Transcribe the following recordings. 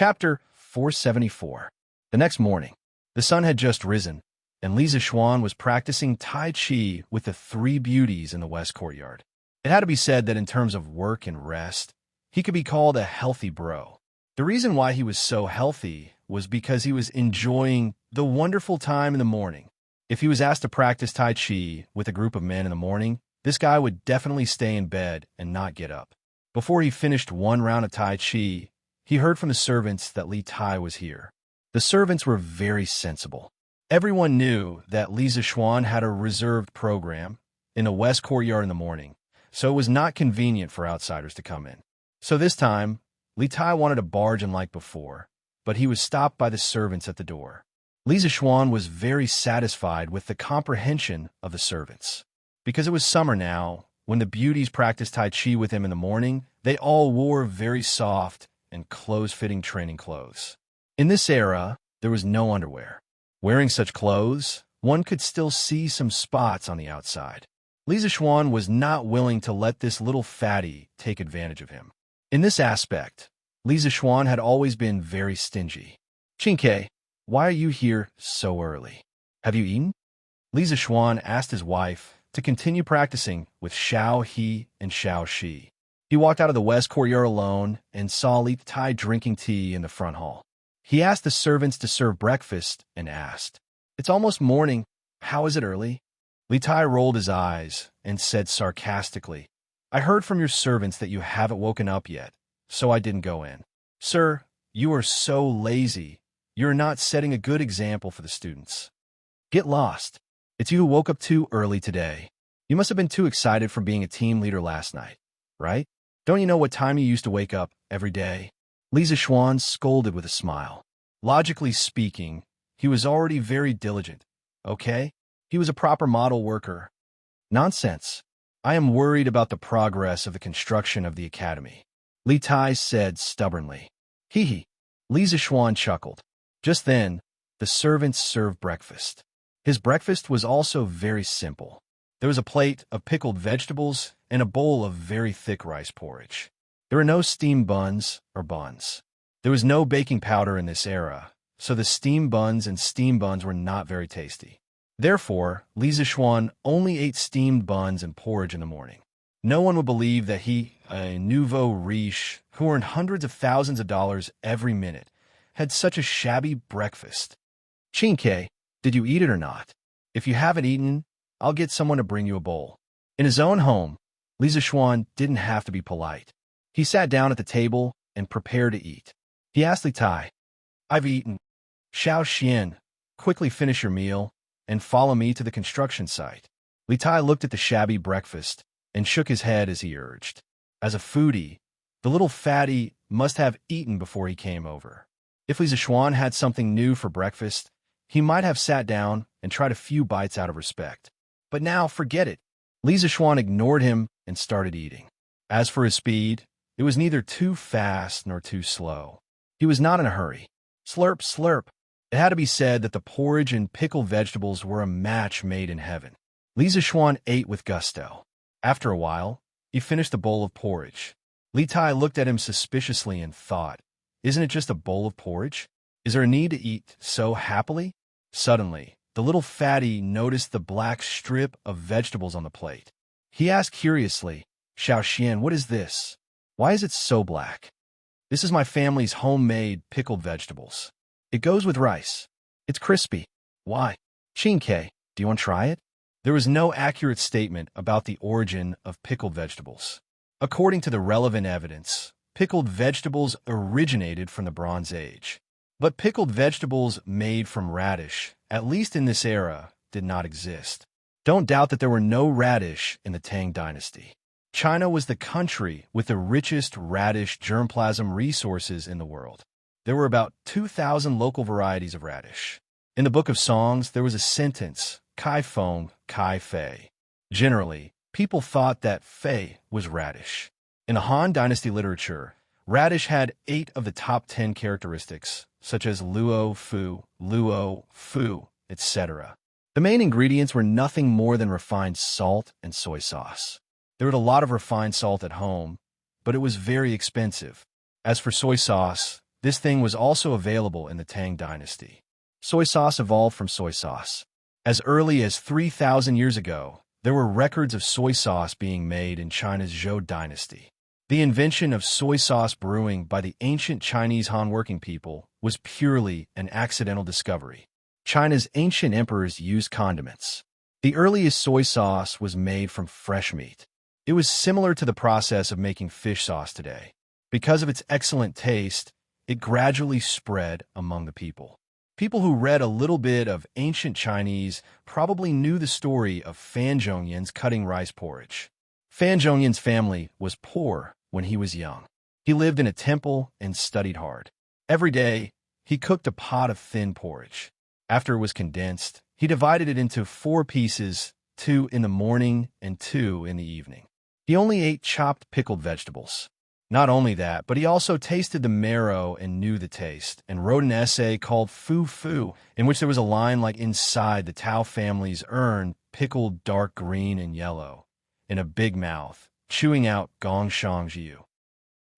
Chapter 474. The next morning, the sun had just risen, and Li Zixuan was practicing Tai Chi with the three beauties in the west courtyard. It had to be said that in terms of work and rest, he could be called a healthy bro. The reason why he was so healthy was because he was enjoying the wonderful time in the morning. If he was asked to practice Tai Chi with a group of men in the morning, this guy would definitely stay in bed and not get up. Before he finished one round of Tai Chi, he heard from the servants that Li Tai was here. The servants were very sensible. Everyone knew that Li Zixuan had a reserved program in the west courtyard in the morning, so it was not convenient for outsiders to come in. So this time, Li Tai wanted to barge in like before, but he was stopped by the servants at the door. Li Zixuan was very satisfied with the comprehension of the servants. Because it was summer now, when the beauties practiced Tai Chi with him in the morning, they all wore very soft and close-fitting training clothes. In this era, there was no underwear. Wearing such clothes, one could still see some spots on the outside. Li Zixuan was not willing to let this little fatty take advantage of him. In this aspect, Li Zixuan had always been very stingy. "Qingke, why are you here so early? Have you eaten?" Li Zixuan asked his wife to continue practicing with Xiao He and Xiao Shi. He walked out of the west courtyard alone and saw Li Tai drinking tea in the front hall. He asked the servants to serve breakfast and asked, "It's almost morning. How is it early?" Li Tai rolled his eyes and said sarcastically, "I heard from your servants that you haven't woken up yet, so I didn't go in." "Sir, you are so lazy. You're not setting a good example for the students." "Get lost. It's you who woke up too early today. You must have been too excited from being a team leader last night, right? Don't you know what time you used to wake up every day?" Li Zixuan scolded with a smile. Logically speaking, he was already very diligent, okay? He was a proper model worker. "Nonsense. I am worried about the progress of the construction of the academy," Li Tai said stubbornly. "Hee hee." Li Zixuan chuckled. Just then, the servants served breakfast. His breakfast was also very simple. There was a plate of pickled vegetables and a bowl of very thick rice porridge. There were no steamed buns or buns. There was no baking powder in this era, so the steamed buns and steamed buns were not very tasty. Therefore, Li Zixuan only ate steamed buns and porridge in the morning. No one would believe that he, a nouveau riche who earned hundreds of thousands of dollars every minute, had such a shabby breakfast. "Qingke, did you eat it or not? If you haven't eaten, I'll get someone to bring you a bowl." In his own home, Li Zixuan didn't have to be polite. He sat down at the table and prepared to eat. He asked Li Tai, "I've eaten. Xiao Xian, quickly finish your meal and follow me to the construction site." Li Tai looked at the shabby breakfast and shook his head as he urged. As a foodie, the little fatty must have eaten before he came over. If Li Zixuan had something new for breakfast, he might have sat down and tried a few bites out of respect. But now, forget it. Li Zixuan ignored him and started eating. As for his speed, it was neither too fast nor too slow. He was not in a hurry. Slurp, slurp. It had to be said that the porridge and pickled vegetables were a match made in heaven. Li Zixuan ate with gusto. After a while, he finished the bowl of porridge. Li Tai looked at him suspiciously and thought, "Isn't it just a bowl of porridge? Is there a need to eat so happily?" Suddenly, the little fatty noticed the black strip of vegetables on the plate. He asked curiously, "Xiao Xian, what is this? Why is it so black?" "This is my family's homemade pickled vegetables. It goes with rice. It's crispy." "Why? Qingke, do you want to try it?" There was no accurate statement about the origin of pickled vegetables. According to the relevant evidence, pickled vegetables originated from the Bronze Age. But pickled vegetables made from radish, at least in this era, did not exist. Don't doubt that there were no radish in the Tang Dynasty. China was the country with the richest radish germplasm resources in the world. There were about 2,000 local varieties of radish. In the Book of Songs, there was a sentence, "Kai Feng, Kai Fei." Generally, people thought that Fei was radish. In the Han Dynasty literature, radish had 8 of the top 10 characteristics, such as luo, fu, etc. The main ingredients were nothing more than refined salt and soy sauce. There was a lot of refined salt at home, but it was very expensive. As for soy sauce, This thing was also available in the Tang Dynasty. Soy sauce evolved from soy sauce. As early as 3,000 years ago, there were records of soy sauce being made in China's Zhou Dynasty. The invention of soy sauce brewing by the ancient Chinese Han working people was purely an accidental discovery. China's ancient emperors used condiments. The earliest soy sauce was made from fresh meat. It was similar to the process of making fish sauce today. Because of its excellent taste, it gradually spread among the people. People who read a little bit of ancient Chinese probably knew the story of Fan Zhongyan's cutting rice porridge. Fan Zhongyan's family was poor when he was young. He lived in a temple and studied hard. Every day, he cooked a pot of thin porridge. After it was condensed, he divided it into 4 pieces, 2 in the morning and 2 in the evening. He only ate chopped pickled vegetables. Not only that, but he also tasted the marrow and knew the taste, and wrote an essay called Fu Fu, in which there was a line like inside the Tao family's urn, pickled dark green and yellow, in a big mouth, chewing out gong shang jiu.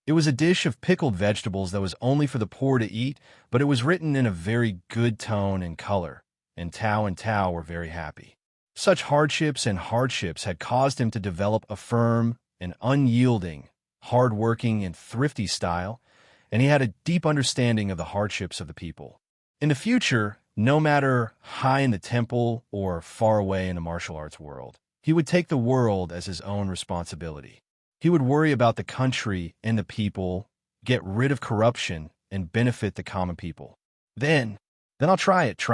It was a dish of pickled vegetables that was only for the poor to eat, but it was written in a very good tone and color, and Tao were very happy. Such hardships had caused him to develop a firm and unyielding, hard-working and thrifty style, and he had a deep understanding of the hardships of the people. In the future, no matter high in the temple or far away in the martial arts world, he would take the world as his own responsibility. He would worry about the country and the people, get rid of corruption, and benefit the common people. Then I'll try it.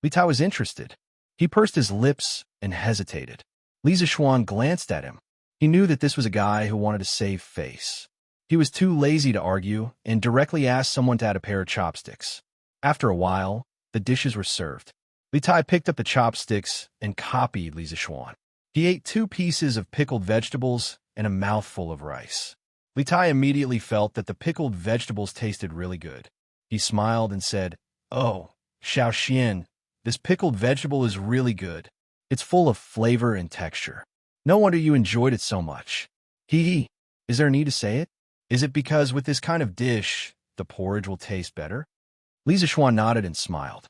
Li Tai was interested. He pursed his lips and hesitated. Li Zishuan glanced at him. He knew that this was a guy who wanted to save face. He was too lazy to argue and directly asked someone to add a pair of chopsticks. After a while, the dishes were served. Li Tai picked up the chopsticks and copied Li Zishuan. He ate 2 pieces of pickled vegetables and a mouthful of rice. Li Tai immediately felt that the pickled vegetables tasted really good. He smiled and said, "Oh, Xiao Xian, this pickled vegetable is really good. It's full of flavor and texture. No wonder you enjoyed it so much." Hee. Is there a need to say it? Is it because with this kind of dish, the porridge will taste better? Li Zishuan nodded and smiled.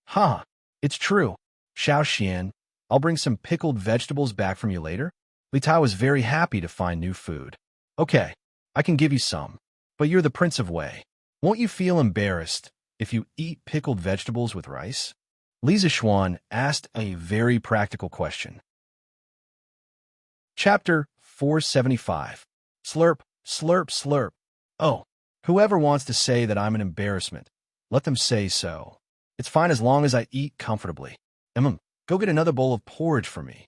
Huh, it's true. Xiao Xian, I'll bring some pickled vegetables back from you later. Li Tai was very happy to find new food. Okay, I can give you some, but you're the Prince of Wei. Won't you feel embarrassed if you eat pickled vegetables with rice? Li Zishuan asked a very practical question. Chapter 475. Slurp, slurp, slurp. Oh, whoever wants to say that I'm an embarrassment, let them say so. It's fine as long as I eat comfortably. Go get another bowl of porridge for me.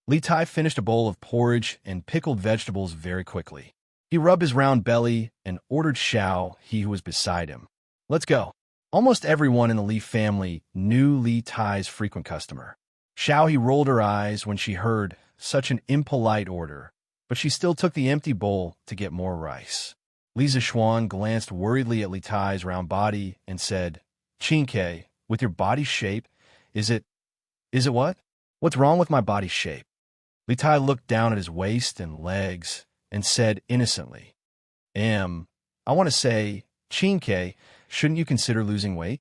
Li Tai finished a bowl of porridge and pickled vegetables very quickly. He rubbed his round belly and ordered Xiao, he who was beside him. Let's go. Almost everyone in the Li family knew Li Tai's frequent customer. Xiao, he rolled her eyes when she heard such an impolite order, but she still took the empty bowl to get more rice. Li Zishuan glanced worriedly at Li Tai's round body and said, "Qingke, with your body shape, is it what? What's wrong with my body shape?" Li Tai looked down at his waist and legs and said innocently, I want to say, Qingke, shouldn't you consider losing weight?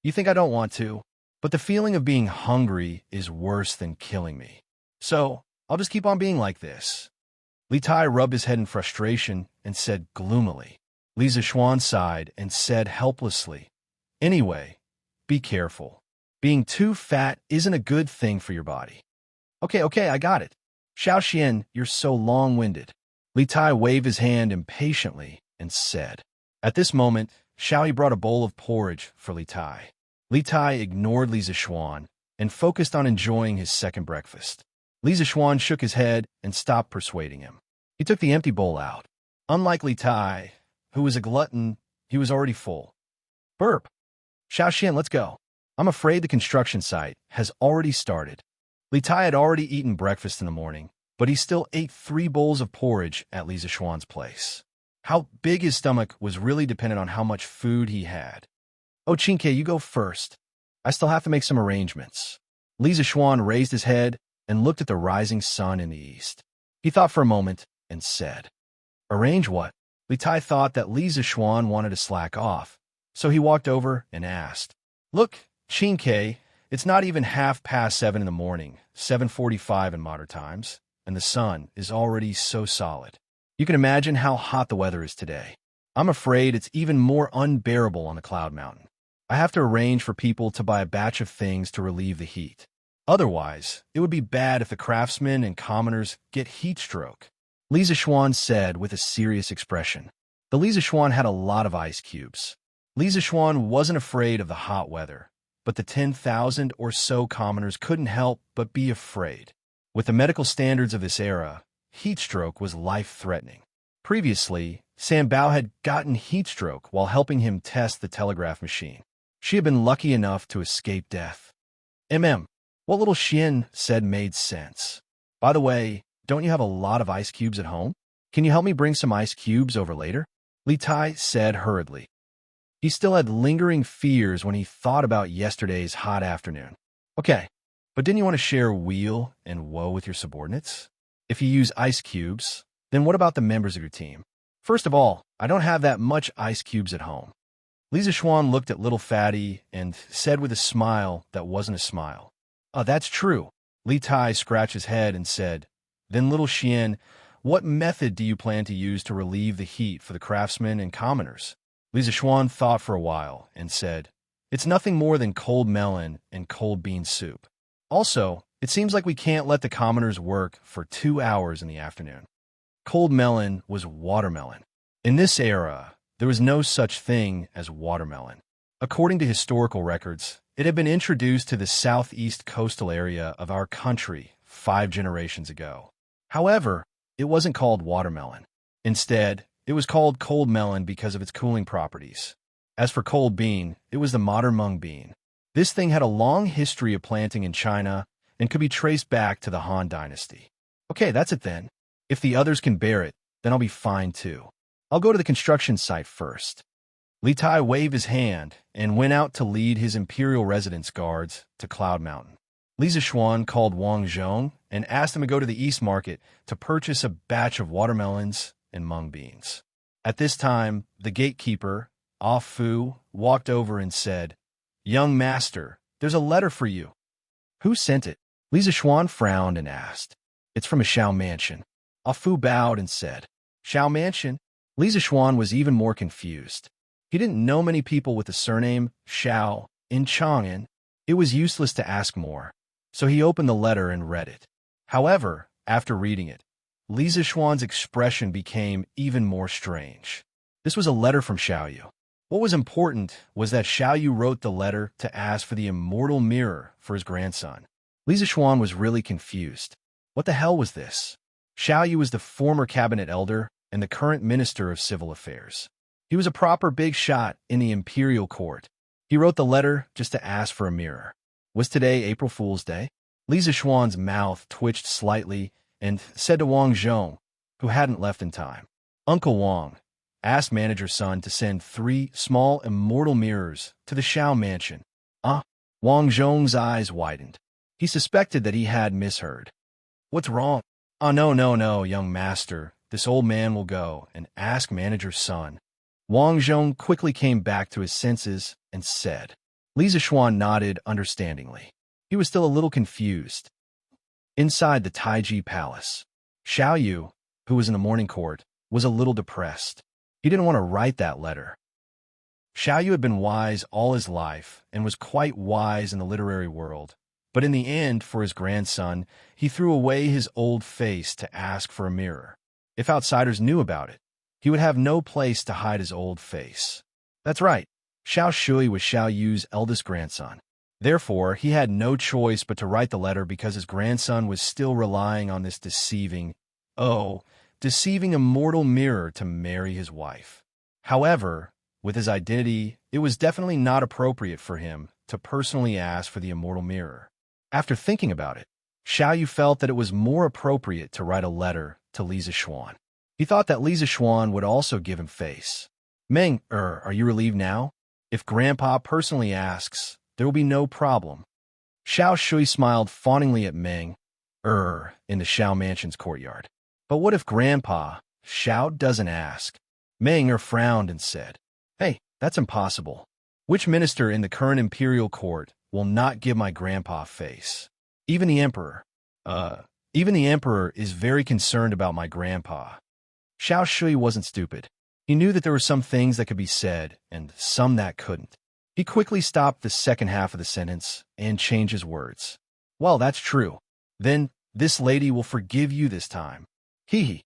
You think I don't want to, but the feeling of being hungry is worse than killing me. So, I'll just keep on being like this." Li Tai rubbed his head in frustration and said gloomily. Li Zishuan sighed and said helplessly, "Anyway, be careful. Being too fat isn't a good thing for your body." Okay, I got it. Xiao Xian, you're so long-winded. Li Tai waved his hand impatiently and said. At this moment, Xiao brought a bowl of porridge for Li Tai. Li Tai ignored Li Zishuan and focused on enjoying his second breakfast. Li Zishuan shook his head and stopped persuading him. He took the empty bowl out. Unlike Li Tai, who was a glutton, he was already full. Burp. Xiao Xian, let's go. I'm afraid the construction site has already started. Li Tai had already eaten breakfast in the morning, but he still ate 3 bowls of porridge at Li Zishuan's place. How big his stomach was really dependent on how much food he had. Oh, Qingke, you go first. I still have to make some arrangements. Li Zishuan raised his head and looked at the rising sun in the east. He thought for a moment and said, "Arrange what?" Li Tai thought that Li Zixuan wanted to slack off, so he walked over and asked, "Look, Qingke, it's not even 7:30 in the morning, 7:45 in modern times, and the sun is already so solid. You can imagine how hot the weather is today. I'm afraid it's even more unbearable on the Cloud Mountain. I have to arrange for people to buy a batch of things to relieve the heat. Otherwise, it would be bad if the craftsmen and commoners get heat stroke," Li Zixuan said with a serious expression. The Li Zixuan had a lot of ice cubes. Li Zixuan wasn't afraid of the hot weather, but the 10,000 or so commoners couldn't help but be afraid. With the medical standards of this era, heat stroke was life-threatening. Previously, Sam Bao had gotten heat stroke while helping him test the telegraph machine. She had been lucky enough to escape death. What little Xian said made sense. By the way, don't you have a lot of ice cubes at home? Can you help me bring some ice cubes over later? Li Tai said hurriedly. He still had lingering fears when he thought about yesterday's hot afternoon. Okay, but didn't you want to share weal and woe with your subordinates? If you use ice cubes, then what about the members of your team? First of all, I don't have that much ice cubes at home. Li Zixuan looked at little Fatty and said with a smile that wasn't a smile, "Oh, that's true." Li Tai scratched his head and said, "Then little Xian, what method do you plan to use to relieve the heat for the craftsmen and commoners?" Li Zixuan thought for a while and said, "It's nothing more than cold melon and cold bean soup. Also, it seems like we can't let the commoners work for 2 hours in the afternoon." Cold melon was watermelon. In this era, there was no such thing as watermelon. According to historical records, it had been introduced to the southeast coastal area of our country 5 generations ago. However, it wasn't called watermelon. Instead, it was called cold melon because of its cooling properties. As for cold bean, it was the modern mung bean. This thing had a long history of planting in China and could be traced back to the Han Dynasty. Okay, that's it then. If the others can bear it, then I'll be fine too. I'll go to the construction site first. Li Tai waved his hand and went out to lead his imperial residence guards to Cloud Mountain. Li Zixuan called Wang Zhong and asked him to go to the East Market to purchase a batch of watermelons and mung beans. At this time, the gatekeeper, Ah Fu, walked over and said, "Young master, there's a letter for you." "Who sent it?" Li Zixuan frowned and asked. "It's from a Shao mansion." Ah Fu bowed and said, "Shao mansion?" Li Zixuan was even more confused. He didn't know many people with the surname Shao in Chang'an. It was useless to ask more, so he opened the letter and read it. However, after reading it, Li Zixuan's expression became even more strange. This was a letter from Xiaoyu. What was important was that Xiaoyu wrote the letter to ask for the immortal mirror for his grandson. Li Zixuan was really confused. What the hell was this? Xiaoyu was the former cabinet elder and the current minister of civil affairs. He was a proper big shot in the imperial court. He wrote the letter just to ask for a mirror. Was today April Fool's Day? Li Zixuan's mouth twitched slightly and said to Wang Zhong, who hadn't left in time, "Uncle Wang, ask manager's son to send 3 small immortal mirrors to the Shao mansion." Wang Zhong's eyes widened. He suspected that he had misheard. "What's wrong?" "Oh, no, young master. This old man will go and ask manager's son." Wang Zhong quickly came back to his senses and said. Li Zixuan nodded understandingly. He was still a little confused. Inside the Taiji Palace, Xiaoyu, who was in the morning court, was a little depressed. He didn't want to write that letter. Xiaoyu had been wise all his life and was quite wise in the literary world. But in the end, for his grandson, he threw away his old face to ask for a mirror. If outsiders knew about it, he would have no place to hide his old face. That's right, Xiao Shui was Xiaoyu's eldest grandson. Therefore, he had no choice but to write the letter because his grandson was still relying on this deceiving immortal mirror to marry his wife. However, with his identity, it was definitely not appropriate for him to personally ask for the immortal mirror. After thinking about it, Xiaoyu felt that it was more appropriate to write a letter to Li Zixuan. He thought that Li Zixuan would also give him face. "Meng, are you relieved now? If Grandpa personally asks, there will be no problem." Xiao Shui smiled fawningly at Meng, in the Shao Mansion's courtyard. "But what if Grandpa, Xiao, doesn't ask?" Meng frowned and said, "Hey, that's impossible. Which minister in the current imperial court will not give my grandpa face? Even the emperor. Even the emperor is very concerned about my grandpa." Xiao Shui wasn't stupid. He knew that there were some things that could be said and some that couldn't. He quickly stopped the second half of the sentence and changed his words. "Well, that's true. Then this lady will forgive you this time. Hee hee."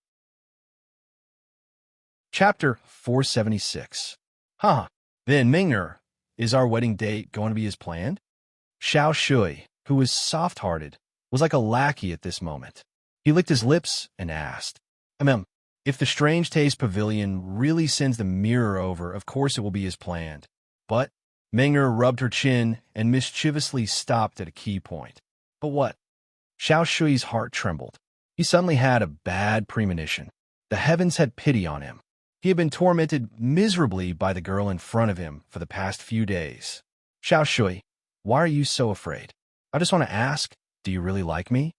Chapter 476. Huh. Then Ming'er, is our wedding date going to be as planned? Xiao Shui, who was soft-hearted, was like a lackey at this moment. He licked his lips and asked, if the Strange Taste Pavilion really sends the mirror over, of course it will be as planned." But Ming'er rubbed her chin and mischievously stopped at a key point. But what? Xiao Shui's heart trembled. He suddenly had a bad premonition. The heavens had pity on him. He had been tormented miserably by the girl in front of him for the past few days. "Xiao Shui, why are you so afraid? I just want to ask, do you really like me?"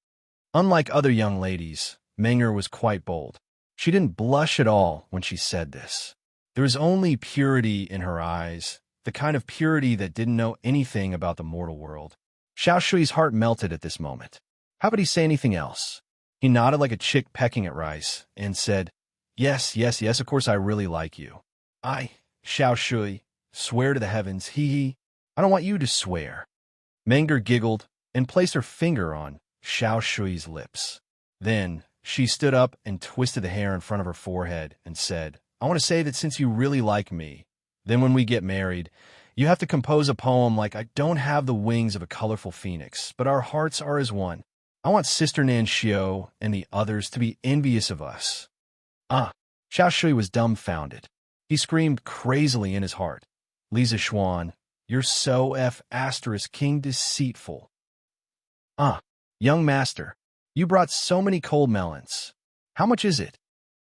Unlike other young ladies, Ming'er was quite bold. She didn't blush at all when she said this. There was only purity in her eyes, the kind of purity that didn't know anything about the mortal world. Xiao Shui's heart melted at this moment. How could he say anything else? He nodded like a chick pecking at rice and said, Yes, of course I really like you. I, Xiao Shui, swear to the heavens, hee. I don't want you to swear." Ming'er giggled and placed her finger on Xiao Shui's lips. Then she stood up and twisted the hair in front of her forehead and said, "I want to say that since you really like me, then when we get married, you have to compose a poem like I don't have the wings of a colorful phoenix, but our hearts are as one. I want Sister Nanxiu and the others to be envious of us." Xiao Shui was dumbfounded. He screamed crazily in his heart, "Lisa Xuan, you're so *king deceitful. Young master, you brought so many cold melons. How much is it?"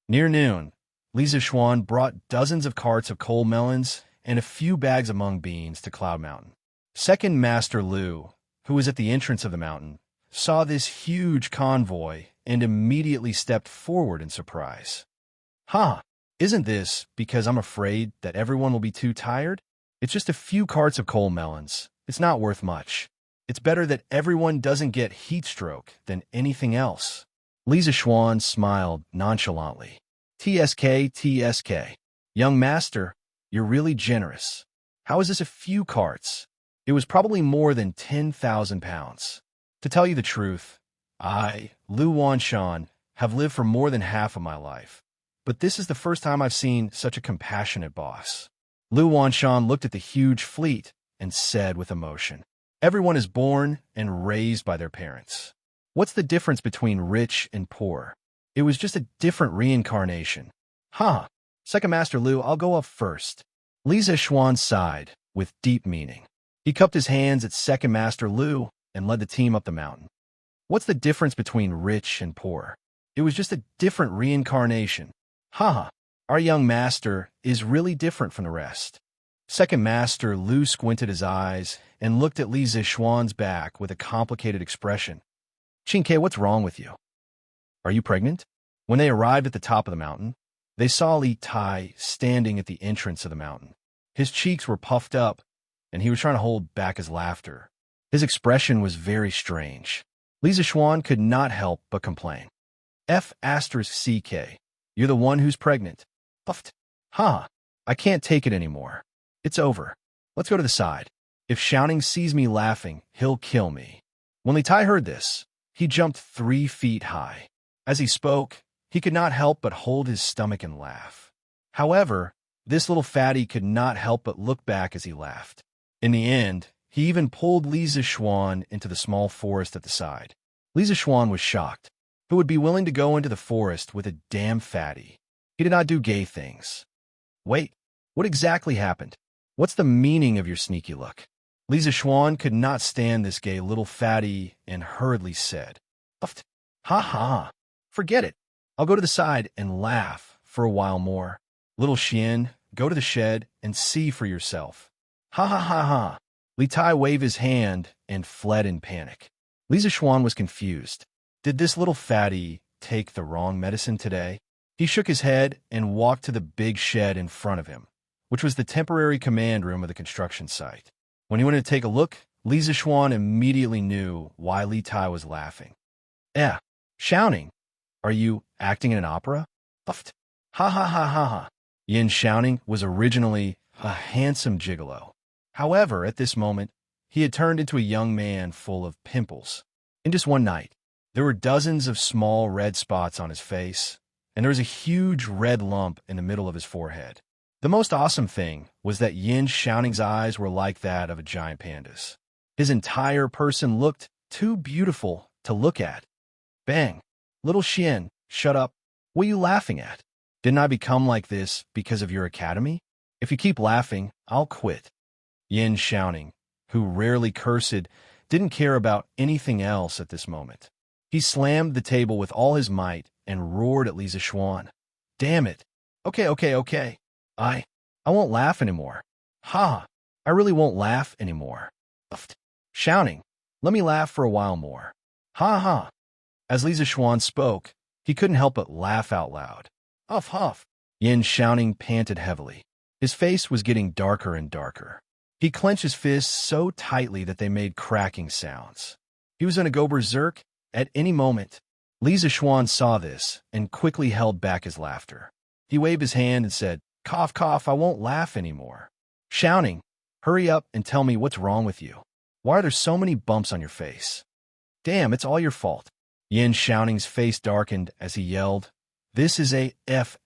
Near noon, Lisa Xuan brought dozens of carts of cold melons and a few bags of mung beans to Cloud Mountain. Second Master Lu, who was at the entrance of the mountain, saw this huge convoy and immediately stepped forward in surprise. Isn't this because I'm afraid that everyone will be too tired? It's just a few carts of cold melons. It's not worth much. It's better that everyone doesn't get heat stroke than anything else." Lisa Xuan smiled nonchalantly. TSK. Young master, you're really generous. How is this a few carts? It was probably more than 10,000 pounds. To tell you the truth, I, Lu Wanshan, have lived for more than half of my life. But this is the first time I've seen such a compassionate boss. Lu Wanshan looked at the huge fleet and said with emotion, "Everyone is born and raised by their parents. What's the difference between rich and poor? It was just a different reincarnation." Second Master Lu, I'll go up first. Lisa Xuan sighed with deep meaning. He cupped his hands at Second Master Lu and led the team up the mountain. What's the difference between rich and poor? It was just a different reincarnation. Our young master is really different from the rest. Second Master Lu squinted his eyes and looked at Li Zixuan's back with a complicated expression. "Qingke, what's wrong with you? Are you pregnant?" When they arrived at the top of the mountain, they saw Li Tai standing at the entrance of the mountain. His cheeks were puffed up, and he was trying to hold back his laughter. His expression was very strange. Li Zixuan could not help but complain. *CK. You're the one who's pregnant. Puffed. I can't take it anymore. It's over. Let's go to the side. If Xiaoning sees me laughing, he'll kill me." When Li Tai heard this, he jumped 3 feet high. As he spoke, he could not help but hold his stomach and laugh. However, this little fatty could not help but look back as he laughed. In the end, he even pulled Li Zixuan into the small forest at the side. Li Zixuan was shocked. Who would be willing to go into the forest with a damn fatty? He did not do gay things. Wait, what exactly happened? What's the meaning of your sneaky look? Li Zixuan could not stand this gay little fatty and hurriedly said, Forget it. I'll go to the side and laugh for a while more. Little Xian, go to the shed and see for yourself. Li Tai waved his hand and fled in panic. Li Zixuan was confused. Did this little fatty take the wrong medicine today? He shook his head and walked to the big shed in front of him, which was the temporary command room of the construction site. When he went to take a look, Li Zixuan immediately knew why Li Tai was laughing. Eh, shouting. Are you acting in an opera? Puffed. Ha ha ha ha ha. Yin Shouting was originally a handsome gigolo. However, at this moment, he had turned into a young man full of pimples. In just one night, there were dozens of small red spots on his face, and there was a huge red lump in the middle of his forehead. The most awesome thing was that Yin Shouting's eyes were like that of a giant panda's. His entire person looked too beautiful to look at. Bang! Little Xian, shut up. What are you laughing at? Didn't I become like this because of your academy? If you keep laughing, I'll quit. Yin Shouting, who rarely cursed, didn't care about anything else at this moment. He slammed the table with all his might and roared at Li Zixuan. Damn it. Okay. I won't laugh anymore. Ha! I really won't laugh anymore. Uffed. Shouting. Let me laugh for a while more. Ha ha. As Li Zixuan spoke, he couldn't help but laugh out loud. Huff huff. Yin Shouting panted heavily. His face was getting darker and darker. He clenched his fists so tightly that they made cracking sounds. He was going to go berserk at any moment. Li Zixuan saw this and quickly held back his laughter. He waved his hand and said, Cough, cough, I won't laugh anymore. Shouting, hurry up and tell me what's wrong with you. Why are there so many bumps on your face? Damn, it's all your fault. Yin Shouting's face darkened as he yelled, This is a F***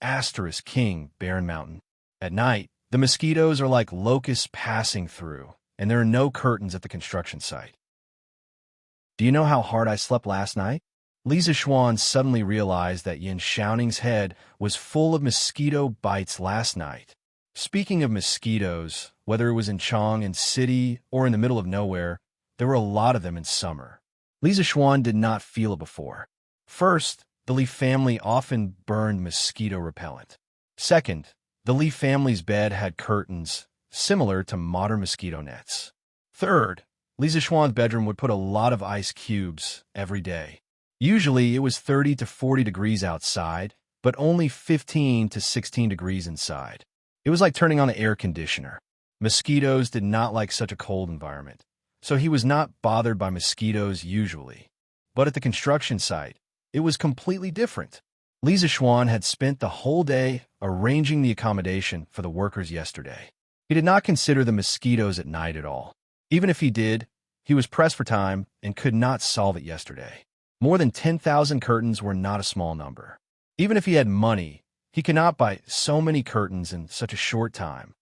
King, Barren Mountain. At night, the mosquitoes are like locusts passing through, and there are no curtains at the construction site. Do you know how hard I slept last night? Li Zixuan suddenly realized that Yin Shouting's head was full of mosquito bites last night. Speaking of mosquitoes, whether it was in Chang'an City or in the middle of nowhere, there were a lot of them in summer. Li Zixuan did not feel it before. First, the Li family often burned mosquito repellent. Second, the Li family's bed had curtains similar to modern mosquito nets. Third, Li Zixuan's bedroom would put a lot of ice cubes every day. Usually, it was 30 to 40 degrees outside, but only 15 to 16 degrees inside. It was like turning on the air conditioner. Mosquitoes did not like such a cold environment, so he was not bothered by mosquitoes usually. But at the construction site, it was completely different. Li Zixuan had spent the whole day arranging the accommodation for the workers yesterday. He did not consider the mosquitoes at night at all. Even if he did, he was pressed for time and could not solve it yesterday. More than 10,000 curtains were not a small number. Even if he had money, he could not buy so many curtains in such a short time.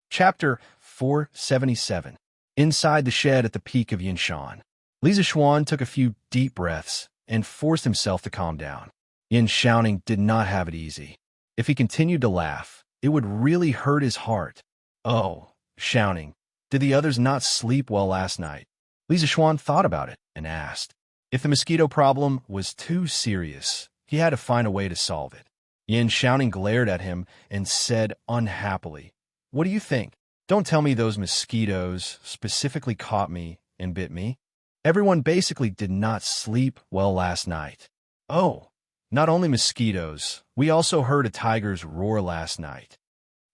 Chapter 477. Inside the shed at the peak of Yinshan. Li Zixuan took a few deep breaths and forced himself to calm down. Yin Shouting did not have it easy. If he continued to laugh, it would really hurt his heart. Oh, Shouting, did the others not sleep well last night? Li Zixuan thought about it and asked. If the mosquito problem was too serious, he had to find a way to solve it. Yin Shouting glared at him and said unhappily, What do you think? Don't tell me those mosquitoes specifically caught me and bit me. Everyone basically did not sleep well last night. Oh, not only mosquitoes, we also heard a tiger's roar last night.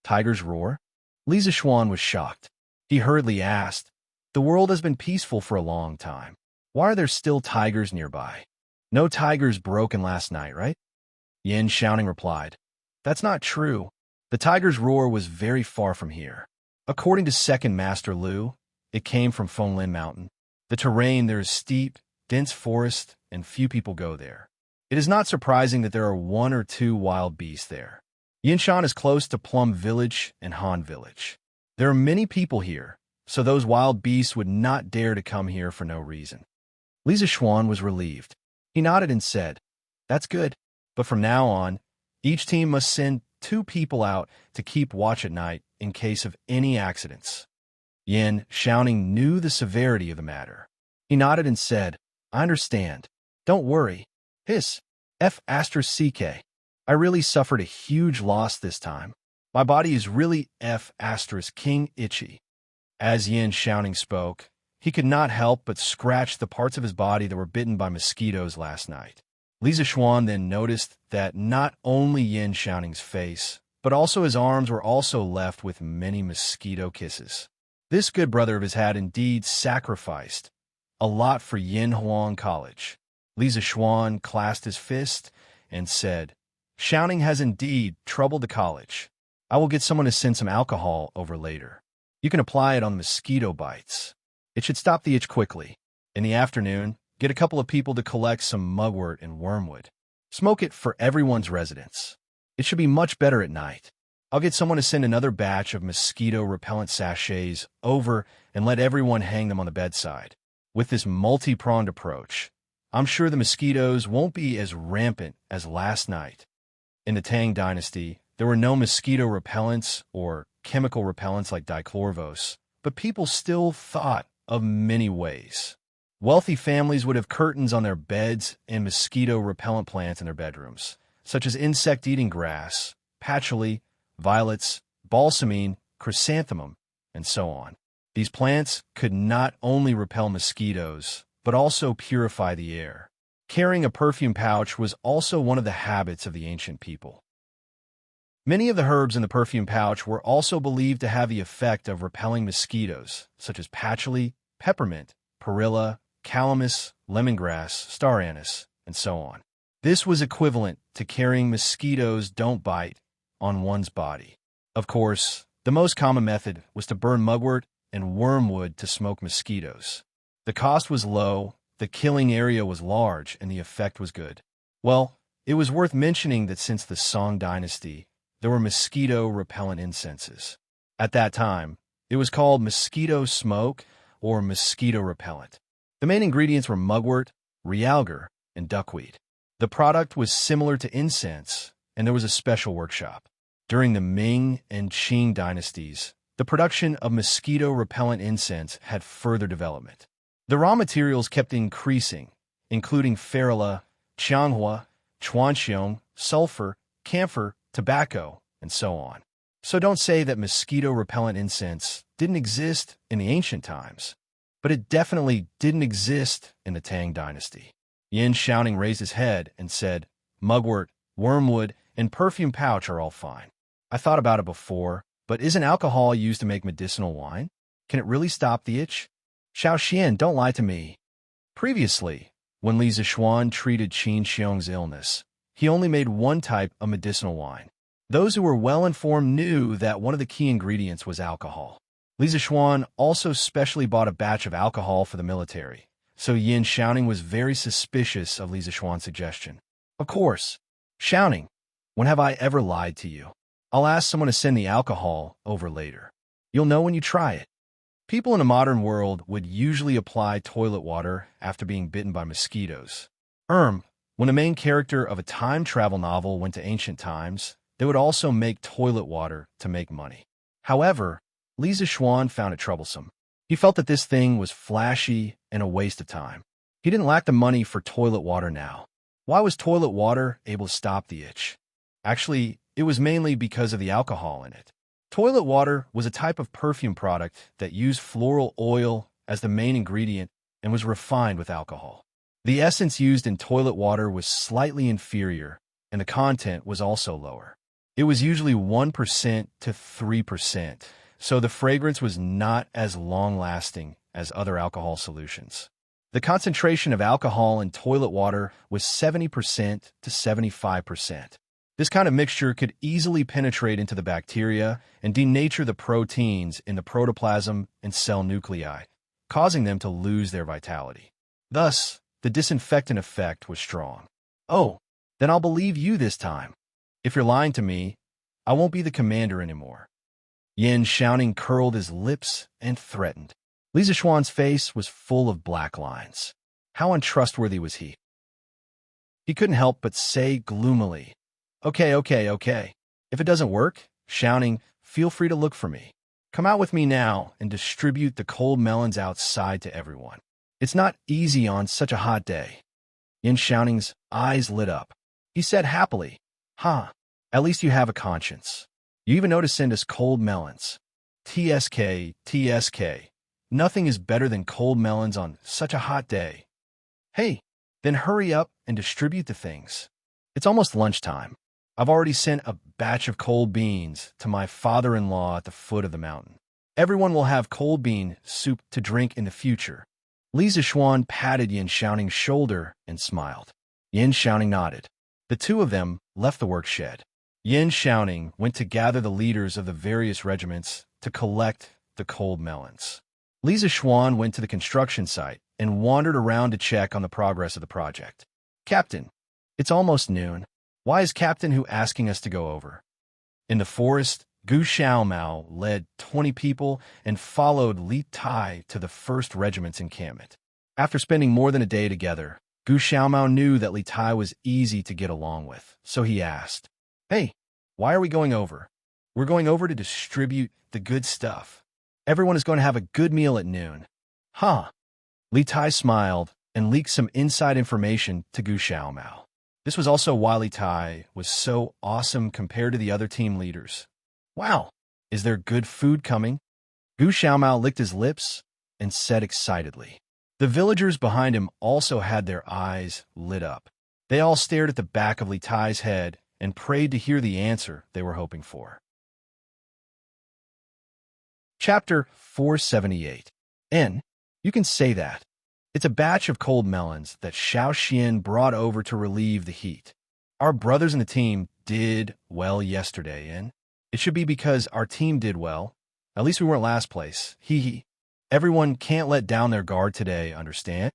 Tiger's roar? Li Zixuan was shocked. He hurriedly asked, The world has been peaceful for a long time. Why are there still tigers nearby? No tigers broken last night, right? Yin Shouting replied, That's not true. The tiger's roar was very far from here. According to Second Master Lu, it came from Fenglin Mountain. The terrain there is steep, dense forest, and few people go there. It is not surprising that there are one or two wild beasts there. Yinshan is close to Plum Village and Han Village. There are many people here, so those wild beasts would not dare to come here for no reason. Li Zixuan was relieved. He nodded and said, That's good, but from now on, each team must send 2 people out to keep watch at night in case of any accidents. Yin Shouting knew the severity of the matter. He nodded and said, I understand. Don't worry. Hiss. F***CK. I really suffered a huge loss this time. My body is really F***King itchy. As Yin Shouting spoke, he could not help but scratch the parts of his body that were bitten by mosquitoes last night. Li Zishuan then noticed that not only Yin Xiaoning's face, but also his arms were also left with many mosquito kisses. This good brother of his had indeed sacrificed a lot for Yin Huang College. Li Zishuan clasped his fist and said, "Xiaoning has indeed troubled the college. I will get someone to send some alcohol over later. You can apply it on mosquito bites. It should stop the itch quickly. In the afternoon, get a couple of people to collect some mugwort and wormwood. Smoke it for everyone's residence. It should be much better at night. I'll get someone to send another batch of mosquito-repellent sachets over and let everyone hang them on the bedside. With this multi-pronged approach, I'm sure the mosquitoes won't be as rampant as last night." In the Tang Dynasty, there were no mosquito repellents or chemical repellents like dichlorvos, but people still thought of many ways. Wealthy families would have curtains on their beds and mosquito-repellent plants in their bedrooms, such as insect-eating grass, patchouli, violets, balsamine, chrysanthemum, and so on. These plants could not only repel mosquitoes, but also purify the air. Carrying a perfume pouch was also one of the habits of the ancient people. Many of the herbs in the perfume pouch were also believed to have the effect of repelling mosquitoes, such as patchouli, peppermint, perilla, calamus, lemongrass, star anise, and so on. This was equivalent to carrying mosquitoes don't bite on one's body. Of course, the most common method was to burn mugwort and wormwood to smoke mosquitoes. The cost was low, the killing area was large, and the effect was good. Well, it was worth mentioning that since the Song Dynasty, there were mosquito-repellent incenses. At that time, it was called mosquito smoke or mosquito repellent. The main ingredients were mugwort, realgar, and duckweed. The product was similar to incense, and there was a special workshop. During the Ming and Qing dynasties, the production of mosquito-repellent incense had further development. The raw materials kept increasing, including ferula, qianghua, chuanxiong, sulfur, camphor, tobacco, and so on. So don't say that mosquito-repellent incense didn't exist in the ancient times, but it definitely didn't exist in the Tang Dynasty. Yin Xiaoning raised his head and said, "Mugwort, wormwood, and perfume pouch are all fine. I thought about it before, but isn't alcohol used to make medicinal wine? Can it really stop the itch? Xiao Xian, don't lie to me." Previously, when Li Zishuan treated Qin Xiong's illness, he only made one type of medicinal wine. Those who were well-informed knew that one of the key ingredients was alcohol. Li Zishuan also specially bought a batch of alcohol for the military, so Yin Xiaoning was very suspicious of Li Zishuan's suggestion. "Of course. Xiaoning, when have I ever lied to you? I'll ask someone to send the alcohol over later. You'll know when you try it." People in the modern world would usually apply toilet water after being bitten by mosquitoes. When a main character of a time travel novel went to ancient times, they would also make toilet water to make money. However, Li Zishuan found it troublesome. He felt that this thing was flashy and a waste of time. He didn't lack the money for toilet water now. Why was toilet water able to stop the itch? Actually, it was mainly because of the alcohol in it. Toilet water was a type of perfume product that used floral oil as the main ingredient and was refined with alcohol. The essence used in toilet water was slightly inferior, and the content was also lower. It was usually 1% to 3%, so the fragrance was not as long-lasting as other alcohol solutions. The concentration of alcohol in toilet water was 70% to 75%. This kind of mixture could easily penetrate into the bacteria and denature the proteins in the protoplasm and cell nuclei, causing them to lose their vitality. Thus, the disinfectant effect was strong. "Oh, then I'll believe you this time. If you're lying to me, I won't be the commander anymore." Yin Xiaoning curled his lips and threatened. Li Zishuan's face was full of black lines. How untrustworthy was he? He couldn't help but say gloomily, Okay. If it doesn't work, Xiaoning, feel free to look for me. Come out with me now and distribute the cold melons outside to everyone. It's not easy on such a hot day." Yin Xiaoning's eyes lit up. He said happily, At least you have a conscience. You even know to send us cold melons. TSK. Nothing is better than cold melons on such a hot day." "Hey, Then hurry up and distribute the things. It's almost lunchtime. I've already sent a batch of cold beans to my father-in-law at the foot of the mountain. Everyone will have cold bean soup to drink in the future. Li Zishuan patted Yin Xiaoning's shoulder and smiled. Yin Xiaoning nodded. The two of them left the work shed. Yin Xiaoning went to gather the leaders of the various regiments to collect the cold melons. Li Zishuan went to the construction site and wandered around to check on the progress of the project. Captain, it's almost noon. Why is Captain Hu asking us to go over? In the forest, Gu Xiaomao led 20 people and followed Li Tai to the 1st Regiment's encampment. After spending more than a day together, Gu Xiaomao knew that Li Tai was easy to get along with, so he asked, "Hey, why are we going over?" "We're going over to distribute the good stuff. Everyone is going to have a good meal at noon." "Huh." Li Tai smiled and leaked some inside information to Gu Xiaomao. This was also why Li Tai was so awesome compared to the other team leaders. "Wow, is there good food coming?" Gu Xiaomao licked his lips and said excitedly. The villagers behind him also had their eyes lit up. They all stared at the back of Li Tai's head and prayed to hear the answer they were hoping for. Chapter 478. You can say that. It's a batch of cold melons that Xiao Xian brought over to relieve the heat. Our brothers in the team did well yesterday, and it should be because our team did well. At least we weren't last place. Hee hee. Everyone can't let down their guard today, understand?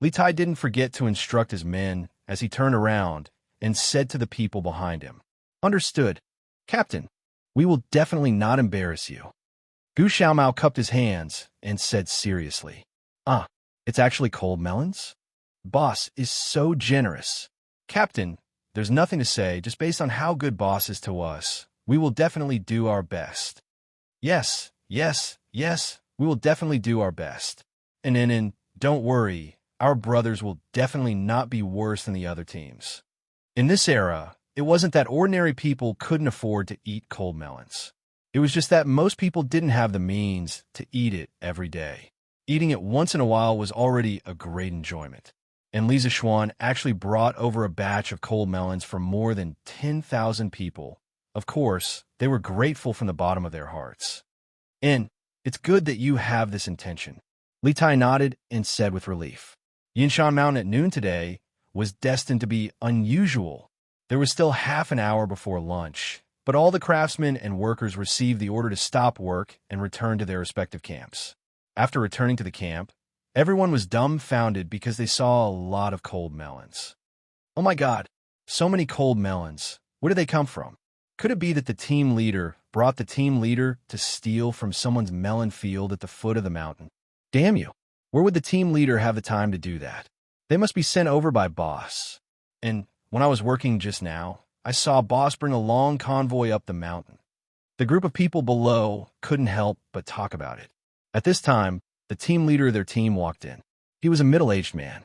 Li Tai didn't forget to instruct his men as he turned around and said to the people behind him, "Understood. Captain, we will definitely not embarrass you." Gu Xiaomao cupped his hands and said seriously, "It's actually cold melons? Boss is so generous. Captain, there's nothing to say, just based on how good boss is to us. We will definitely do our best." Yes, we will definitely do our best. And don't worry, our brothers will definitely not be worse than the other teams. In this era, it wasn't that ordinary people couldn't afford to eat cold melons. It was just that most people didn't have the means to eat it every day. Eating it once in a while was already a great enjoyment. And Li Zishuan actually brought over a batch of cold melons for more than 10,000 people. Of course, they were grateful from the bottom of their hearts. "And it's good that you have this intention." Li Tai nodded and said with relief. Yinshan Mountain at noon today was destined to be unusual. There was still half an hour before lunch, but all the craftsmen and workers received the order to stop work and return to their respective camps. After returning to the camp, everyone was dumbfounded because they saw a lot of cold melons. "Oh my God, so many cold melons. Where did they come from? Could it be that the team leader brought the team leader to steal from someone's melon field at the foot of the mountain? Damn you. Where would the team leader have the time to do that? They must be sent over by boss." And when I was working just now, I saw boss bring a long convoy up the mountain. The group of people below couldn't help but talk about it. At this time, the team leader of their team walked in. He was a middle-aged man.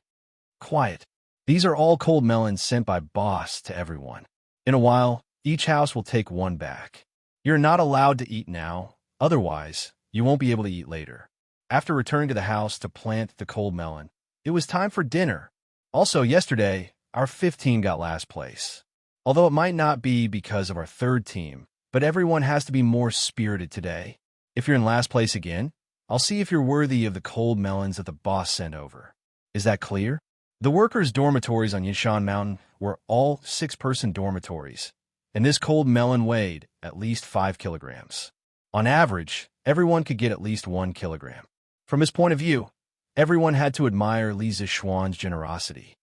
"Quiet. These are all cold melons sent by boss to everyone. In a while, each house will take one back. You're not allowed to eat now, otherwise, you won't be able to eat later." After returning to the house to plant the cold melon, it was time for dinner. Also, yesterday, our 5th team got last place. Although it might not be because of our 3rd team, but everyone has to be more spirited today. If you're in last place again, I'll see if you're worthy of the cold melons that the boss sent over. Is that clear? The workers' dormitories on Yinshan Mountain were all 6-person dormitories, and this cold melon weighed at least 5 kilograms. On average, everyone could get at least 1 kilogram. From his point of view, everyone had to admire Li Zishuan's generosity.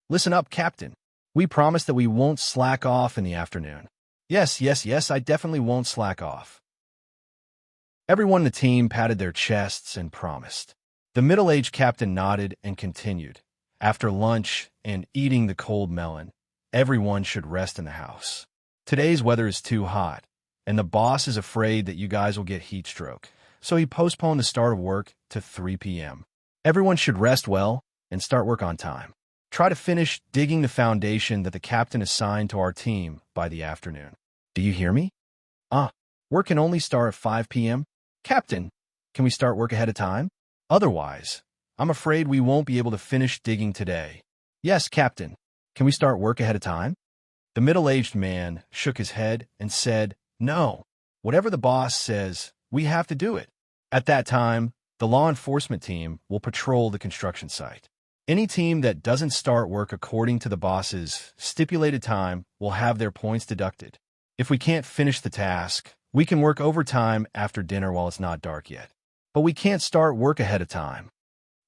"Listen up, Captain. We promise that we won't slack off in the afternoon." Yes, I definitely won't slack off." Everyone in the team patted their chests and promised. The middle-aged captain nodded and continued. "After lunch and eating the cold melon, everyone should rest in the house. Today's weather is too hot, and the boss is afraid that you guys will get heat stroke, so he postponed the start of work to 3 p.m. Everyone should rest well and start work on time. Try to finish digging the foundation that the captain assigned to our team by the afternoon. Do you hear me? Work can only start at 5 p.m. Captain, can we start work ahead of time? Otherwise, I'm afraid we won't be able to finish digging today. Yes, Captain. Can we start work ahead of time? The middle-aged man shook his head and said, No. Whatever the boss says, we have to do it. At that time, the law enforcement team will patrol the construction site. Any team that doesn't start work according to the boss's stipulated time will have their points deducted. If we can't finish the task, we can work overtime after dinner while it's not dark yet. But we can't start work ahead of time.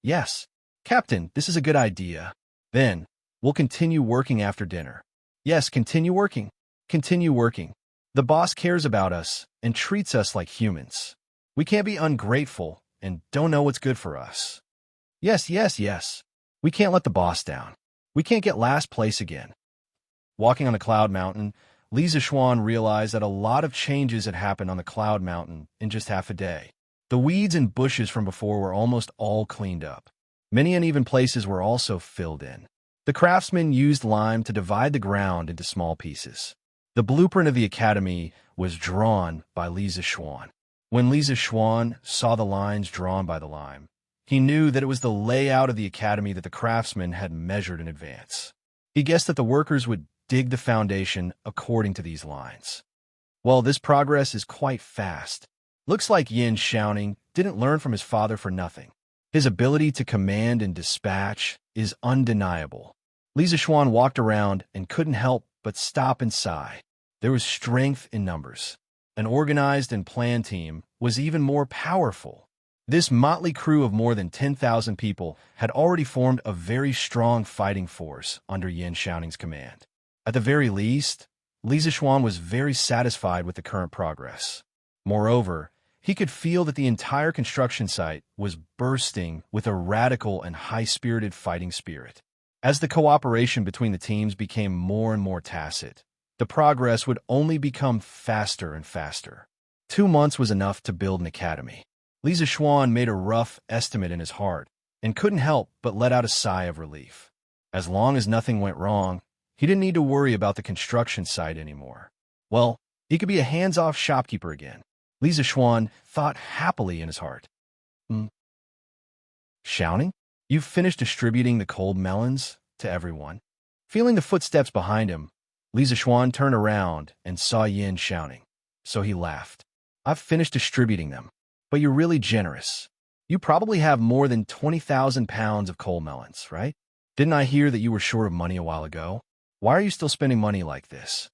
Yes. Captain, this is a good idea. Then, we'll continue working after dinner. Yes, continue working. Continue working. The boss cares about us and treats us like humans. We can't be ungrateful and don't know what's good for us. Yes, yes, yes. We can't let the boss down. We can't get last place again. Walking on the Cloud Mountain, Lisa Schwan realized that a lot of changes had happened on the Cloud Mountain in just half a day. The weeds and bushes from before were almost all cleaned up. Many uneven places were also filled in. The craftsmen used lime to divide the ground into small pieces. The blueprint of the academy was drawn by Lisa Schwan. When Lisa Schwan saw the lines drawn by the lime, he knew that it was the layout of the academy that the craftsmen had measured in advance. He guessed that the workers would dig the foundation according to these lines. Well, this progress is quite fast. Looks like Yin Xiaoning didn't learn from his father for nothing. His ability to command and dispatch is undeniable. Lisa Schwan walked around and couldn't help but stop and sigh. There was strength in numbers. An organized and planned team was even more powerful. This motley crew of more than 10,000 people had already formed a very strong fighting force under Yin Xiaoning's command. At the very least, Lisa Schwan was very satisfied with the current progress. Moreover, he could feel that the entire construction site was bursting with a radical and high-spirited fighting spirit. As the cooperation between the teams became more and more tacit, the progress would only become faster and faster. 2 months was enough to build an academy. Lisa Schwan made a rough estimate in his heart and couldn't help but let out a sigh of relief. As long as nothing went wrong, he didn't need to worry about the construction site anymore. Well, he could be a hands-off shopkeeper again. Lisa Schwan thought happily in his heart. Xiaoning, you've finished distributing the cold melons to everyone. Feeling the footsteps behind him, Lisa Schwan turned around and saw Yin Xiaoning. So he laughed. I've finished distributing them, but you're really generous. You probably have more than 20,000 pounds of cold melons, right? Didn't I hear that you were short of money a while ago? Why are you still spending money like this?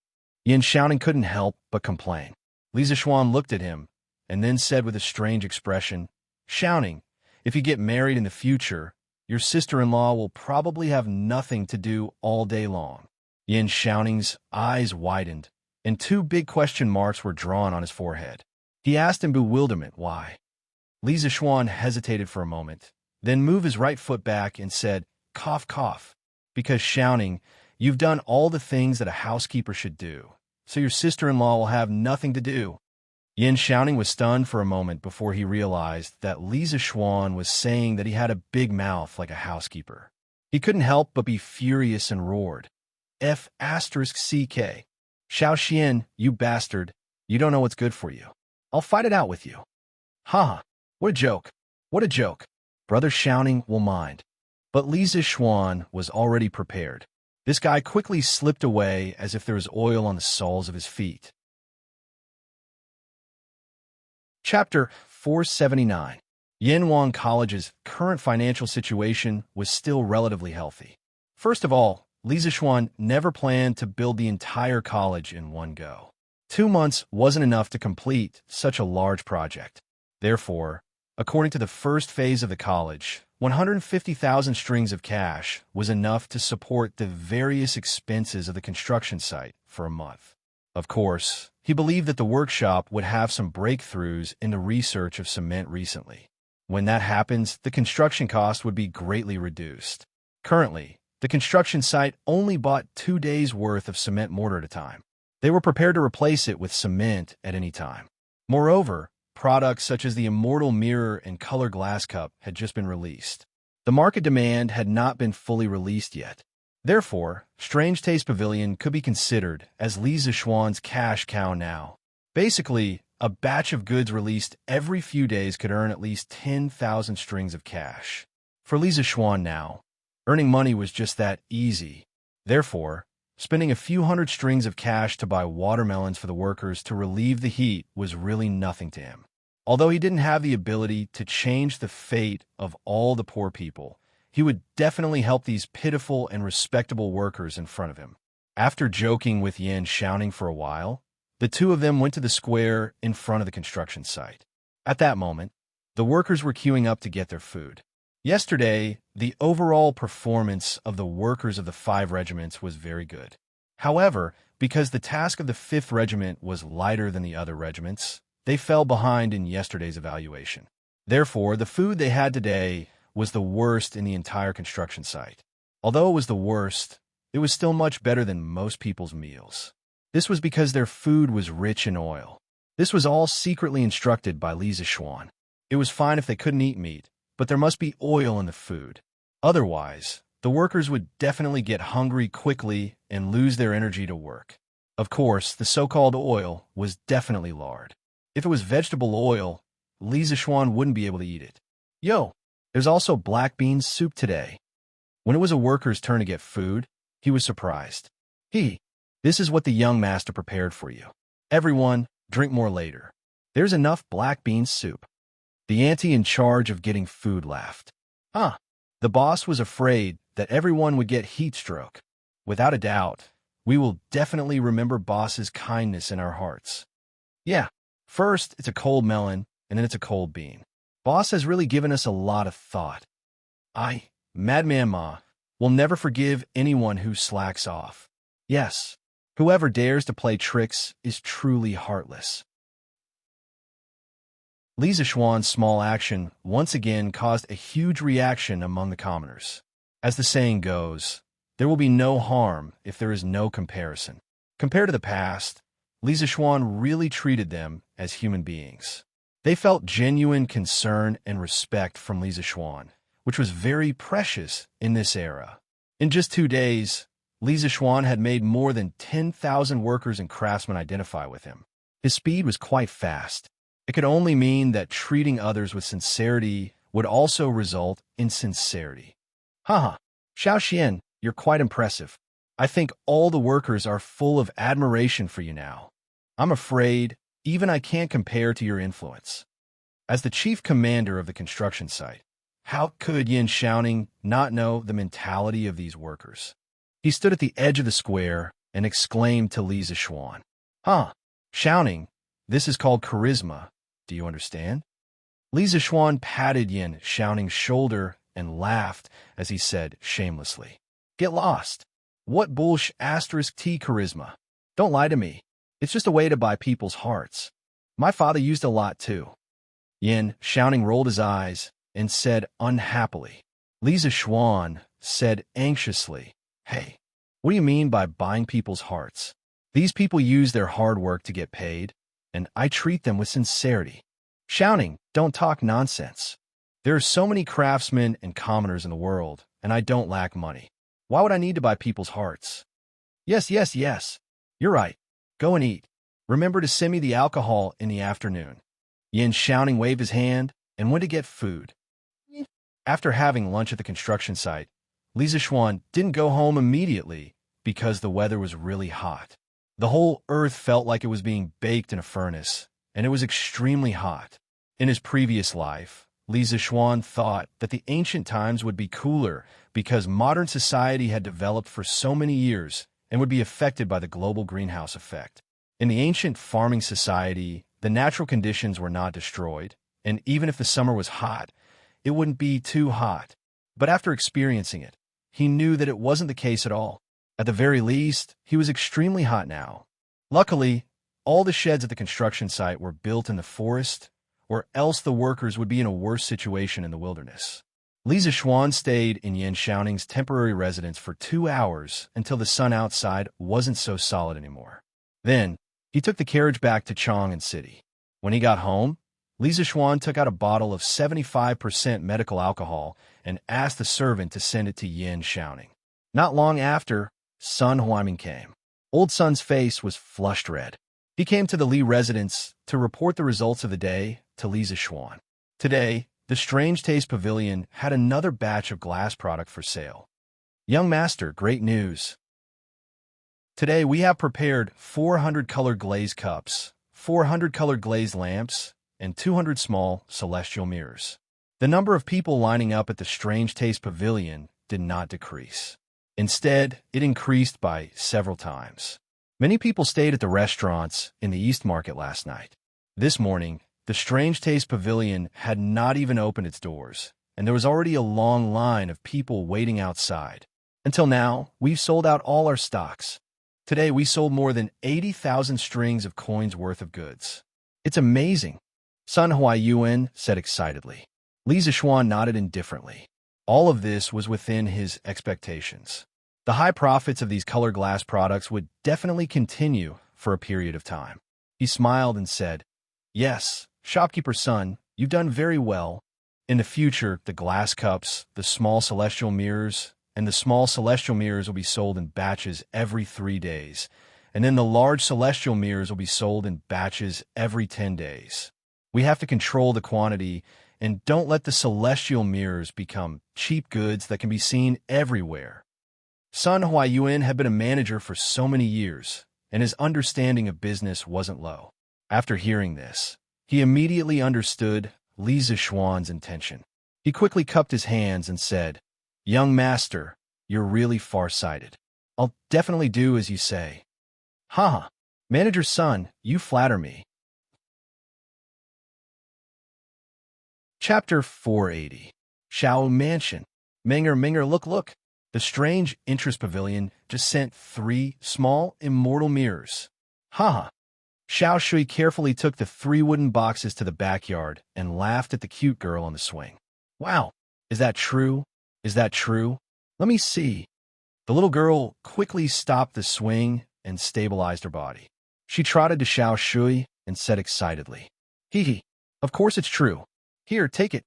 Yin Xiaoning couldn't help but complain. Lisa Schwan looked at him and then said with a strange expression, Xiaoning, if you get married in the future, your sister-in-law will probably have nothing to do all day long. Yin Xiaoning's eyes widened, and 2 big question marks were drawn on his forehead. He asked in bewilderment why. Lisa Schwan hesitated for a moment, then moved his right foot back and said, Cough, cough. Because Xiaoning, you've done all the things that a housekeeper should do, so your sister-in-law will have nothing to do. Yin Xiaoning was stunned for a moment before he realized that Lisa Schwan was saying that he had a big mouth like a housekeeper. He couldn't help but be furious and roared. F***CK. Xiao Xian, you bastard. You don't know what's good for you. I'll fight it out with you. Ha! What a joke. What a joke. Brother Xiaoning will mind. But Lisa Schwan was already prepared. This guy quickly slipped away as if there was oil on the soles of his feet. Chapter 479. Yanwang College's current financial situation was still relatively healthy. First of all, Lisa Schwan never planned to build the entire college in one go. 2 months wasn't enough to complete such a large project. Therefore, according to the first phase of the college, 150,000 strings of cash was enough to support the various expenses of the construction site for a month. Of course, he believed that the workshop would have some breakthroughs in the research of cement recently. When that happens, the construction cost would be greatly reduced. Currently, the construction site only bought 2 days' worth of cement mortar at a time. They were prepared to replace it with cement at any time. Moreover, products such as the Immortal Mirror and Color Glass Cup had just been released. The market demand had not been fully released yet. Therefore, Strange Taste Pavilion could be considered as Lisa Schwan's cash cow now. Basically, a batch of goods released every few days could earn at least 10,000 strings of cash. For Lisa Schwan now, Earning money was just that easy. Therefore, spending a few hundred strings of cash to buy watermelons for the workers to relieve the heat was really nothing to him. Although he didn't have the ability to change the fate of all the poor people, he would definitely help these pitiful and respectable workers in front of him. After joking with Yin Xiaoning for a while, the two of them went to the square in front of the construction site. At that moment, the workers were queuing up to get their food. Yesterday, the overall performance of the workers of the 5 regiments was very good. However, because the task of the 5th regiment was lighter than the other regiments, they fell behind in yesterday's evaluation. Therefore, the food they had today was the worst in the entire construction site. Although it was the worst, it was still much better than most people's meals. This was because their food was rich in oil. This was all secretly instructed by Li Zishuan. It was fine if they couldn't eat meat, but there must be oil in the food. Otherwise, the workers would definitely get hungry quickly and lose their energy to work. Of course, the so-called oil was definitely lard. If it was vegetable oil, Li Zishuan wouldn't be able to eat it. Yo, there's also black bean soup today. When it was a worker's turn to get food, he was surprised. This is what the young master prepared for you. Everyone, drink more later. There's enough black bean soup. The auntie in charge of getting food laughed. The boss was afraid that everyone would get heat stroke. Without a doubt, we will definitely remember boss's kindness in our hearts. Yeah, first it's a cold melon, and then it's a cold bean. Boss has really given us a lot of thought. Madman Ma, will never forgive anyone who slacks off. Yes, whoever dares to play tricks is truly heartless. Li Zishuan's small action once again caused a huge reaction among the commoners. As the saying goes, there will be no harm if there is no comparison. Compared to the past, Li Zishuan really treated them as human beings. They felt genuine concern and respect from Li Zishuan, which was very precious in this era. In just 2 days, Li Zishuan had made more than 10,000 workers and craftsmen identify with him. His speed was quite fast. It could only mean that treating others with sincerity would also result in sincerity. Xiao Xian, you're quite impressive. I think all the workers are full of admiration for you now. I'm afraid even I can't compare to your influence. As the chief commander of the construction site, how could Yin Xiaoning not know the mentality of these workers? He stood at the edge of the square and exclaimed to Li Zishuan, Xiaoning, this is called charisma. Do you understand? Li Zishuan patted Yin Xiaoning's shoulder and laughed as he said shamelessly, Get lost. What bullsh** T charisma? Don't lie to me. It's just a way to buy people's hearts. My father used a lot too. Yin Xiaoning rolled his eyes and said unhappily. Li Zishuan said anxiously, Hey, what do you mean by buying people's hearts? These people use their hard work to get paid, and I treat them with sincerity. Xiaoning, don't talk nonsense. There are so many craftsmen and commoners in the world, and I don't lack money. Why would I need to buy people's hearts? Yes. You're right. Go and eat. Remember to send me the alcohol in the afternoon. Yin Xiaoning waved his hand and went to get food. After having lunch at the construction site, Li Zishuan didn't go home immediately because the weather was really hot. The whole earth felt like it was being baked in a furnace, and it was extremely hot. In his previous life, Li Zishuan thought that the ancient times would be cooler because modern society had developed for so many years and would be affected by the global greenhouse effect. In the ancient farming society, the natural conditions were not destroyed, and even if the summer was hot, it wouldn't be too hot. But after experiencing it, he knew that it wasn't the case at all. At the very least, he was extremely hot now. Luckily, all the sheds at the construction site were built in the forest, or else the workers would be in a worse situation in the wilderness. Li Zishuan stayed in Yin Xiaoning's temporary residence for 2 hours until the sun outside wasn't so solid anymore. Then, he took the carriage back to Chang'an City. When he got home, Li Zishuan took out a bottle of 75% medical alcohol and asked the servant to send it to Yin Xiaoning. Not long after, Sun Huaiming came. Old Sun's face was flushed red. He came to the Li residence to report the results of the day to Li Zishuan. Today, the Strange Taste Pavilion had another batch of glass product for sale. Young master, great news. Today we have prepared 400 colored glazed cups, 400 colored glazed lamps, and 200 small celestial mirrors. The number of people lining up at the Strange Taste Pavilion did not decrease. Instead, it increased by several times. Many people stayed at the restaurants in the East Market last night. This morning, the Strange Taste Pavilion had not even opened its doors, and there was already a long line of people waiting outside. Until now, we've sold out all our stocks. Today, we sold more than 80,000 strings of coins worth of goods. It's amazing, Sun Huaiyuan said excitedly. Li Zixuan nodded indifferently. All of this was within his expectations. The high profits of these colored glass products would definitely continue for a period of time. He smiled and said, "Yes, shopkeeper son, you've done very well. In the future, the glass cups, the small celestial mirrors, and the small celestial mirrors will be sold in batches every 3 days, and then the large celestial mirrors will be sold in batches every 10 days. We have to control the quantity and don't let the celestial mirrors become cheap goods that can be seen everywhere." Sun Huaiyuan had been a manager for so many years, and his understanding of business wasn't low. After hearing this, he immediately understood Li Zixuan's intention. He quickly cupped his hands and said, "Young master, you're really far-sighted. I'll definitely do as you say." "Haha, manager's son, you flatter me." Chapter 480. Shao Mansion. Minger, look. The Strange Interest Pavilion just sent 3 small, immortal mirrors. Haha. Xiao Shui carefully took the 3 wooden boxes to the backyard and laughed at the cute girl on the swing. "Wow, is that true? Is that true? Let me see." The little girl quickly stopped the swing and stabilized her body. She trotted to Xiao Shui and said excitedly, "Hee, of course it's true. Here, take it."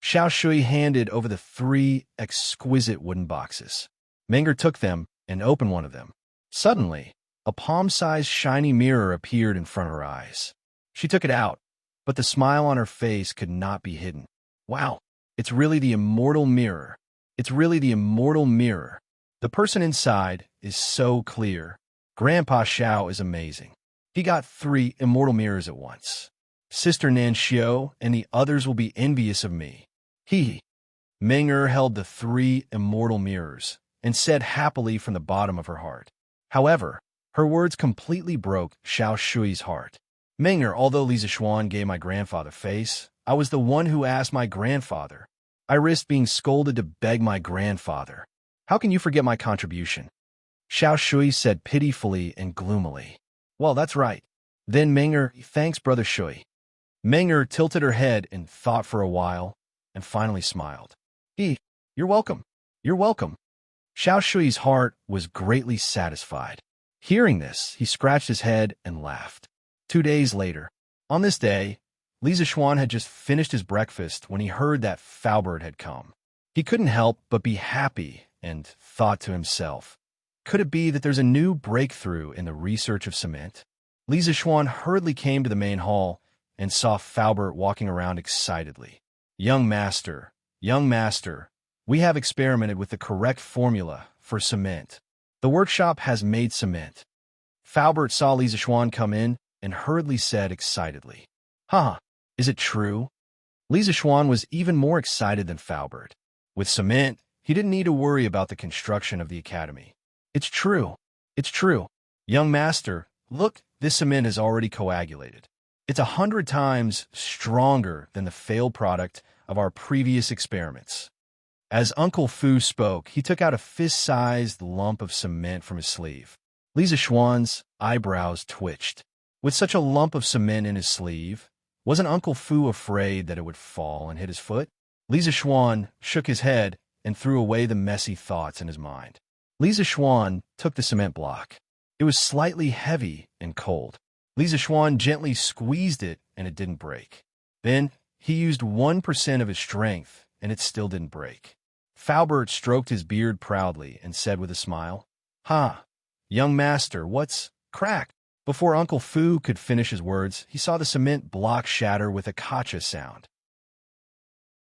Xiao Shui handed over the 3 exquisite wooden boxes. Minger took them and opened one of them. Suddenly, a palm-sized shiny mirror appeared in front of her eyes. She took it out, but the smile on her face could not be hidden. "Wow, it's really the immortal mirror. It's really the immortal mirror. The person inside is so clear. Grandpa Xiao is amazing. He got 3 immortal mirrors at once. Sister Nan Xiao and the others will be envious of me." Hee. Minger held the 3 immortal mirrors and said happily from the bottom of her heart. However, her words completely broke Xiao Shui's heart. "Minger, although Li Zixuan gave my grandfather face, I was the one who asked my grandfather. I risked being scolded to beg my grandfather. How can you forget my contribution?" Xiao Shui said pitifully and gloomily. "Well, that's right. Then Minger, thanks, brother Shui." Minger tilted her head and thought for a while, and finally smiled. You're welcome. You're welcome." Xiao Shui's heart was greatly satisfied. Hearing this, he scratched his head and laughed. 2 days later. On this day, Li Zixuan had just finished his breakfast when he heard that Faubert had come. He couldn't help but be happy and thought to himself, could it be that there's a new breakthrough in the research of cement? Li Zixuan hurriedly came to the main hall and saw Faubert walking around excitedly. Young master, we have experimented with the correct formula for cement. The workshop has made cement." Faubert saw Li Zixuan come in and hurriedly said excitedly, "Haha, is it true?" Li Zixuan was even more excited than Faubert. With cement, he didn't need to worry about the construction of the academy. It's true. Young master, look, this cement is already coagulated. It's 100 times stronger than the failed product of our previous experiments." As Uncle Fu spoke, he took out a fist-sized lump of cement from his sleeve. Li Zixuan's eyebrows twitched. With such a lump of cement in his sleeve, wasn't Uncle Fu afraid that it would fall and hit his foot? Li Zixuan shook his head and threw away the messy thoughts in his mind. Li Zixuan took the cement block. It was slightly heavy and cold. Li Zixuan gently squeezed it and it didn't break. Then he used 1% of his strength and it still didn't break. Faubert stroked his beard proudly and said with a smile, "Ha, young master, what's crack?" Before Uncle Fu could finish his words, he saw the cement block shatter with a kacha sound.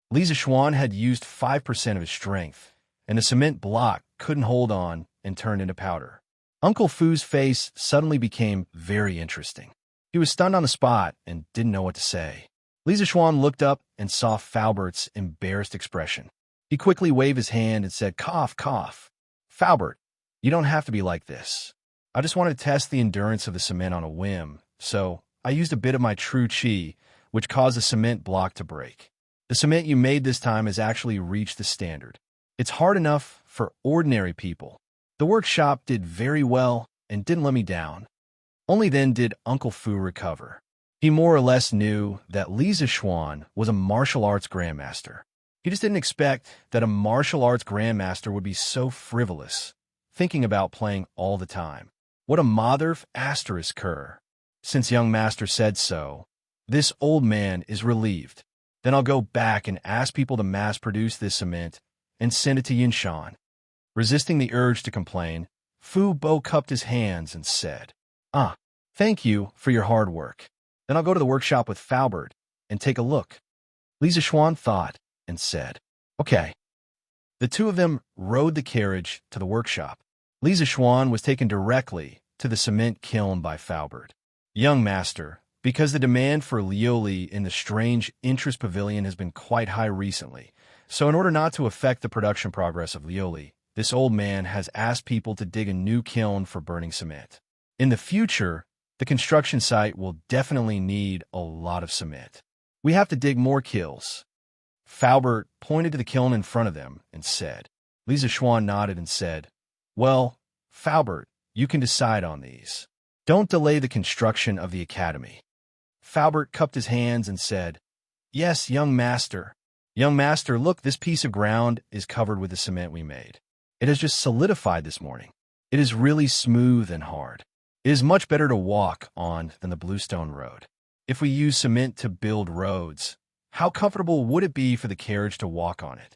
Li Zixuan had used 5% of his strength, and the cement block couldn't hold on and turned into powder. Uncle Fu's face suddenly became very interesting. He was stunned on the spot and didn't know what to say. Lisa Schwan looked up and saw Falbert's embarrassed expression. He quickly waved his hand and said, "Cough, cough. Falbert, you don't have to be like this. I just wanted to test the endurance of the cement on a whim, so I used a bit of my true chi, which caused the cement block to break. The cement you made this time has actually reached the standard. It's hard enough for ordinary people. The workshop did very well and didn't let me down." Only then did Uncle Fu recover. He more or less knew that Lisa Schwan was a martial arts grandmaster. He just didn't expect that a martial arts grandmaster would be so frivolous, thinking about playing all the time. What a motherf asterisk cur. Since young master said so, this old man is relieved. Then I'll go back and ask people to mass-produce this cement and send it to Yinshan. Resisting the urge to complain, Fu Bo cupped his hands and said, Thank you for your hard work. Then I'll go to the workshop with Falbert and take a look." Lisa Schwan thought and said, "Okay." The two of them rode the carriage to the workshop. Lisa Schwan was taken directly to the cement kiln by Falbert. "Young master, because the demand for lioli in the strange interest pavilion has been quite high recently, so in order not to affect the production progress of lioli, this old man has asked people to dig a new kiln for burning cement. In the future, the construction site will definitely need a lot of cement. We have to dig more kilns." Falbert pointed to the kiln in front of them and said. Lisa Schwan nodded and said, "Well, Falbert, you can decide on these. Don't delay the construction of the academy." Falbert cupped his hands and said, "Yes, young master. Young master, look, this piece of ground is covered with the cement we made. It has just solidified this morning. It is really smooth and hard. It is much better to walk on than the bluestone road. If we use cement to build roads, how comfortable would it be for the carriage to walk on it?"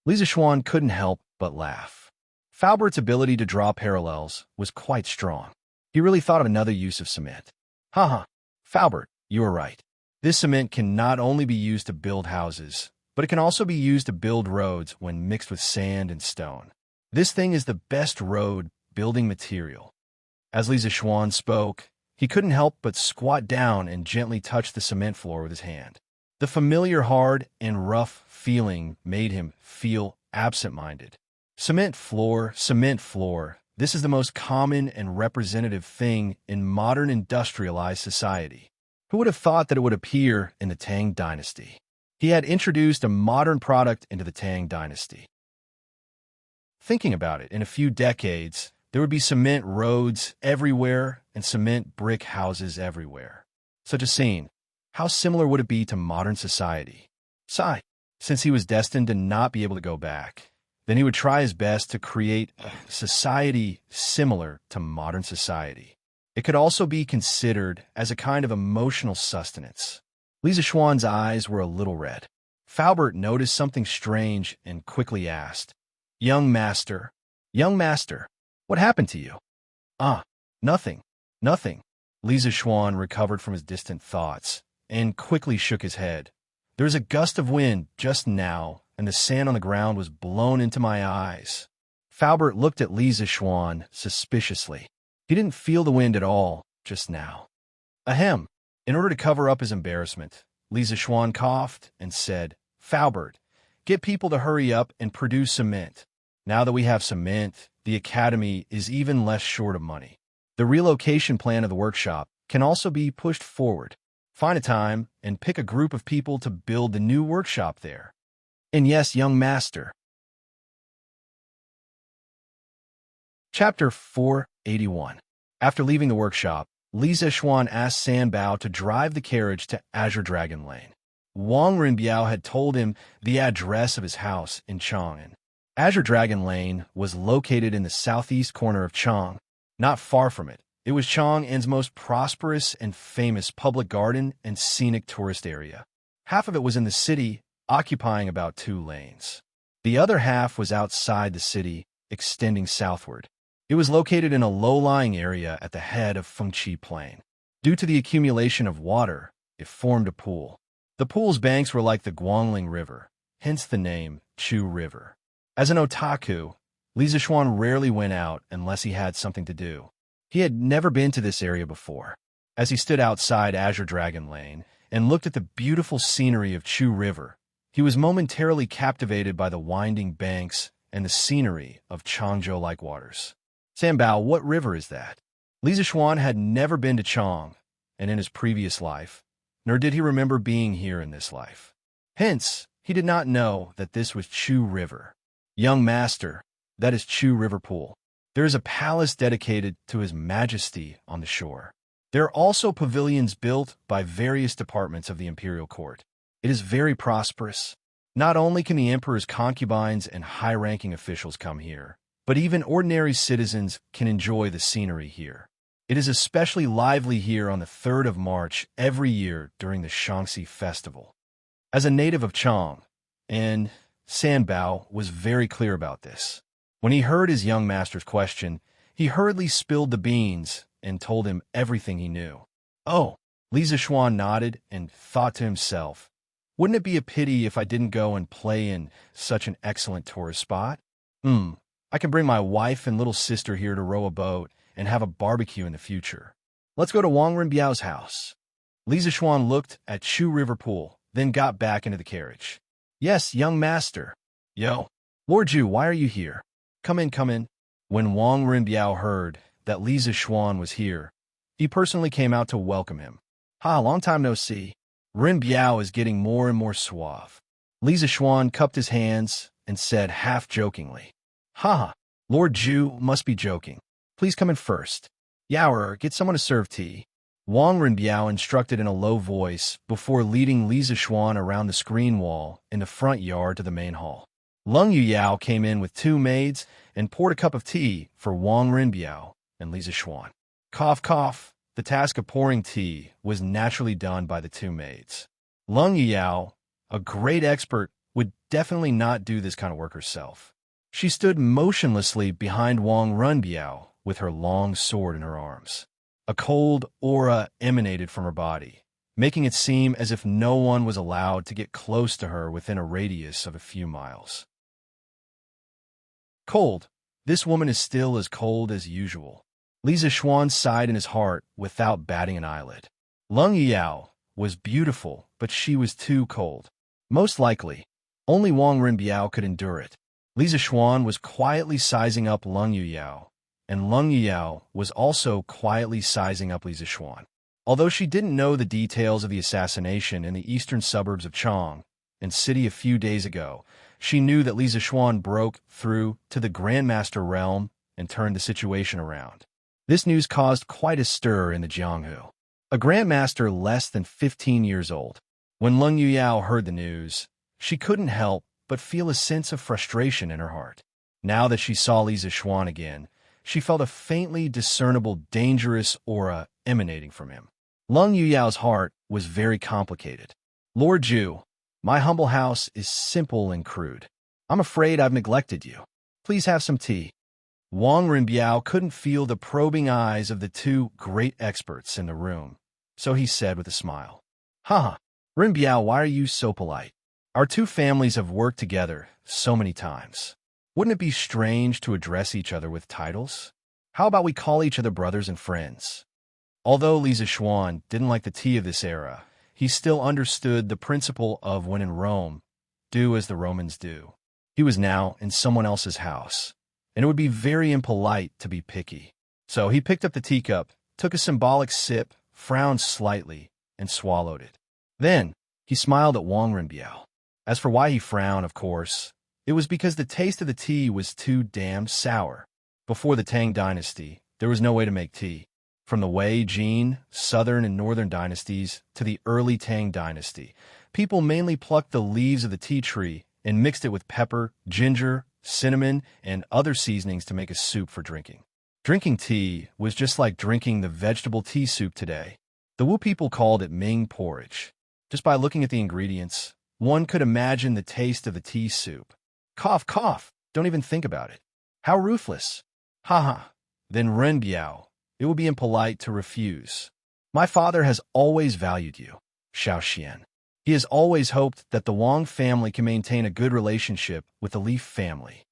Lisa Schwan couldn't help but laugh. Falbert's ability to draw parallels was quite strong. He really thought of another use of cement. "Haha, Falbert, you are right. This cement can not only be used to build houses, but it can also be used to build roads when mixed with sand and stone. This thing is the best road building material." As Lisa Schwan spoke, he couldn't help but squat down and gently touch the cement floor with his hand. The familiar hard and rough feeling made him feel absent-minded. Cement floor, this is the most common and representative thing in modern industrialized society. Who would have thought that it would appear in the Tang Dynasty? He had introduced a modern product into the Tang Dynasty. Thinking about it, in a few decades, there would be cement roads everywhere and cement brick houses everywhere. Such a scene, how similar would it be to modern society? Since he was destined to not be able to go back, then he would try his best to create a society similar to modern society. It could also be considered as a kind of emotional sustenance. Lisa Schwan's eyes were a little red. Falbert noticed something strange and quickly asked, young master, what happened to you?" Nothing. Lisa Schwan recovered from his distant thoughts and quickly shook his head. "There was a gust of wind just now, and the sand on the ground was blown into my eyes." Falbert looked at Lisa Schwan suspiciously. He didn't feel the wind at all just now. Ahem. In order to cover up his embarrassment, Lisa Schwan coughed and said, "Falbert, get people to hurry up and produce cement. Now that we have cement, the academy is even less short of money. The relocation plan of the workshop can also be pushed forward. Find a time and pick a group of people to build the new workshop there." And yes, young master. Chapter 481. After leaving the workshop, Lisa Schwan asked Sanbao to drive the carriage to Azure Dragon Lane. Wang Rinbiao had told him the address of his house in Chang'an. Azure Dragon Lane was located in the southeast corner of Chang. Not far from it, it was Chang'an's most prosperous and famous public garden and scenic tourist area. Half of it was in the city, occupying about 2 lanes. The other half was outside the city, extending southward. It was located in a low-lying area at the head of Fengqi Plain. Due to the accumulation of water, it formed a pool. The pool's banks were like the Guangling River, hence the name Chu River. As an otaku, Li Zishuan rarely went out unless he had something to do. He had never been to this area before. As he stood outside Azure Dragon Lane and looked at the beautiful scenery of Chu River, he was momentarily captivated by the winding banks and the scenery of Changzhou-like waters. Sanbao, what river is that? Li Zishuan had never been to Chang, and in his previous life, nor did he remember being here in this life. Hence, he did not know that this was Chu River. Young master, that is Chu River Pool. There is a palace dedicated to His Majesty on the shore. There are also pavilions built by various departments of the imperial court. It is very prosperous. Not only can the emperor's concubines and high-ranking officials come here, but even ordinary citizens can enjoy the scenery here. It is especially lively here on the 3rd of March every year during the Shaanxi festival. As a native of Chang, and Sanbao was very clear about this. When he heard his young master's question, he hurriedly spilled the beans and told him everything he knew. Oh, Li Zishuan nodded and thought to himself, wouldn't it be a pity if I didn't go and play in such an excellent tourist spot? I can bring my wife and little sister here to row a boat and have a barbecue in the future. Let's go to Wang Renbiao's house. Li Zishuan looked at Chu River Pool, then got back into the carriage. Yes, young master. Yo, Lord Zhu, why are you here? Come in, come in. When Wang Renbiao heard that Li Zishuan was here, he personally came out to welcome him. Long time no see. Renbiao is getting more and more suave. Li Zishuan cupped his hands and said half-jokingly, Lord Zhu must be joking. Please come in first. Yaoer, get someone to serve tea. Wang Renbiao instructed in a low voice before leading Li Zishuan around the screen wall in the front yard to the main hall. Lung Yuyao came in with 2 maids and poured a cup of tea for Wang Renbiao and Li Zishuan. Cough, cough. The task of pouring tea was naturally done by the 2 maids. Lung Yuyao, a great expert, would definitely not do this kind of work herself. She stood motionlessly behind Wang Renbiao with her long sword in her arms. A cold aura emanated from her body, making it seem as if no one was allowed to get close to her within a radius of a few miles. Cold. This woman is still as cold as usual. Li Zishuan sighed in his heart without batting an eyelid. Lung Yuyao was beautiful, but she was too cold. Most likely, only Wang Renbiao could endure it. Li Zishuan was quietly sizing up Lung Yuyao, and Lung Yuyao was also quietly sizing up Li Zishuan. Although she didn't know the details of the assassination in the eastern suburbs of Chang and city a few days ago, she knew that Li Zishuan broke through to the Grandmaster realm and turned the situation around. This news caused quite a stir in the Jianghu. A Grandmaster less than 15 years old. When Lung Yuyao heard the news, she couldn't help but feel a sense of frustration in her heart. Now that she saw Li Zishuan again, she felt a faintly discernible dangerous aura emanating from him. Lung Yuyao's heart was very complicated. Lord Zhu, my humble house is simple and crude. I'm afraid I've neglected you. Please have some tea. Wang Renbiao couldn't feel the probing eyes of the 2 great experts in the room, so he said with a smile, Renbiao, why are you so polite? Our 2 families have worked together so many times. Wouldn't it be strange to address each other with titles? How about we call each other brothers and friends? Although Li Zishuan didn't like the tea of this era, he still understood the principle of when in Rome, do as the Romans do. He was now in someone else's house, and it would be very impolite to be picky. So he picked up the teacup, took a symbolic sip, frowned slightly, and swallowed it. Then, he smiled at Wang Renbiao. As for why he frowned, of course, it was because the taste of the tea was too damn sour. Before the Tang Dynasty, there was no way to make tea. From the Wei, Jin, southern and northern dynasties to the early Tang Dynasty, people mainly plucked the leaves of the tea tree and mixed it with pepper, ginger, cinnamon, and other seasonings to make a soup for drinking. Drinking tea was just like drinking the vegetable tea soup today. The Wu people called it Ming porridge. Just by looking at the ingredients, one could imagine the taste of the tea soup. Cough, cough, don't even think about it. How ruthless. Then Renbiao, it would be impolite to refuse. My father has always valued you, Xiaoxian. He has always hoped that the Wang family can maintain a good relationship with the Leaf family.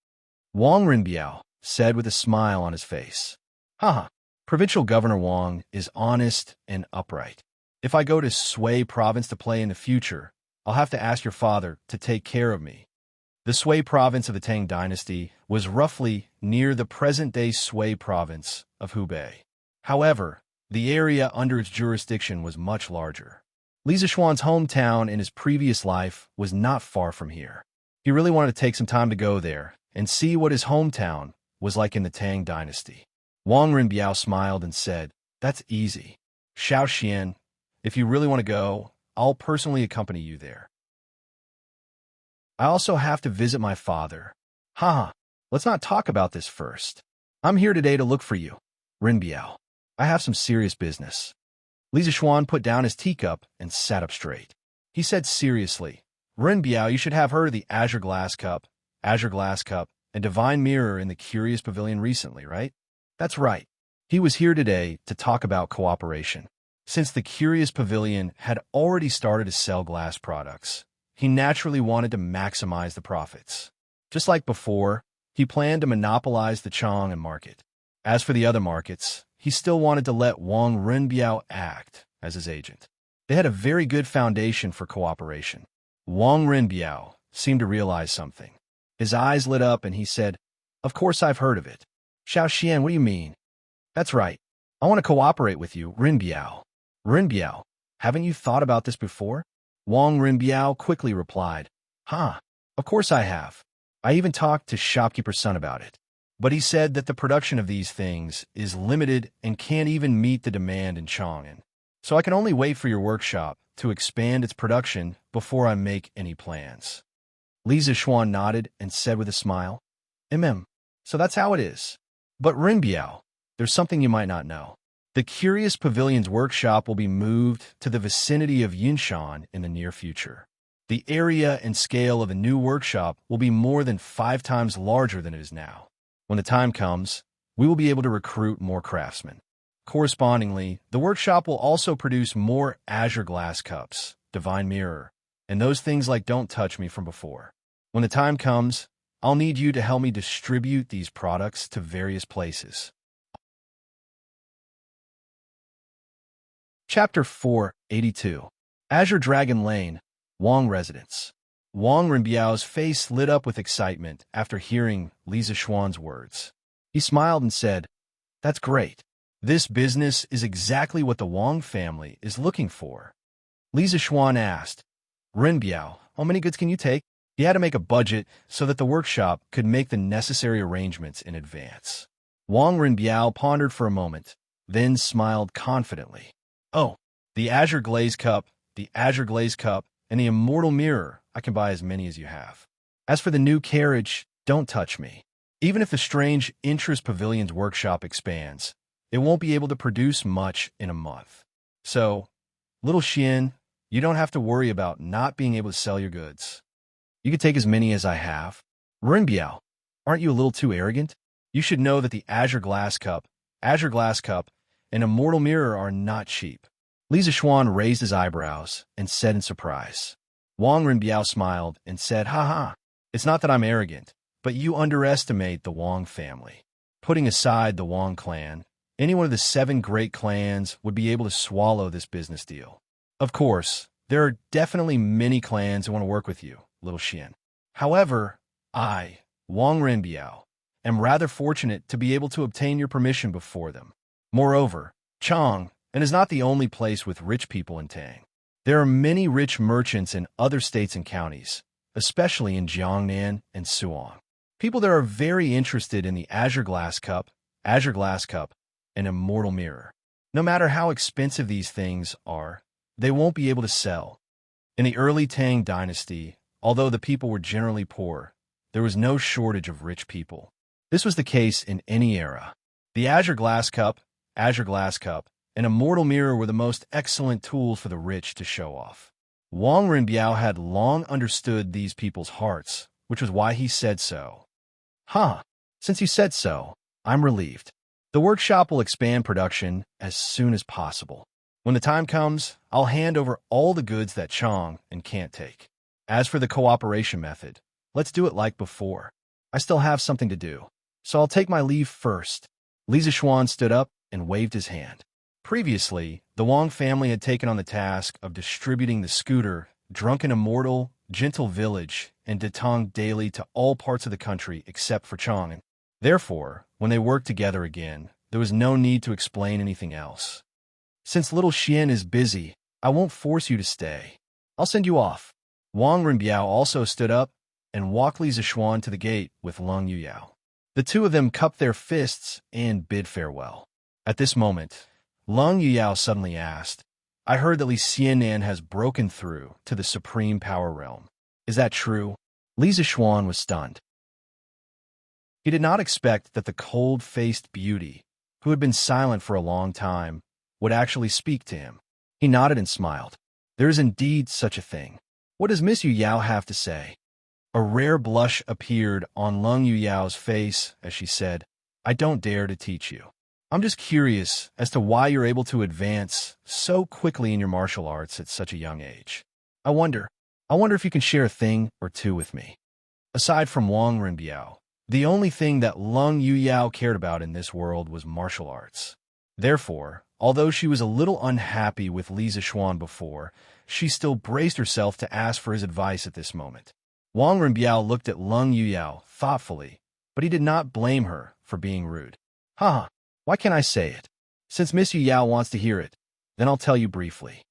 Wang Rinbiao said with a smile on his face. Haha, Provincial Governor Wang is honest and upright. If I go to Sui province to play in the future, I'll have to ask your father to take care of me. The Sui province of the Tang Dynasty was roughly near the present-day Sui province of Hubei. However, the area under its jurisdiction was much larger. Li Zishuan's hometown in his previous life was not far from here. He really wanted to take some time to go there and see what his hometown was like in the Tang Dynasty. Wang Rinbiao smiled and said, "That's easy. Xiao Xian, if you really want to go, I'll personally accompany you there. I also have to visit my father." Haha, let's not talk about this first. I'm here today to look for you, Rinbiao. I have some serious business. Li Zishuan put down his teacup and sat up straight. He said seriously, "Rinbiao, you should have heard of the Azure Glass Cup, and Divine Mirror in the Curious Pavilion recently, right?" That's right. He was here today to talk about cooperation. Since the Curious Pavilion had already started to sell glass products, he naturally wanted to maximize the profits. Just like before, he planned to monopolize the Chang'an market. As for the other markets, he still wanted to let Wang Rinbiao act as his agent. They had a very good foundation for cooperation. Wang Rinbiao seemed to realize something. His eyes lit up and he said, "Of course I've heard of it. Xiao Xian, what do you mean?" "That's right. I want to cooperate with you, Rinbiao." "Rinbiao, haven't you thought about this before?" Wang Rinbiao quickly replied, Of course I have. I even talked to shopkeeper's son about it. But he said that the production of these things is limited and can't even meet the demand in Chang'an. So I can only wait for your workshop to expand its production before I make any plans." Li Zishuan nodded and said with a smile, So that's how it is. But Rinbiao, there's something you might not know. The Curious Pavilion's workshop will be moved to the vicinity of Yinshan in the near future. The area and scale of the new workshop will be more than 5 times larger than it is now. When the time comes, we will be able to recruit more craftsmen. Correspondingly, the workshop will also produce more Azure Glass Cups, Divine Mirror, and those things like Don't Touch Me from before. When the time comes, I'll need you to help me distribute these products to various places. Chapter 482. Azure Dragon Lane, Wang Residence. Wang Rinbiao's face lit up with excitement after hearing Li Zishuan's words. He smiled and said, "That's great. This business is exactly what the Wang family is looking for." Li Zishuan asked, "Rinbiao, how many goods can you take?" He had to make a budget so that the workshop could make the necessary arrangements in advance. Wang Rinbiao pondered for a moment, then smiled confidently. "Oh, the Azure Glaze Cup, and the Immortal Mirror, I can buy as many as you have. As for the new carriage, don't touch me. Even if the Strange Interest Pavilion's workshop expands, it won't be able to produce much in a month. So, little Xian, you don't have to worry about not being able to sell your goods. You can take as many as I have." "Rinbiao, aren't you a little too arrogant? You should know that the Azure Glass Cup, and Immortal Mirror are not cheap." Li Zishuan raised his eyebrows and said in surprise. Wang Rinbiao smiled and said, It's not that I'm arrogant, but you underestimate the Wang family. Putting aside the Wang clan, any one of the 7 great clans would be able to swallow this business deal. Of course, there are definitely many clans who want to work with you, little Xian. However, I, Wang Rinbiao, am rather fortunate to be able to obtain your permission before them. Moreover, Chang'an is not the only place with rich people in Tang. There are many rich merchants in other states and counties, especially in Jiangnan and Suong. People that are very interested in the Azure Glass Cup, and Immortal Mirror. No matter how expensive these things are, they won't be able to sell. In the early Tang Dynasty, although the people were generally poor, there was no shortage of rich people. This was the case in any era. The Azure Glass Cup, and Immortal Mirror were the most excellent tools for the rich to show off. Wang Rinbiao had long understood these people's hearts, which was why he said so. Since you said so, I'm relieved. The workshop will expand production as soon as possible. When the time comes, I'll hand over all the goods that Chang'an can't take. As for the cooperation method, let's do it like before. I still have something to do, so I'll take my leave first. Li Zishuan stood up and waved his hand. Previously, the Wang family had taken on the task of distributing the scooter, drunken immortal, gentle village, and Tang daily to all parts of the country except for Chang. Therefore, when they worked together again, there was no need to explain anything else. Since little Xian is busy, I won't force you to stay. I'll send you off. Wang Renbiao also stood up and walked Li Zishuan to the gate with Lung Yuyao. The two of them cupped their fists and bid farewell. At this moment, Lung Yuyao suddenly asked, I heard that Li Xianan has broken through to the supreme power realm. Is that true? Li Zishuan was stunned. He did not expect that the cold-faced beauty, who had been silent for a long time, would actually speak to him. He nodded and smiled. There is indeed such a thing. What does Miss Yuyao have to say? A rare blush appeared on Lung Yuyao's face as she said, I don't dare to teach you. I'm just curious as to why you're able to advance so quickly in your martial arts at such a young age. I wonder if you can share a thing or two with me. Aside from Wang Renbiao, the only thing that Lung Yuyao cared about in this world was martial arts. Therefore, although she was a little unhappy with Li Zishuan before, she still braced herself to ask for his advice at this moment. Wang Renbiao looked at Lung Yuyao thoughtfully, but he did not blame her for being rude. Haha, why can't I say it? Since Miss Yuyao wants to hear it, then I'll tell you briefly.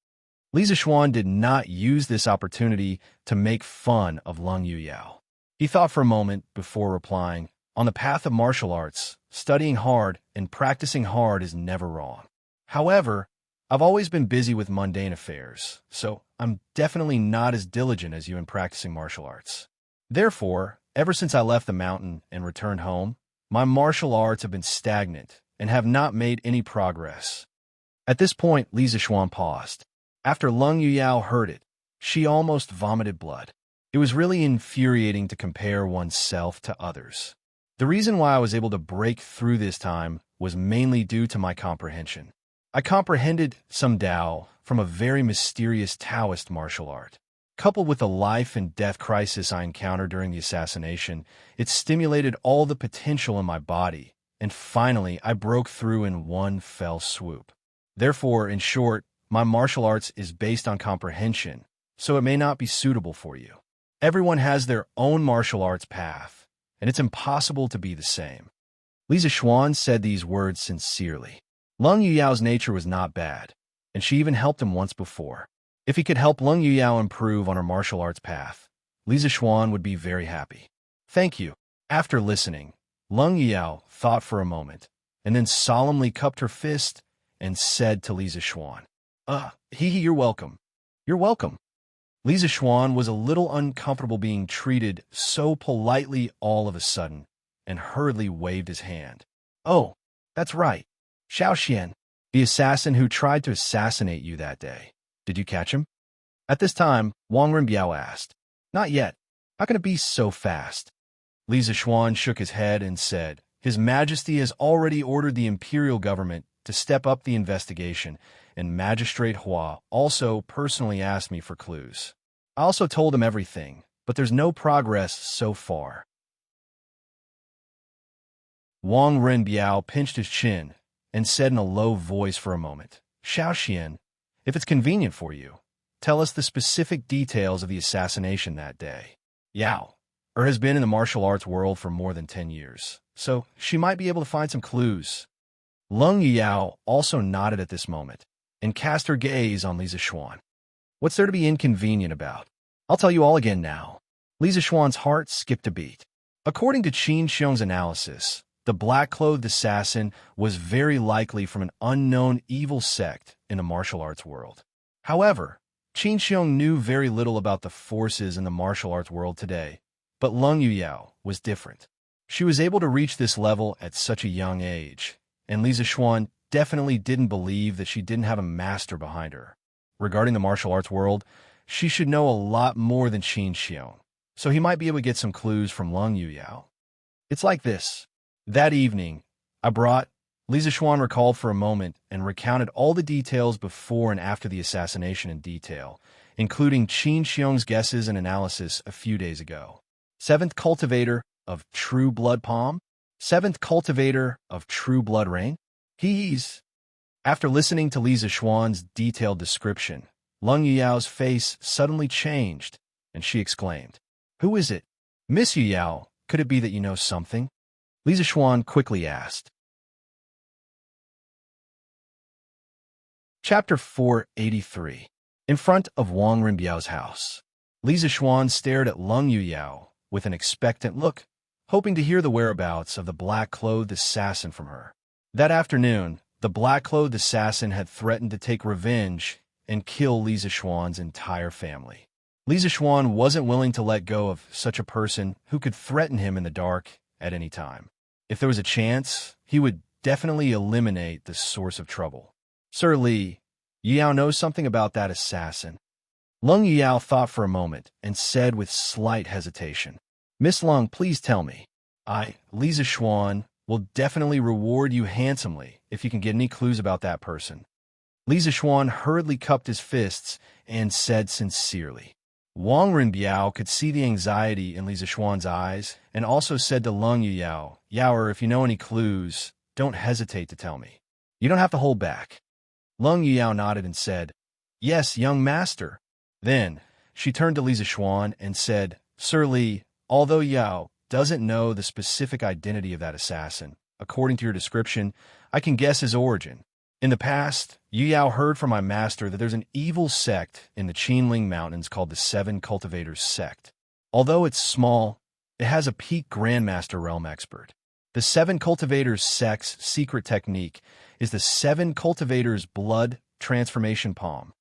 Li Zishuan did not use this opportunity to make fun of Lung Yuyao. He thought for a moment before replying, on the path of martial arts, studying hard and practicing hard is never wrong. However, I've always been busy with mundane affairs, so I'm definitely not as diligent as you in practicing martial arts. Therefore, ever since I left the mountain and returned home, my martial arts have been stagnant and have not made any progress. At this point, Li Zishuan paused. After Lung Yuyao heard it, she almost vomited blood. It was really infuriating to compare oneself to others. The reason why I was able to break through this time was mainly due to my comprehension. I comprehended some Tao from a very mysterious Taoist martial art. Coupled with the life and death crisis I encountered during the assassination, it stimulated all the potential in my body, and finally I broke through in one fell swoop. Therefore, in short, my martial arts is based on comprehension, so it may not be suitable for you. Everyone has their own martial arts path, and it's impossible to be the same. Li Zishuan said these words sincerely. Lung Yuyao's nature was not bad, and she even helped him once before. If he could help Lung Yuyao improve on her martial arts path, Li Zishuan would be very happy. Thank you. After listening, Lung Yuyao thought for a moment, and then solemnly cupped her fist and said to Li Zishuan, you're welcome. You're welcome. Li Zishuan was a little uncomfortable being treated so politely all of a sudden, and hurriedly waved his hand. Oh, that's right. Xiao Xian, the assassin who tried to assassinate you that day. Did you catch him? At this time, Wang Renbiao asked. Not yet. How can it be so fast? Li Zishuan shook his head and said, His Majesty has already ordered the imperial government to step up the investigation, and Magistrate Hua also personally asked me for clues. I also told him everything, but there's no progress so far. Wang Renbiao pinched his chin and said in a low voice for a moment, Xiao Xian, if it's convenient for you, tell us the specific details of the assassination that day. Yao has been in the martial arts world for more than 10 years, so she might be able to find some clues. Lung Yuyao also nodded at this moment and cast her gaze on Li Zishuan. What's there to be inconvenient about? I'll tell you all again now. Li Zishuan's heart skipped a beat. According to Qin Xiong's analysis, the black-clothed assassin was very likely from an unknown evil sect in the martial arts world. However, Qin Xiong knew very little about the forces in the martial arts world today, but Lung Yuyao was different. She was able to reach this level at such a young age, and Li Zishuan definitely didn't believe that she didn't have a master behind her. Regarding the martial arts world, she should know a lot more than Qin Xiong, so he might be able to get some clues from Lung Yuyao. It's like this. That evening, Li Zishuan recalled for a moment and recounted all the details before and after the assassination in detail, including Qin Xiong's guesses and analysis a few days ago. Seventh cultivator, of true blood palm? Seventh cultivator of true blood ring? He's... After listening to Li Zixuan's detailed description, Lung Yuyao's face suddenly changed, and she exclaimed, "Who is it? Miss Yuyao, could it be that you know something?" Li Zixuan quickly asked. Chapter 483. In front of Wang Rinbiao's house, Li Zixuan stared at Lung Yuyao with an expectant look, hoping to hear the whereabouts of the black-clothed assassin from her. That afternoon, the black-clothed assassin had threatened to take revenge and kill Li Zixuan's entire family. Li Zixuan wasn't willing to let go of such a person who could threaten him in the dark at any time. If there was a chance, he would definitely eliminate the source of trouble. "Sir Li, Yuyao knows something about that assassin." Lung Yuyao thought for a moment and said with slight hesitation, "Miss Lung, please tell me. Li Zixuan, will definitely reward you handsomely if you can get any clues about that person." Li Zixuan hurriedly cupped his fists and said sincerely. Wang Rinbiao could see the anxiety in Li Zixuan's eyes and also said to Lung Yuyao, "Yaoer, if you know any clues, don't hesitate to tell me. You don't have to hold back." Lung Yuyao nodded and said, "Yes, young master." Then she turned to Li Zixuan and said, "Sir Li, although Yao doesn't know the specific identity of that assassin, according to your description, I can guess his origin. In the past, Yuyao heard from my master that there's an evil sect in the Qinling Mountains called the Seven Cultivators Sect. Although it's small, it has a peak Grandmaster realm expert. The Seven Cultivators Sect's secret technique is the Seven Cultivators Blood Transformation Palm."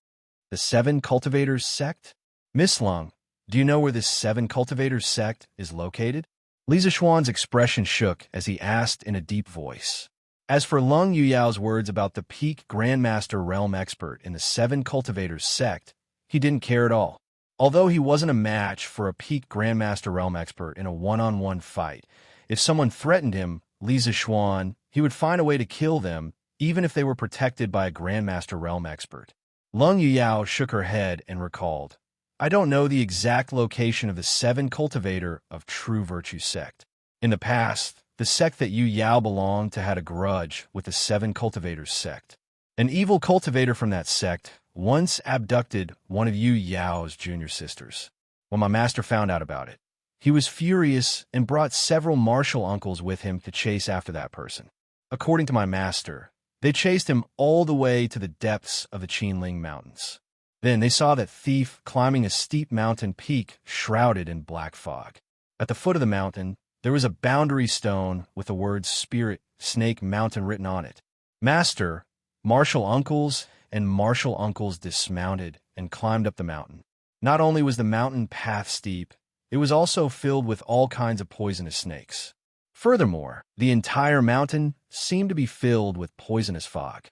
The Seven Cultivators Sect? Miss Lung, do you know where this Seven Cultivators Sect is located? Li Zixuan's expression shook as he asked in a deep voice. As for Lung Yuyao's words about the peak Grandmaster realm expert in the Seven Cultivators Sect, he didn't care at all. Although he wasn't a match for a peak Grandmaster realm expert in a one-on-one fight, if someone threatened him, Li Zixuan, he would find a way to kill them, even if they were protected by a Grandmaster realm expert. Lung Yuyao shook her head and recalled, "I don't know the exact location of the Seven Cultivator of True Virtue Sect. In the past, the sect that Yuyao belonged to had a grudge with the Seven Cultivators Sect. An evil cultivator from that sect once abducted one of Yuyao's junior sisters. When my master found out about it, he was furious and brought several martial uncles with him to chase after that person. According to my master, they chased him all the way to the depths of the Qinling Mountains. Then they saw that thief climbing a steep mountain peak shrouded in black fog. At the foot of the mountain, there was a boundary stone with the words Spirit Snake Mountain written on it. Master, martial uncles, and martial uncles dismounted and climbed up the mountain. Not only was the mountain path steep, it was also filled with all kinds of poisonous snakes. Furthermore, the entire mountain seemed to be filled with poisonous fog.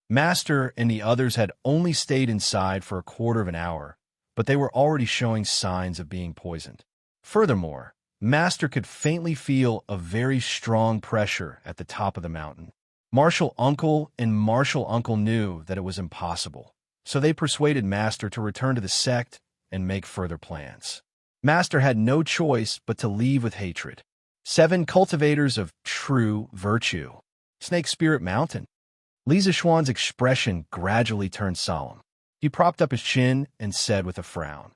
Master and the others had only stayed inside for a quarter of an hour, but they were already showing signs of being poisoned. Furthermore, Master could faintly feel a very strong pressure at the top of the mountain. Martial Uncle and Martial Uncle knew that it was impossible, so they persuaded Master to return to the sect and make further plans. Master had no choice but to leave with hatred. Seven Cultivators of True Virtue. Snake Spirit Mountain. Li Zixuan's expression gradually turned solemn. He propped up his chin and said with a frown,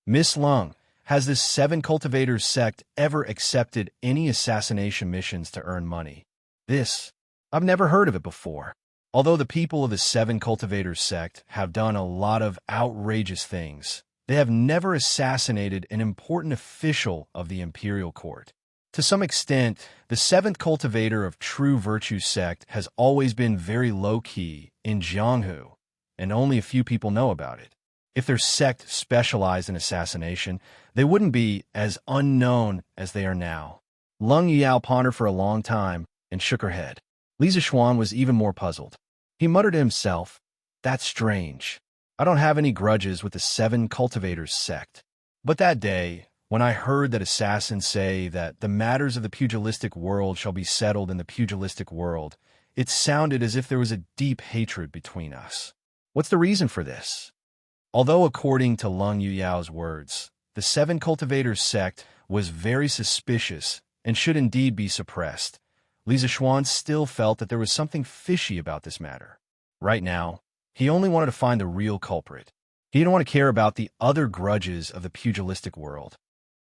"Miss Lung, has this Seven Cultivators sect ever accepted any assassination missions to earn money? I've never heard of it before. Although the people of the Seven Cultivators sect have done a lot of outrageous things, they have never assassinated an important official of the imperial court. To some extent, the Seventh Cultivator of True Virtue sect has always been very low-key in Jianghu, and only a few people know about it. If their sect specialized in assassination, they wouldn't be as unknown as they are now." Lung Yuyao pondered for a long time and shook her head. Li Zixuan was even more puzzled. He muttered to himself, "That's strange. I don't have any grudges with the Seven Cultivators sect. But that day, when I heard that assassins say that the matters of the pugilistic world shall be settled in the pugilistic world, it sounded as if there was a deep hatred between us. What's the reason for this?" Although according to Lung Yuyao's words, the Seven Cultivators sect was very suspicious and should indeed be suppressed, Li Zishuan still felt that there was something fishy about this matter. Right now, he only wanted to find the real culprit. He didn't want to care about the other grudges of the pugilistic world.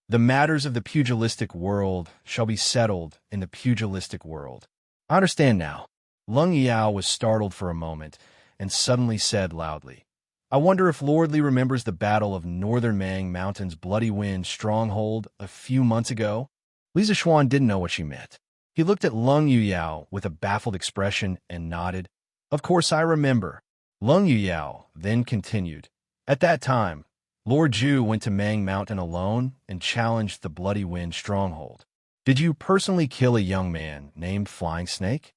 The matters of the pugilistic world shall be settled in the pugilistic world. I understand now. Lung Yao was startled for a moment and suddenly said loudly, I wonder if Lord Li remembers the battle of Northern Mang Mountain's Bloody Wind stronghold a few months ago? Li Zishuan didn't know what she meant. He looked at Lung Yao with a baffled expression and nodded. Of course I remember. Lung Yao then continued. At that time, Lord Zhu went to Mang Mountain alone and challenged the Bloody Wind stronghold. Did you personally kill a young man named Flying Snake?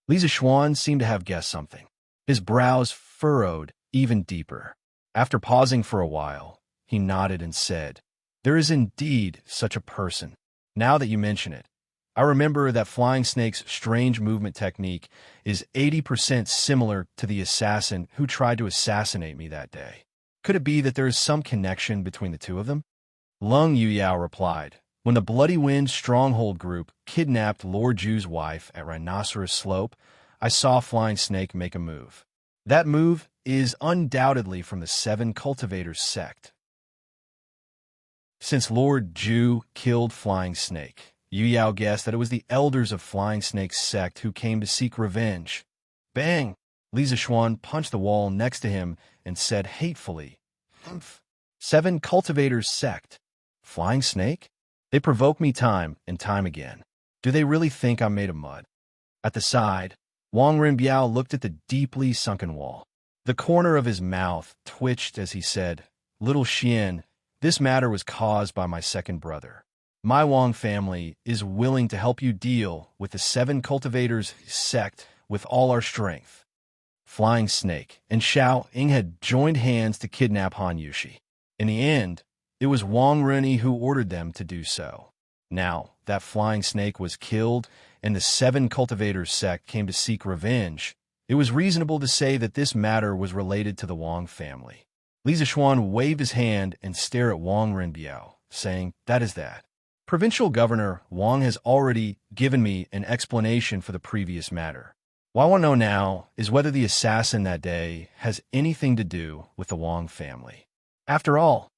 Li Zishuan seemed to have guessed something. His brows furrowed even deeper. After pausing for a while, he nodded and said, There is indeed such a person. Now that you mention it, I remember that Flying Snake's strange movement technique is 80% similar to the assassin who tried to assassinate me that day. Could it be that there is some connection between the two of them? Lung Yuyao replied, When the Bloody Wind Stronghold group kidnapped Lord Zhu's wife at Rhinoceros Slope, I saw Flying Snake make a move. That move is undoubtedly from the Seven Cultivators sect. Since Lord Zhu killed Flying Snake, Yuyao guessed that it was the elders of Flying Snake's sect who came to seek revenge. Bang! Li Zishuan punched the wall next to him and said hatefully, Humph. Seven Cultivators sect. Flying Snake? They provoke me time and time again. Do they really think I'm made of mud? At the side, Wang Rinbiao looked at the deeply sunken wall. The corner of his mouth twitched as he said, Little Xian, this matter was caused by my second brother. My Wang family is willing to help you deal with the Seven Cultivators sect with all our strength. Flying Snake and Xiao Ying had joined hands to kidnap Han Yushi. In the end, it was Wang Rini who ordered them to do so. Now that Flying Snake was killed and the Seven Cultivators sect came to seek revenge, it was reasonable to say that this matter was related to the Wang family. Li Zishuan waved his hand and stared at Wang Rinbiao, saying, That is that. Provincial Governor Wang has already given me an explanation for the previous matter. What I want to know now is whether the assassin that day has anything to do with the Wang family. After all,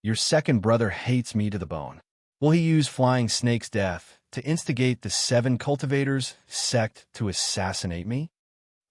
your second brother hates me to the bone. Will he use Flying Snake's death to instigate the Seven Cultivators sect to assassinate me?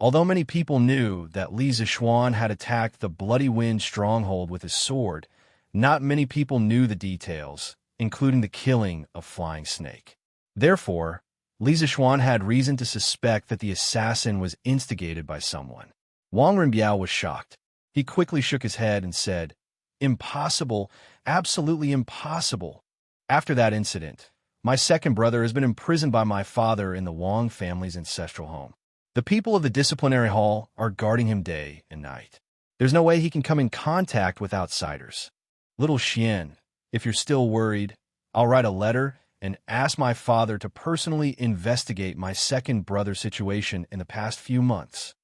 Although many people knew that Li Zishuan had attacked the Bloody Wind stronghold with his sword, not many people knew the details, including the killing of Flying Snake. Therefore, Li Zishuan had reason to suspect that the assassin was instigated by someone. Wang Rinbiao was shocked. He quickly shook his head and said, Impossible, absolutely impossible. After that incident, my second brother has been imprisoned by my father in the Wang family's ancestral home. The people of the disciplinary hall are guarding him day and night. There's no way he can come in contact with outsiders. Little Xian, if you're still worried, I'll write a letter and ask my father to personally investigate my second brother's situation in the past few months.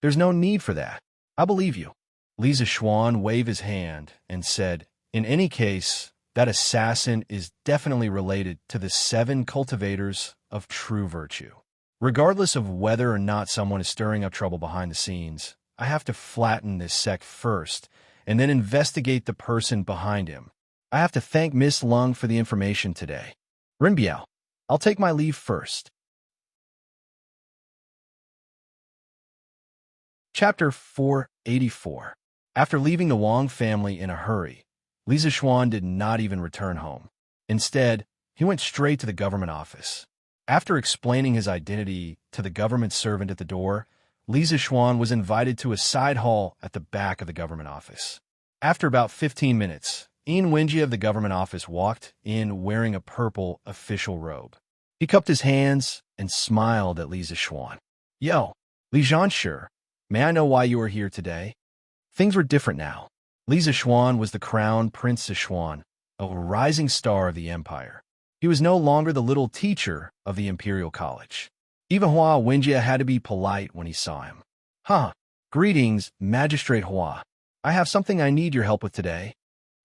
There's no need for that. I believe you. Li Zishuan waved his hand and said, In any case, that assassin is definitely related to the Seven Cultivators of True Virtue. Regardless of whether or not someone is stirring up trouble behind the scenes, I have to flatten this sect first and then investigate the person behind him. I have to thank Miss Lung for the information today. Rinbiao, I'll take my leave first. Chapter 484. After leaving the Wang family in a hurry, Li Zishuan did not even return home. Instead, he went straight to the government office. After explaining his identity to the government servant at the door, Li Zishuan was invited to a side hall at the back of the government office. After about 15 minutes, Yin Wenjie of the government office walked in wearing a purple official robe. He cupped his hands and smiled at Li Zishuan. Yo, Li Zhanshu, may I know why you are here today? Things were different now. Li Zishuan was the crown Prince Zishuan, a rising star of the empire. He was no longer the little teacher of the Imperial College. Even Hua Wenjie had to be polite when he saw him. Greetings, Magistrate Hua. I have something I need your help with today.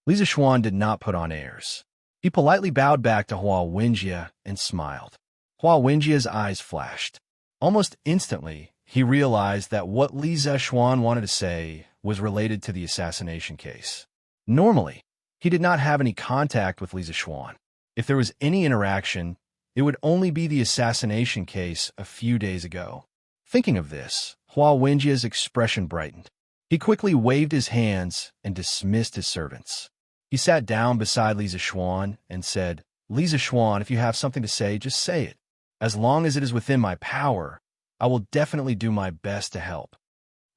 Li Zishuan did not put on airs. He politely bowed back to Hua Wenjie and smiled. Hua Wenjie's eyes flashed. Almost instantly, he realized that what Li Zexuan wanted to say was related to the assassination case. Normally, he did not have any contact with Li Zexuan. If there was any interaction, it would only be the assassination case a few days ago. Thinking of this, Hua Wenjie's expression brightened. He quickly waved his hands and dismissed his servants. He sat down beside Li Zexuan and said, "Li Zexuan, if you have something to say, just say it. As long as it is within my power, I will definitely do my best to help."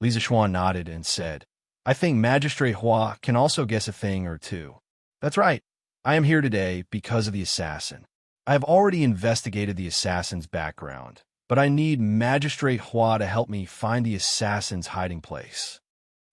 Li Zexuan nodded and said, "I think Magistrate Hua can also guess a thing or two." "That's right. I am here today because of the assassin. I have already investigated the assassin's background, but I need Magistrate Hua to help me find the assassin's hiding place."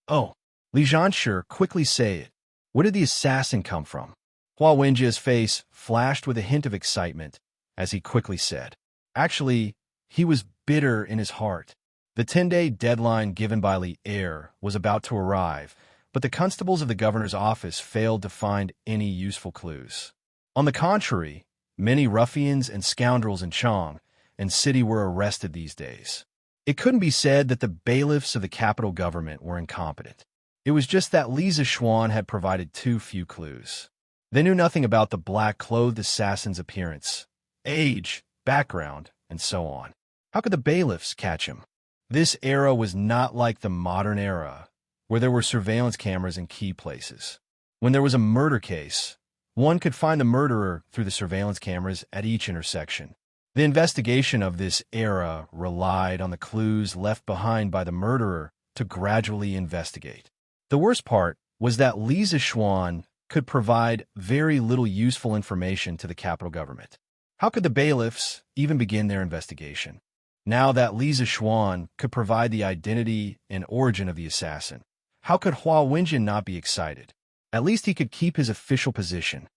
"Oh," Li Zhanshi quickly say it. "Where did the assassin come from?" Hua Wenjie's face flashed with a hint of excitement as he quickly said, "Actually, he was bitter in his heart. The 10-day deadline given by Li Er was about to arrive, but the constables of the governor's office failed to find any useful clues. On the contrary, many ruffians and scoundrels in Chang and city were arrested these days. It couldn't be said that the bailiffs of the capital government were incompetent. It was just that Li Zexuan had provided too few clues. They knew nothing about the black-clothed assassin's appearance, age, background, and so on. How could the bailiffs catch him? This era was not like the modern era, where there were surveillance cameras in key places. When there was a murder case, one could find the murderer through the surveillance cameras at each intersection. The investigation of this era relied on the clues left behind by the murderer to gradually investigate. The worst part was that Li Zexuan could provide very little useful information to the capital government. How could the bailiffs even begin their investigation? Now that Li Zexuan could provide the identity and origin of the assassin, how could Hua Wenjie not be excited? At least he could keep his official position.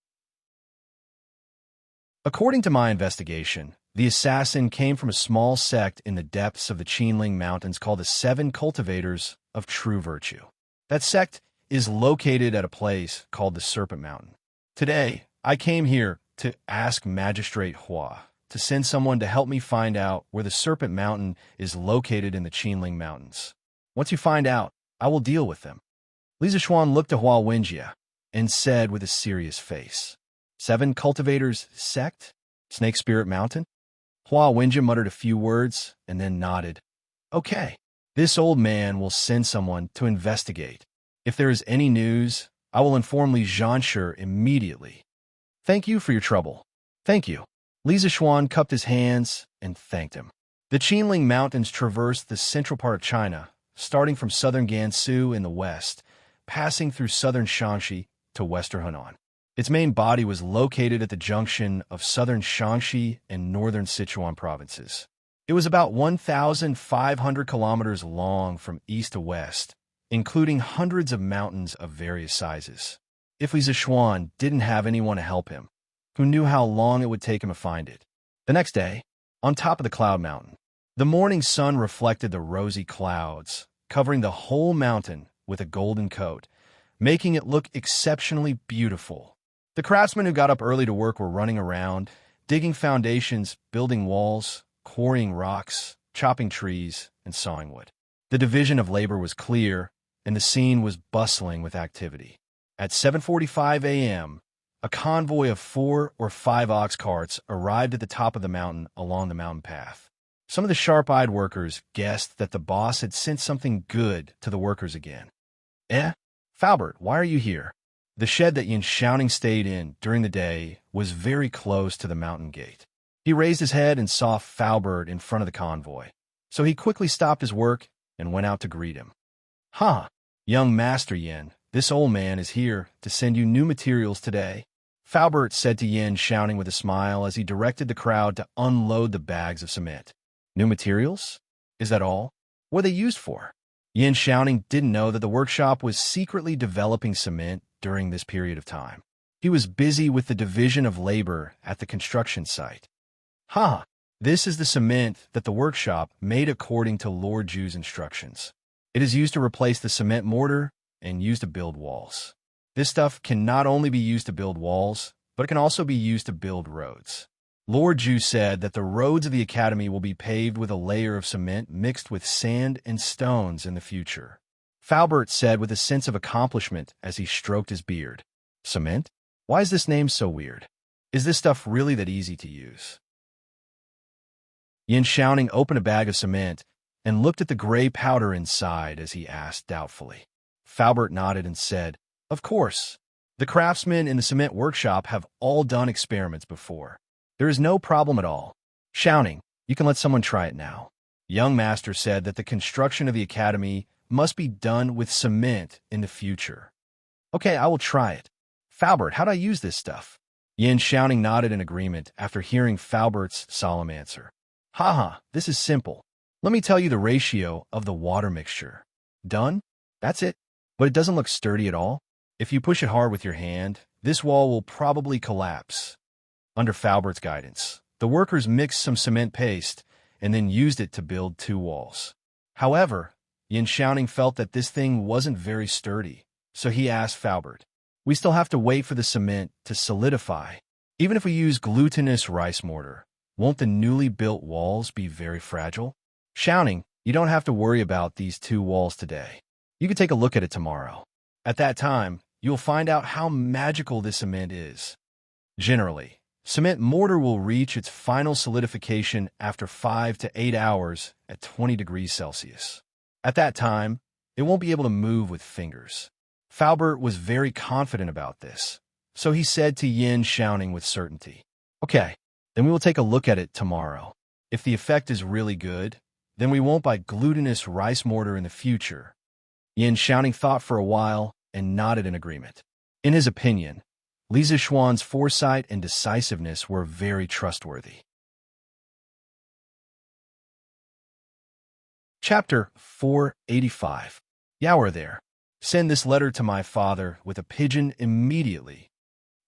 According to my investigation, the assassin came from a small sect in the depths of the Qinling Mountains called the Seven Cultivators of True Virtue. That sect is located at a place called the Serpent Mountain. Today, I came here to ask Magistrate Hua to send someone to help me find out where the Serpent Mountain is located in the Qinling Mountains. Once you find out, I will deal with them. Li Zexuan looked to Hua Wenjie and said with a serious face, "Seven Cultivators Sect? Snake Spirit Mountain?" Hua Wenjie muttered a few words and then nodded. "Okay, this old man will send someone to investigate. If there is any news, I will inform Li Zhanshi immediately. Thank you for your trouble." "Thank you." Li Zexuan cupped his hands and thanked him. The Qinling Mountains traversed the central part of China, starting from southern Gansu in the west, passing through southern Shaanxi to western Hunan. Its main body was located at the junction of southern Shaanxi and northern Sichuan provinces. It was about 1,500 kilometers long from east to west, including hundreds of mountains of various sizes. If Li Zexuan didn't have anyone to help him, who knew how long it would take him to find it? The next day, on top of the cloud mountain, the morning sun reflected the rosy clouds, covering the whole mountain with a golden coat, making it look exceptionally beautiful. The craftsmen who got up early to work were running around, digging foundations, building walls, quarrying rocks, chopping trees, and sawing wood. The division of labor was clear, and the scene was bustling with activity. At 7:45 a.m., a convoy of 4 or 5 ox carts arrived at the top of the mountain along the mountain path. Some of the sharp-eyed workers guessed that the boss had sent something good to the workers again. Faubert, why are you here?" The shed that Yin Xiaoning stayed in during the day was very close to the mountain gate. He raised his head and saw Faubert in front of the convoy, so he quickly stopped his work and went out to greet him. "Huh, young Master Yin, this old man is here to send you new materials today," Faubert said to Yin Xiaoning with a smile as he directed the crowd to unload the bags of cement. "New materials? Is that all? What are they used for?" Yin Xiaoning didn't know that the workshop was secretly developing cement during this period of time. He was busy with the division of labor at the construction site. This is the cement that the workshop made according to Lord Ju's instructions. It is used to replace the cement mortar and used to build walls. This stuff can not only be used to build walls, but it can also be used to build roads. Lord Ju said that the roads of the academy will be paved with a layer of cement mixed with sand and stones in the future. Falbert said with a sense of accomplishment as he stroked his beard. Cement? Why is this name so weird? Is this stuff really that easy to use? Yin Xiaoning opened a bag of cement and looked at the gray powder inside as he asked doubtfully. Falbert nodded and said, Of course. The craftsmen in the cement workshop have all done experiments before. There is no problem at all. Xiaoning, you can let someone try it now. Young Master said that the construction of the academy must be done with cement in the future. Okay, I will try it. Falbert, how do I use this stuff? Yin Xiaoning nodded in agreement after hearing Falbert's solemn answer. Haha, this is simple. Let me tell you the ratio of the water mixture. Done? That's it. But it doesn't look sturdy at all. If you push it hard with your hand, this wall will probably collapse. Under Falbert's guidance, the workers mixed some cement paste and then used it to build 2 walls. However, Yin Xiaoning felt that this thing wasn't very sturdy, so he asked Falbert, We still have to wait for the cement to solidify. Even if we use glutinous rice mortar, won't the newly built walls be very fragile? Xiaoning, you don't have to worry about these 2 walls today. You can take a look at it tomorrow. At that time, you'll find out how magical this cement is. Generally, cement mortar will reach its final solidification after 5 to 8 hours at 20 degrees Celsius. At that time, it won't be able to move with fingers. Falbert was very confident about this, so he said to Yin Xiaoning with certainty, Okay, then we will take a look at it tomorrow. If the effect is really good, then we won't buy glutinous rice mortar in the future. Yin Xiaoning thought for a while and nodded in agreement. In his opinion, Li Zixuan's foresight and decisiveness were very trustworthy. Chapter 485. Yaoer there. Send this letter to my father with a pigeon immediately.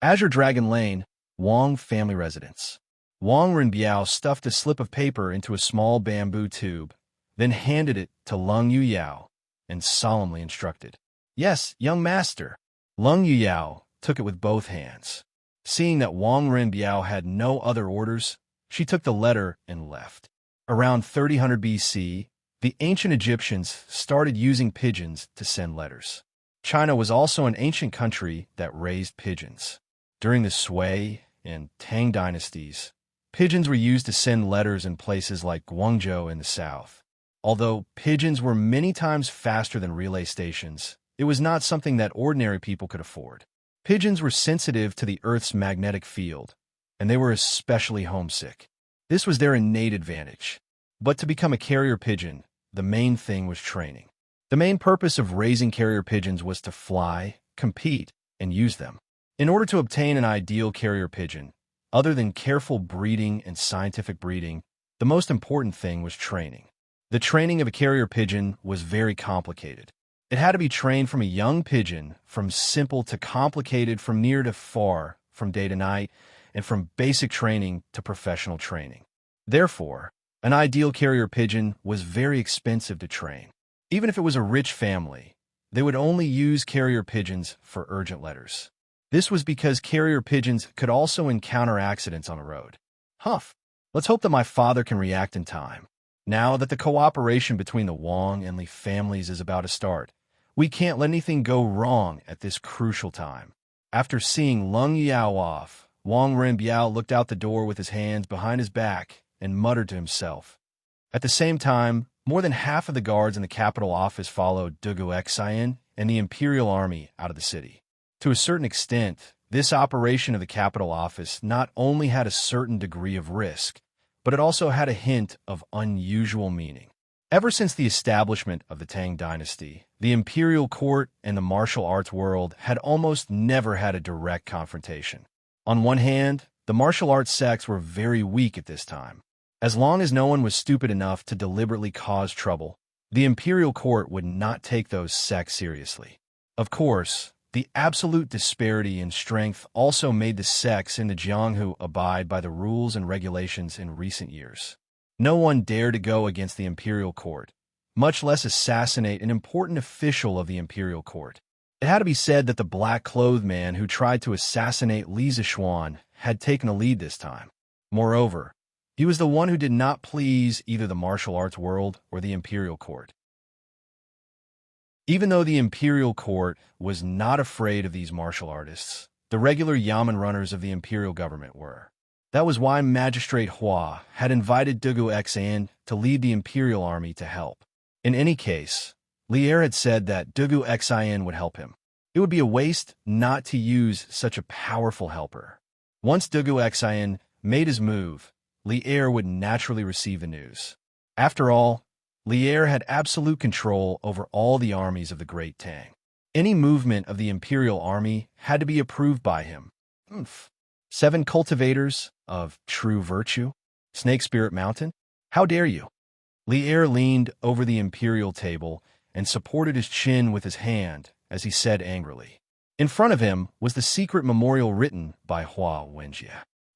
Azure Dragon Lane, Wang family residence. Wang Renbiao stuffed a slip of paper into a small bamboo tube, then handed it to Lung Yuyao and solemnly instructed. Yes, young master. Lung Yuyao took it with both hands. Seeing that Wang Renbiao had no other orders, she took the letter and left. Around 3000 BC, the ancient Egyptians started using pigeons to send letters. China was also an ancient country that raised pigeons. During the Sui and Tang dynasties, pigeons were used to send letters in places like Guangzhou in the south. Although pigeons were many times faster than relay stations, it was not something that ordinary people could afford. Pigeons were sensitive to the Earth's magnetic field, and they were especially homesick. This was their innate advantage. But to become a carrier pigeon, the main thing was training. The main purpose of raising carrier pigeons was to fly, compete, and use them. In order to obtain an ideal carrier pigeon, other than careful breeding and scientific breeding, the most important thing was training. The training of a carrier pigeon was very complicated. It had to be trained from a young pigeon, from simple to complicated, from near to far, from day to night, and from basic training to professional training. Therefore, an ideal carrier pigeon was very expensive to train. Even if it was a rich family, they would only use carrier pigeons for urgent letters. This was because carrier pigeons could also encounter accidents on the road. Humph! Let's hope that my father can react in time. Now that the cooperation between the Wang and Li families is about to start, we can't let anything go wrong at this crucial time. After seeing Lung Yao off, Wang Renbiao looked out the door with his hands behind his back and muttered to himself. At the same time, more than half of the guards in the capital office followed Dugu Xian and the Imperial Army out of the city. To a certain extent, this operation of the capital office not only had a certain degree of risk, but it also had a hint of unusual meaning. Ever since the establishment of the Tang Dynasty, the imperial court and the martial arts world had almost never had a direct confrontation. On one hand, the martial arts sects were very weak at this time. As long as no one was stupid enough to deliberately cause trouble, the imperial court would not take those sects seriously. Of course, the absolute disparity in strength also made the sects in the Jianghu abide by the rules and regulations in recent years. No one dared to go against the imperial court, much less assassinate an important official of the imperial court. It had to be said that the black-clothed man who tried to assassinate Li Zishuan had taken a lead this time. Moreover, he was the one who did not please either the martial arts world or the imperial court. Even though the imperial court was not afraid of these martial artists, the regular yamen runners of the imperial government were. That was why Magistrate Hua had invited Dugu Xan to lead the imperial army to help. In any case, Lier had said that Dugu Xan would help him. It would be a waste not to use such a powerful helper. Once Dugu Xan made his move, Lier would naturally receive the news. After all, Lier had absolute control over all the armies of the Great Tang. Any movement of the imperial army had to be approved by him. 7 cultivators of true virtue? Snake Spirit Mountain? How dare you? Lier leaned over the imperial table and supported his chin with his hand as he said angrily. In front of him was the secret memorial written by Hua Wenjie.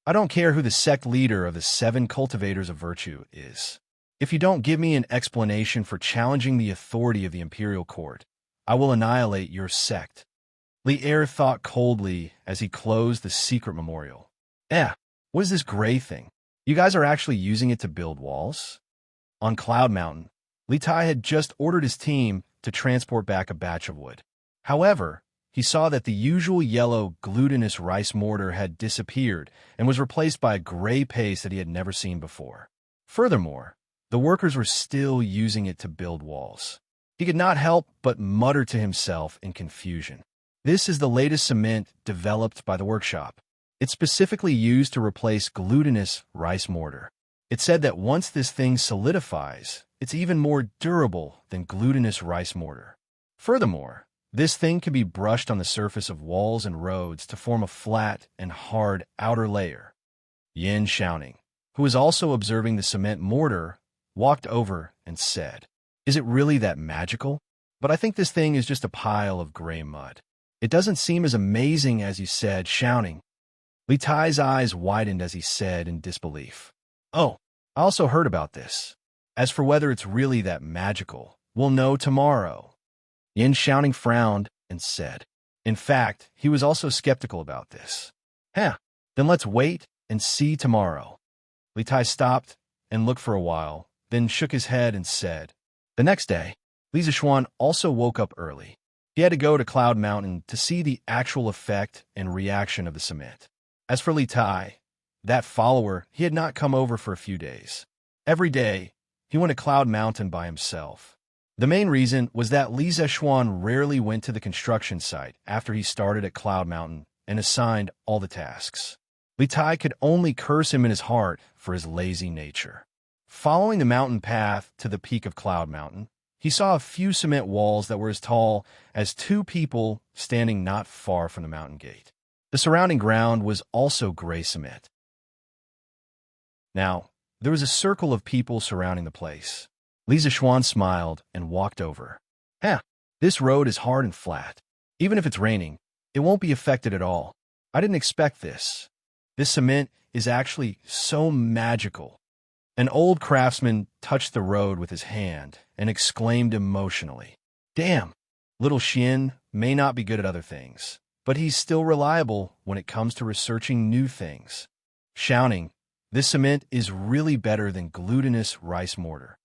I don't care who the sect leader of the 7 cultivators of virtue is. If you don't give me an explanation for challenging the authority of the imperial court, I will annihilate your sect. Lier thought coldly as he closed the secret memorial. What is this gray thing? You guys are actually using it to build walls? On Cloud Mountain, Li Tai had just ordered his team to transport back a batch of wood. However, he saw that the usual yellow, glutinous rice mortar had disappeared and was replaced by a gray paste that he had never seen before. Furthermore, the workers were still using it to build walls. He could not help but mutter to himself in confusion. This is the latest cement developed by the workshop. It's specifically used to replace glutinous rice mortar. It said that once this thing solidifies, it's even more durable than glutinous rice mortar. Furthermore, this thing can be brushed on the surface of walls and roads to form a flat and hard outer layer. Yin Xiaoning, who was also observing the cement mortar, walked over and said, "Is it really that magical? But I think this thing is just a pile of gray mud. It doesn't seem as amazing as you said, Xiaoning." Li Tai's eyes widened as he said in disbelief, "Oh, I also heard about this. As for whether it's really that magical, we'll know tomorrow." Yin Xiaoning frowned and said, in fact, he was also skeptical about this. Then let's wait and see tomorrow." Li Tai stopped and looked for a while, then shook his head and said. The next day, Li Zishuan also woke up early. He had to go to Cloud Mountain to see the actual effect and reaction of the cement. As for Li Tai, that follower, he had not come over for a few days. Every day, he went to Cloud Mountain by himself. The main reason was that Li Zishuan rarely went to the construction site after he started at Cloud Mountain and assigned all the tasks. Li Tai could only curse him in his heart for his lazy nature. Following the mountain path to the peak of Cloud Mountain, he saw a few cement walls that were as tall as 2 people standing not far from the mountain gate. The surrounding ground was also gray cement. Now, there was a circle of people surrounding the place. Li Zishuan smiled and walked over. This road is hard and flat. Even if it's raining, it won't be affected at all. I didn't expect this. This cement is actually so magical. An old craftsman touched the road with his hand and exclaimed emotionally, "Damn, little Xian may not be good at other things, but he's still reliable when it comes to researching new things. Xiaoning, this cement is really better than glutinous rice mortar."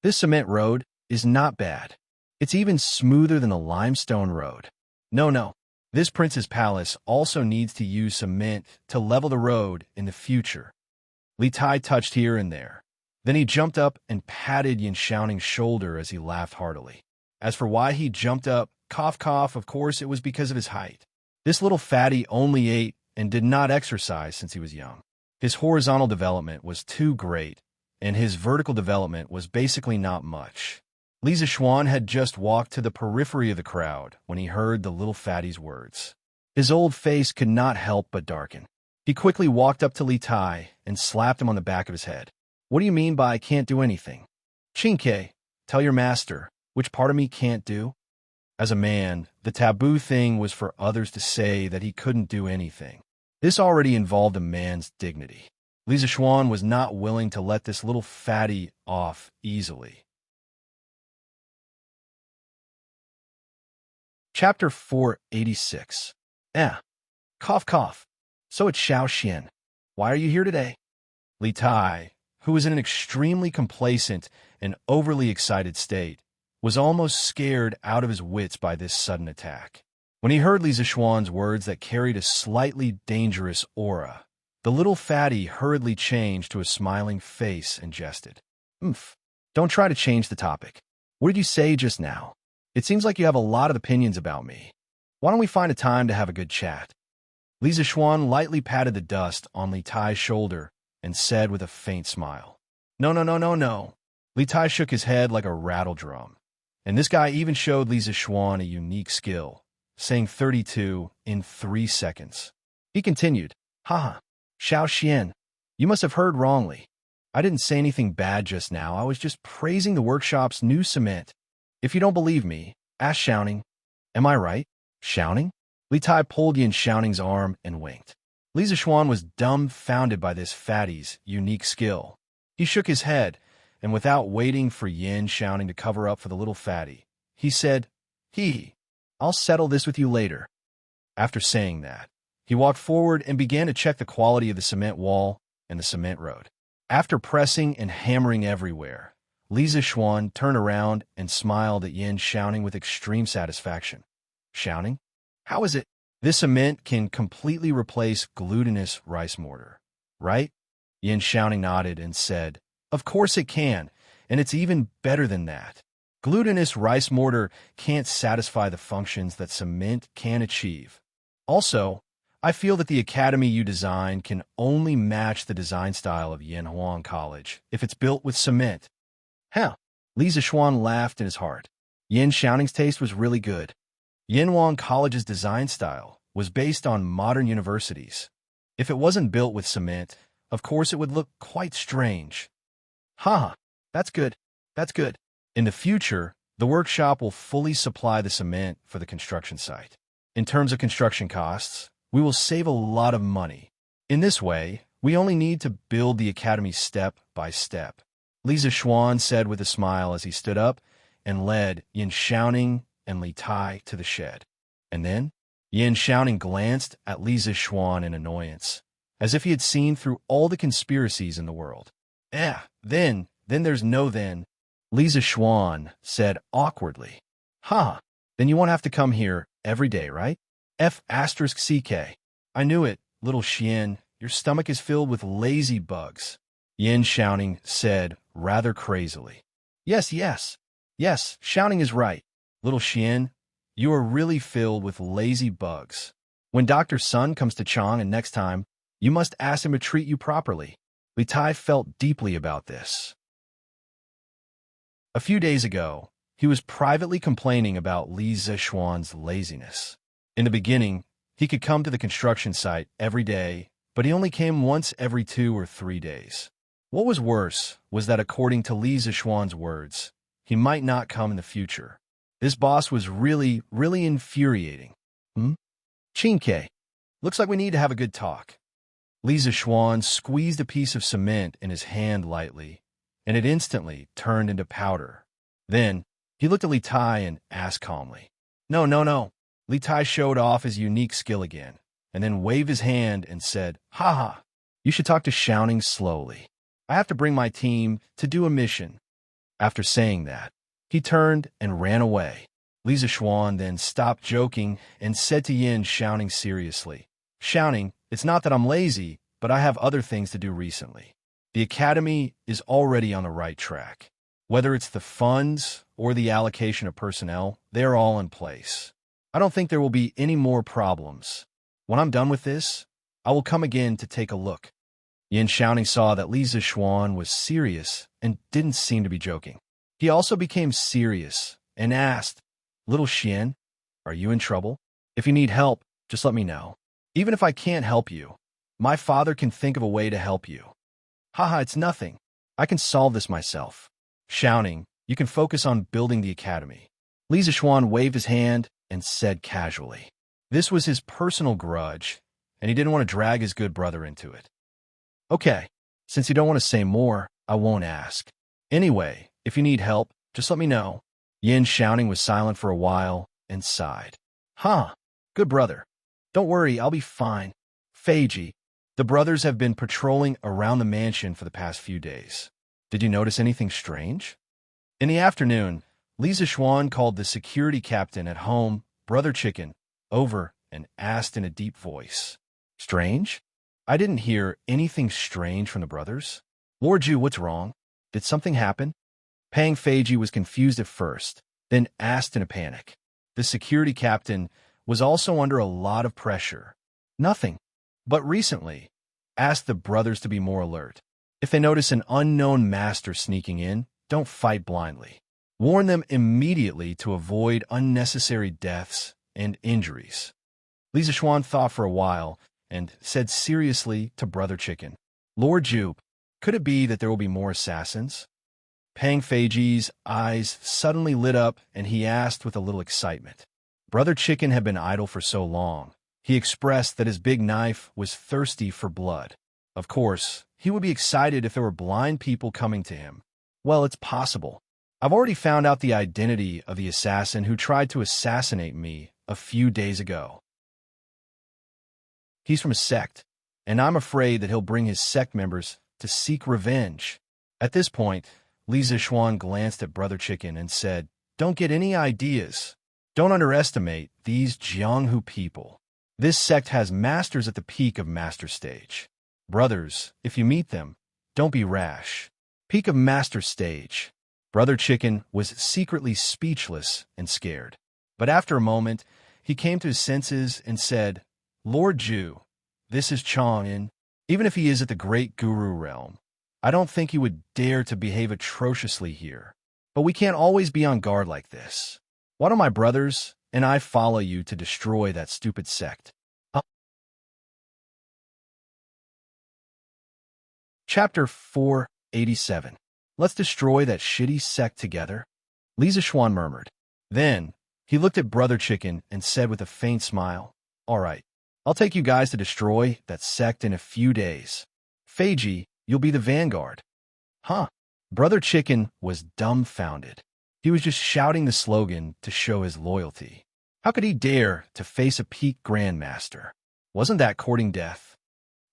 This cement road is not bad. It's even smoother than the limestone road. No. This prince's palace also needs to use cement to level the road in the future. Li Tai touched here and there. Then he jumped up and patted Yin Xiaoning's shoulder as he laughed heartily. As for why he jumped up, cough, of course it was because of his height. This little fatty only ate and did not exercise since he was young. His horizontal development was too great, and his vertical development was basically not much. Li Zishuan had just walked to the periphery of the crowd when he heard the little fatty's words. His old face could not help but darken. He quickly walked up to Li Tai and slapped him on the back of his head. "What do you mean by I can't do anything? Chinke, tell your master, which part of me can't do?" As a man, the taboo thing was for others to say that he couldn't do anything. This already involved a man's dignity. Li Zishuan was not willing to let this little fatty off easily. Chapter 486. Cough cough. So it's Xiao Xian. Why are you here today? Li Tai, who was in an extremely complacent and overly excited state, was almost scared out of his wits by this sudden attack. When he heard Li Zishuan's words that carried a slightly dangerous aura, the little fatty hurriedly changed to a smiling face and jested. Don't try to change the topic. What did you say just now? It seems like you have a lot of opinions about me. Why don't we find a time to have a good chat? Li Zishuan lightly patted the dust on Li Tai's shoulder and said with a faint smile, No. Li Tai shook his head like a rattle drum. And this guy even showed Li Zishuan a unique skill, saying 32 in 3 seconds. He continued, Haha, Xiao Xian, you must have heard wrongly. I didn't say anything bad just now. I was just praising the workshop's new cement. If you don't believe me, ask Xiaoning. Am I right? Xiaoning? Li Tai pulled Yin Xiaoning's arm and winked. Li Zishuan was dumbfounded by this fatty's unique skill. He shook his head, and without waiting for Yin Xiaoning to cover up for the little fatty, he said, I'll settle this with you later. After saying that, he walked forward and began to check the quality of the cement wall and the cement road. After pressing and hammering everywhere, Li Zishuan turned around and smiled at Yin Xiaoning with extreme satisfaction. Xiaoning? How is it? This cement can completely replace glutinous rice mortar, right? Yin Xiaoning nodded and said, Of course it can, and it's even better than that. Glutinous rice mortar can't satisfy the functions that cement can achieve. Also, I feel that the academy you designed can only match the design style of Yanhuang College if it's built with cement. Li Zishuan laughed in his heart. Yin Xiaoning's taste was really good. Yanhuang College's design style was based on modern universities. If it wasn't built with cement, of course it would look quite strange. That's good. In the future, the workshop will fully supply the cement for the construction site. In terms of construction costs, we will save a lot of money. In this way, we only need to build the academy step by step. Li Zishuan said with a smile as he stood up and led Yin Xiaoning and Li Tai to the shed. And then, Yin Xiaoning glanced at Li Zishuan in annoyance, as if he had seen through all the conspiracies in the world. Then there's no then, Li Zishuan said awkwardly. Then you won't have to come here every day, right? F***CK. I knew it, little Xian. Your stomach is filled with lazy bugs. Yin Xiaoning said rather crazily. Yes, Xiaoning is right. Little Xian, you are really filled with lazy bugs. When Dr. Sun comes to Chang and next time, you must ask him to treat you properly. Li Tai felt deeply about this. A few days ago, he was privately complaining about Li Zishuan's laziness. In the beginning, he could come to the construction site every day, but he only came once every 2 or 3 days. What was worse was that according to Li Zishuan's words, he might not come in the future. This boss was really infuriating. Chinke, looks like we need to have a good talk. Li Zishuan squeezed a piece of cement in his hand lightly, and it instantly turned into powder. Then, he looked at Li Tai and asked calmly. No. Li Tai showed off his unique skill again, and then waved his hand and said, You should talk to Xiaoning slowly. I have to bring my team to do a mission. After saying that, he turned and ran away. Li Zishuan then stopped joking and said to Yin Xiaoning seriously, Xiaoning, it's not that I'm lazy, but I have other things to do recently. The academy is already on the right track. Whether it's the funds or the allocation of personnel, they're all in place. I don't think there will be any more problems. When I'm done with this, I will come again to take a look. Yin Xiaoning saw that Li Zishuan was serious and didn't seem to be joking. He also became serious and asked, Little Xian, are you in trouble? If you need help, just let me know. Even if I can't help you, my father can think of a way to help you. It's nothing. I can solve this myself. Xiaoning, you can focus on building the academy. Li Zishuan waved his hand and said casually. This was his personal grudge, and he didn't want to drag his good brother into it. Okay, since you don't want to say more, I won't ask. Anyway, if you need help, just let me know. Yin Xiaoning was silent for a while and sighed. Huh. Good brother. Don't worry, I'll be fine. Feiji. The brothers have been patrolling around the mansion for the past few days. Did you notice anything strange? In the afternoon, Lisa Schwan called the security captain at home, Brother Chicken, over and asked in a deep voice. Strange? I didn't hear anything strange from the brothers. Lord Ju, what's wrong? Did something happen? Pang Feiji was confused at first, then asked in a panic. The security captain was also under a lot of pressure. Nothing. But recently, asked the brothers to be more alert. If they notice an unknown master sneaking in, don't fight blindly. Warn them immediately to avoid unnecessary deaths and injuries. Lisa Schwan thought for a while and said seriously to Brother Chicken, Lord Ju, could it be that there will be more assassins? Pang Feiji's eyes suddenly lit up and he asked with a little excitement. Brother Chicken had been idle for so long. He expressed that his big knife was thirsty for blood. Of course, he would be excited if there were blind people coming to him. Well, it's possible. I've already found out the identity of the assassin who tried to assassinate me a few days ago. He's from a sect, and I'm afraid that he'll bring his sect members to seek revenge. At this point, Lisa Schwan glanced at Brother Chicken and said, Don't get any ideas. Don't underestimate these Jianghu people. This sect has masters at the peak of master stage. Brothers, if you meet them, don't be rash. Peak of master stage. Brother Chicken was secretly speechless and scared. But after a moment, he came to his senses and said, Lord Ju, this is Chang'an. Even if he is at the great guru realm, I don't think he would dare to behave atrociously here. But we can't always be on guard like this. Why don't my brothers and I follow you to destroy that stupid sect? Chapter 487. Let's destroy that shitty sect together. Lisa Schwan murmured. Then, he looked at Brother Chicken and said with a faint smile, All right, I'll take you guys to destroy that sect in a few days. Feiji, you'll be the vanguard. Huh? Brother Chicken was dumbfounded. He was just shouting the slogan to show his loyalty. How could he dare to face a peak grandmaster? Wasn't that courting death?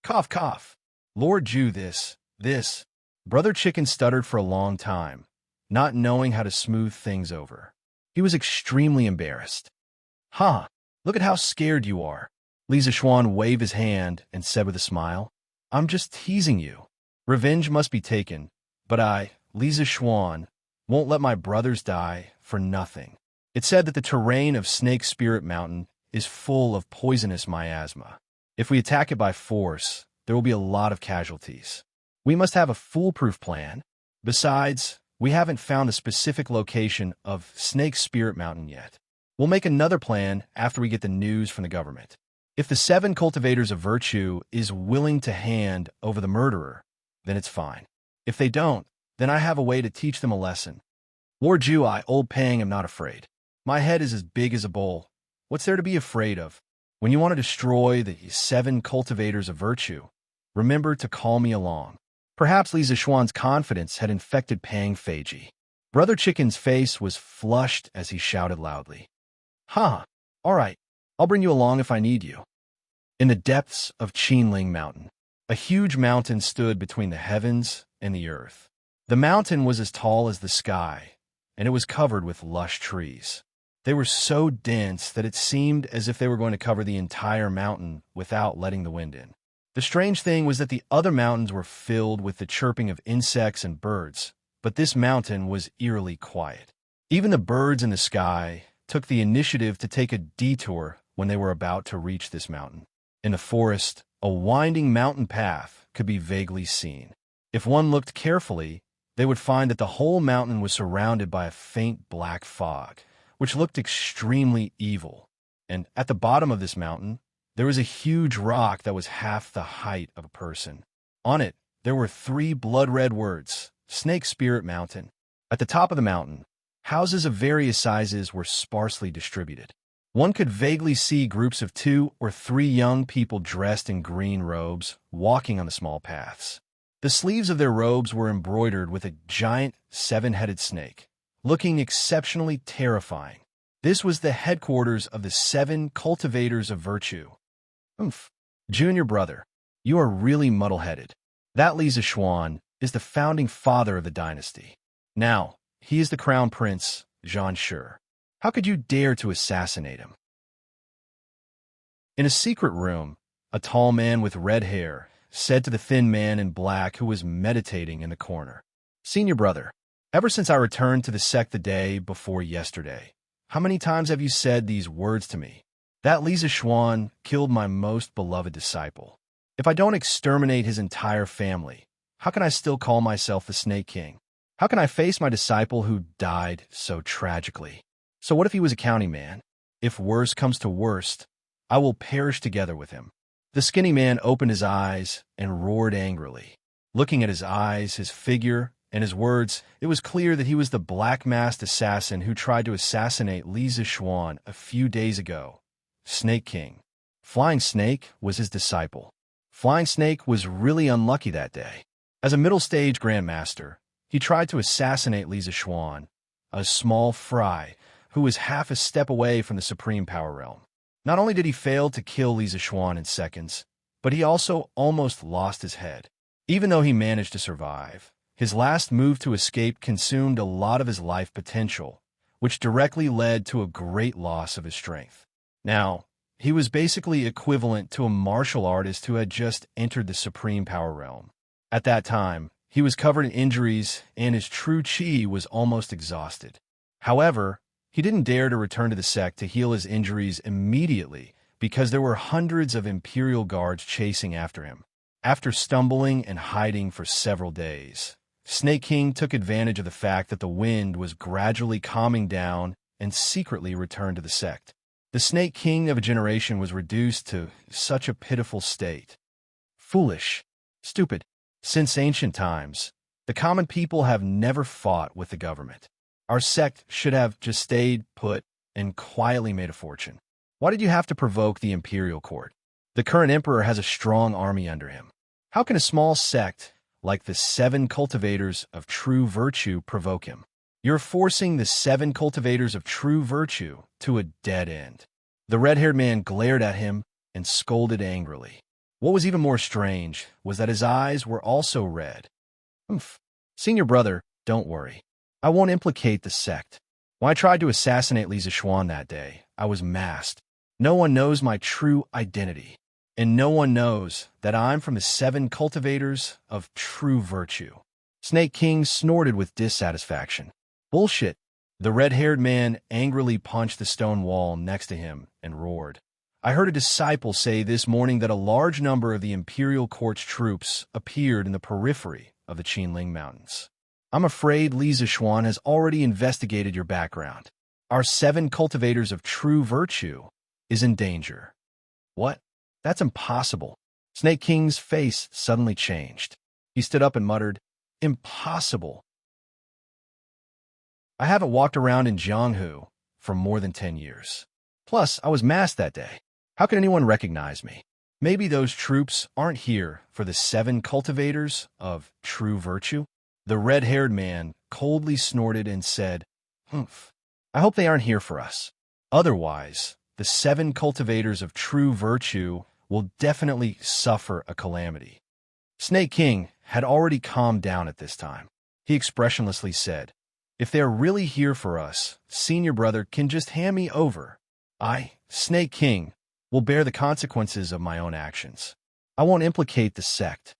Cough, cough. Lord Ju, this. Brother Chicken stuttered for a long time, not knowing how to smooth things over. He was extremely embarrassed. Huh, look at how scared you are. Lisa Schwan waved his hand and said with a smile, I'm just teasing you. Revenge must be taken, but I, Lisa Schwan, won't let my brothers die for nothing. It's said that the terrain of Snake Spirit Mountain is full of poisonous miasma. If we attack it by force, there will be a lot of casualties. We must have a foolproof plan. Besides, we haven't found the specific location of Snake Spirit Mountain yet. We'll make another plan after we get the news from the government. If the 7 cultivators of virtue is willing to hand over the murderer, then it's fine. If they don't, then I have a way to teach them a lesson. Lord Ju, old Pang, am not afraid. My head is as big as a bowl. What's there to be afraid of? When you want to destroy the 7 cultivators of virtue, remember to call me along. Perhaps Lisa Schwan's confidence had infected Pang Feiji. Brother Chicken's face was flushed as he shouted loudly. Huh, all right, I'll bring you along if I need you. In the depths of Qinling Mountain, a huge mountain stood between the heavens and the earth. The mountain was as tall as the sky, and it was covered with lush trees. They were so dense that it seemed as if they were going to cover the entire mountain without letting the wind in. The strange thing was that the other mountains were filled with the chirping of insects and birds, but this mountain was eerily quiet. Even the birds in the sky took the initiative to take a detour when they were about to reach this mountain. In the forest, a winding mountain path could be vaguely seen. If one looked carefully, they would find that the whole mountain was surrounded by a faint black fog, which looked extremely evil. And at the bottom of this mountain, there was a huge rock that was half the height of a person. On it, there were 3 blood-red words, Snake Spirit Mountain. At the top of the mountain, houses of various sizes were sparsely distributed. One could vaguely see groups of 2 or 3 young people dressed in green robes walking on the small paths. The sleeves of their robes were embroidered with a giant 7-headed snake, looking exceptionally terrifying. This was the headquarters of the 7 cultivators of virtue. Oomph. Junior brother, you are really muddle-headed. That Li Zishuan is the founding father of the dynasty. Now, he is the crown prince, Zhan Shi. How could you dare to assassinate him? In a secret room, a tall man with red hair said to the thin man in black who was meditating in the corner, Senior brother, ever since I returned to the sect the day before yesterday, how many times have you said these words to me? That Li Zishuan killed my most beloved disciple. If I don't exterminate his entire family, how can I still call myself the Snake King? How can I face my disciple who died so tragically? So what if he was a county man? If worst comes to worst, I will perish together with him. The skinny man opened his eyes and roared angrily. Looking at his eyes, his figure, and his words, it was clear that he was the black-masked assassin who tried to assassinate Li Zishuan a few days ago. Snake King. Flying Snake was his disciple. Flying Snake was really unlucky that day. As a middle-stage grandmaster, he tried to assassinate Li Zishuan, a small fry who was half a step away from the supreme power realm. Not only did he fail to kill Li Zishuan in seconds, but he also almost lost his head. Even though he managed to survive, his last move to escape consumed a lot of his life potential, which directly led to a great loss of his strength. Now, he was basically equivalent to a martial artist who had just entered the supreme power realm. At that time, he was covered in injuries and his true chi was almost exhausted. However, he didn't dare to return to the sect to heal his injuries immediately because there were hundreds of Imperial guards chasing after him. After stumbling and hiding for several days, Snake King took advantage of the fact that the wind was gradually calming down and secretly returned to the sect. The Snake King of a generation was reduced to such a pitiful state. Foolish. Stupid. Since ancient times, the common people have never fought with the government. Our sect should have just stayed put and quietly made a fortune. Why did you have to provoke the imperial court? The current emperor has a strong army under him. How can a small sect like the 7 cultivators of true virtue provoke him? You're forcing the 7 cultivators of true virtue to a dead end. The red-haired man glared at him and scolded angrily. What was even more strange was that his eyes were also red. Oomph. Senior brother, don't worry. I won't implicate the sect. When I tried to assassinate Li Zishuan that day, I was masked. No one knows my true identity. And no one knows that I'm from the 7 cultivators of true virtue. Snake King snorted with dissatisfaction. Bullshit. The red-haired man angrily punched the stone wall next to him and roared. I heard a disciple say this morning that a large number of the Imperial Court's troops appeared in the periphery of the Qinling Mountains. I'm afraid Li Zishuan has already investigated your background. Our 7 cultivators of true virtue is in danger. What? That's impossible. Snake King's face suddenly changed. He stood up and muttered, Impossible. I haven't walked around in Jianghu for more than 10 years. Plus, I was masked that day. How can anyone recognize me? Maybe those troops aren't here for the 7 cultivators of true virtue? The red-haired man coldly snorted and said, Humph. I hope they aren't here for us. Otherwise, the 7 cultivators of true virtue will definitely suffer a calamity. Snake King had already calmed down at this time. He expressionlessly said, If they're really here for us, senior brother can just hand me over. I, Snake King, will bear the consequences of my own actions. I won't implicate the sect.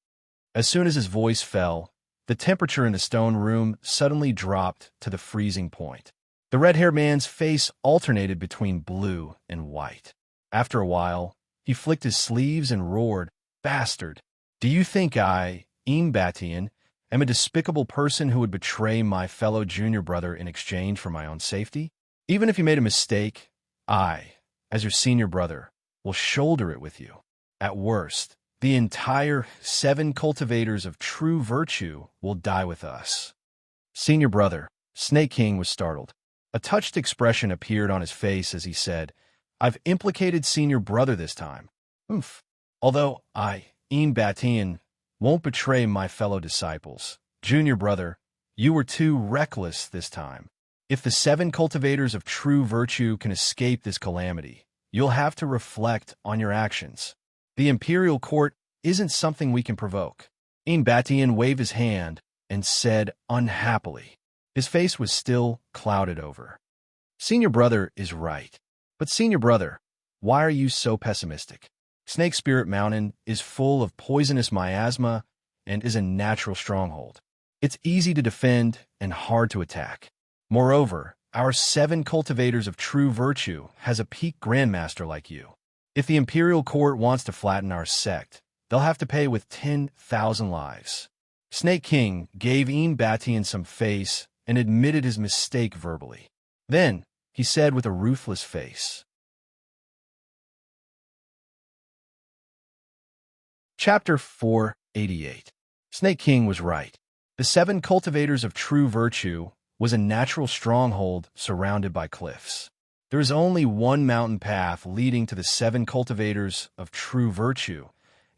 As soon as his voice fell, the temperature in the stone room suddenly dropped to the freezing point. The red-haired man's face alternated between blue and white. After a while, he flicked his sleeves and roared, Bastard! Do you think I, Embark, am a despicable person who would betray my fellow junior brother in exchange for my own safety? Even if you made a mistake, I, as your senior brother, will shoulder it with you. At worst, the entire 7 cultivators of true virtue will die with us. Senior brother, Snake King was startled. A touched expression appeared on his face as he said, I've implicated senior brother this time. Oomph. Although I, Embark, won't betray my fellow disciples. Junior brother, you were too reckless this time. If the 7 cultivators of true virtue can escape this calamity, you'll have to reflect on your actions. The imperial court isn't something we can provoke. Batian waved his hand and said unhappily. His face was still clouded over. Senior brother is right. But senior brother, why are you so pessimistic? Snake Spirit Mountain is full of poisonous miasma and is a natural stronghold. It's easy to defend and hard to attack. Moreover, our 7 cultivators of true virtue has a peak grandmaster like you. If the imperial court wants to flatten our sect, they'll have to pay with 10,000 lives. Snake King gave Batian some face and admitted his mistake verbally. Then, he said with a ruthless face. Chapter 488. Snake King was right. The 7 cultivators of true virtue was a natural stronghold surrounded by cliffs. There is only one mountain path leading to the 7 cultivators of true virtue,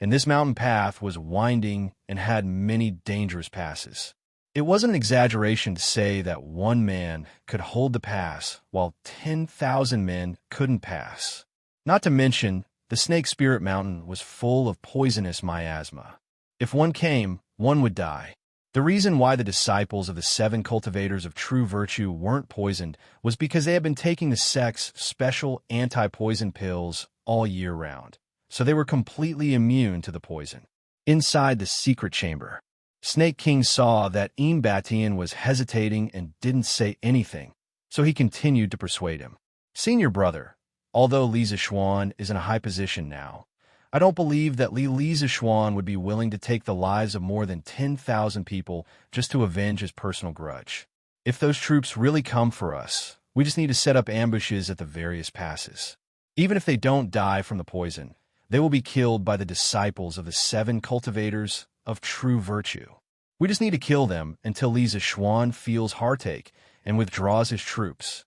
and this mountain path was winding and had many dangerous passes. It wasn't an exaggeration to say that one man could hold the pass while 10,000 men couldn't pass. Not to mention, the Snake Spirit Mountain was full of poisonous miasma. If one came, one would die. The reason why the disciples of the 7 cultivators of true virtue weren't poisoned was because they had been taking the sect's special anti-poison pills all year round, so they were completely immune to the poison. Inside the secret chamber, Snake King saw that Batian was hesitating and didn't say anything, so he continued to persuade him. Senior brother, although Li Zishuan is in a high position now, I don't believe that Li Zishuan would be willing to take the lives of more than 10,000 people just to avenge his personal grudge. If those troops really come for us, we just need to set up ambushes at the various passes. Even if they don't die from the poison, they will be killed by the disciples of the 7 cultivators of true virtue. We just need to kill them until Li Zishuan feels heartache and withdraws his troops.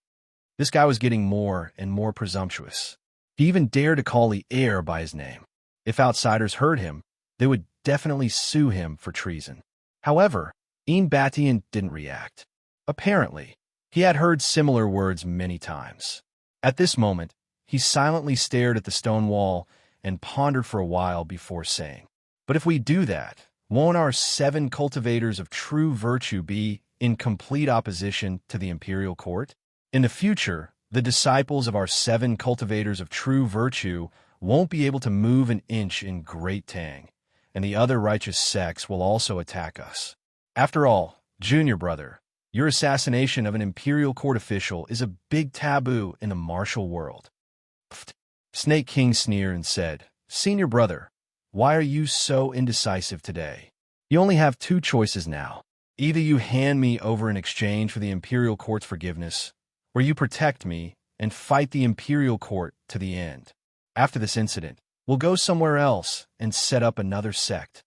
This guy was getting more and more presumptuous. He even dared to call the heir by his name. If outsiders heard him, they would definitely sue him for treason. However, Batian didn't react. Apparently, he had heard similar words many times. At this moment, he silently stared at the stone wall and pondered for a while before saying, "But if we do that, won't our 7 cultivators of true virtue be in complete opposition to the imperial court? In the future, the disciples of our 7 cultivators of true virtue won't be able to move an inch in Great Tang, and the other righteous sects will also attack us. After all, junior brother, your assassination of an imperial court official is a big taboo in the martial world." Snake King sneered and said, "Senior brother, why are you so indecisive today? You only have 2 choices now. Either you hand me over in exchange for the imperial court's forgiveness, or you protect me and fight the imperial court to the end. After this incident, we'll go somewhere else and set up another sect."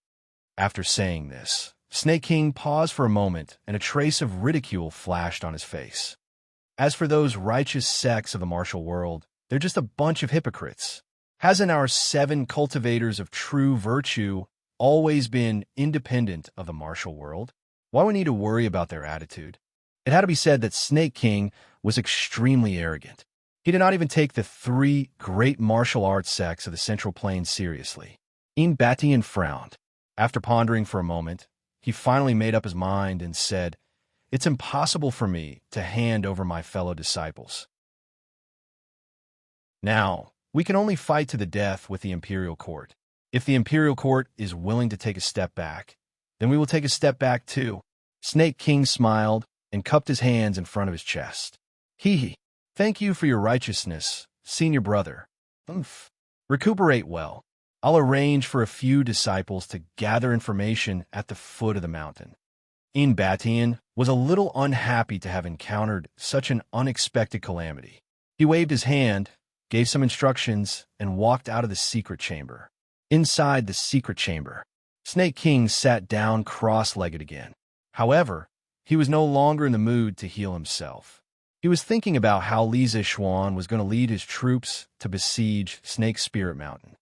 After saying this, Snake King paused for a moment and a trace of ridicule flashed on his face. As for those righteous sects of the martial world, they're just a bunch of hypocrites. Hasn't our 7 cultivators of true virtue always been independent of the martial world? Why would we need to worry about their attitude? It had to be said that Snake King was extremely arrogant. He did not even take the 3 great martial arts sects of the Central Plains seriously. Batian frowned. After pondering for a moment, he finally made up his mind and said, "It's impossible for me to hand over my fellow disciples. Now, we can only fight to the death with the imperial court. If the imperial court is willing to take a step back, then we will take a step back too." Snake King smiled and cupped his hands in front of his chest. "Hee. Thank you for your righteousness, senior brother. Recuperate well. I'll arrange for a few disciples to gather information at the foot of the mountain." Batian was a little unhappy to have encountered such an unexpected calamity. He waved his hand, gave some instructions, and walked out of the secret chamber. Inside the secret chamber, Snake King sat down cross-legged again. However, he was no longer in the mood to heal himself. He was thinking about how Li Zishuan was going to lead his troops to besiege Snake Spirit Mountain.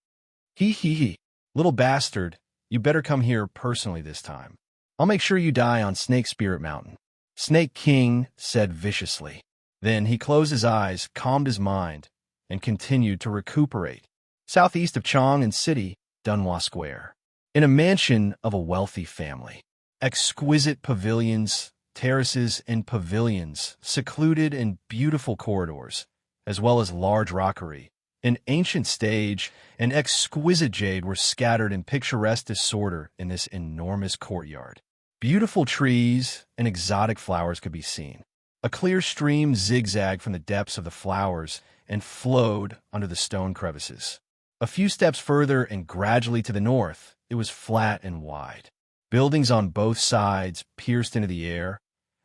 He. Little bastard, you better come here personally this time. I'll make sure you die on Snake Spirit Mountain. Snake King said viciously. Then he closed his eyes, calmed his mind, and continued to recuperate. Southeast of Chang'an City, Dunhua Square. In a mansion of a wealthy family. Exquisite pavilions, terraces, and pavilions, secluded in beautiful corridors, as well as large rockery. An ancient stage and exquisite jade were scattered in picturesque disorder in this enormous courtyard. Beautiful trees and exotic flowers could be seen. A clear stream zigzagged from the depths of the flowers and flowed under the stone crevices. A few steps further and gradually to the north, it was flat and wide. Buildings on both sides pierced into the air,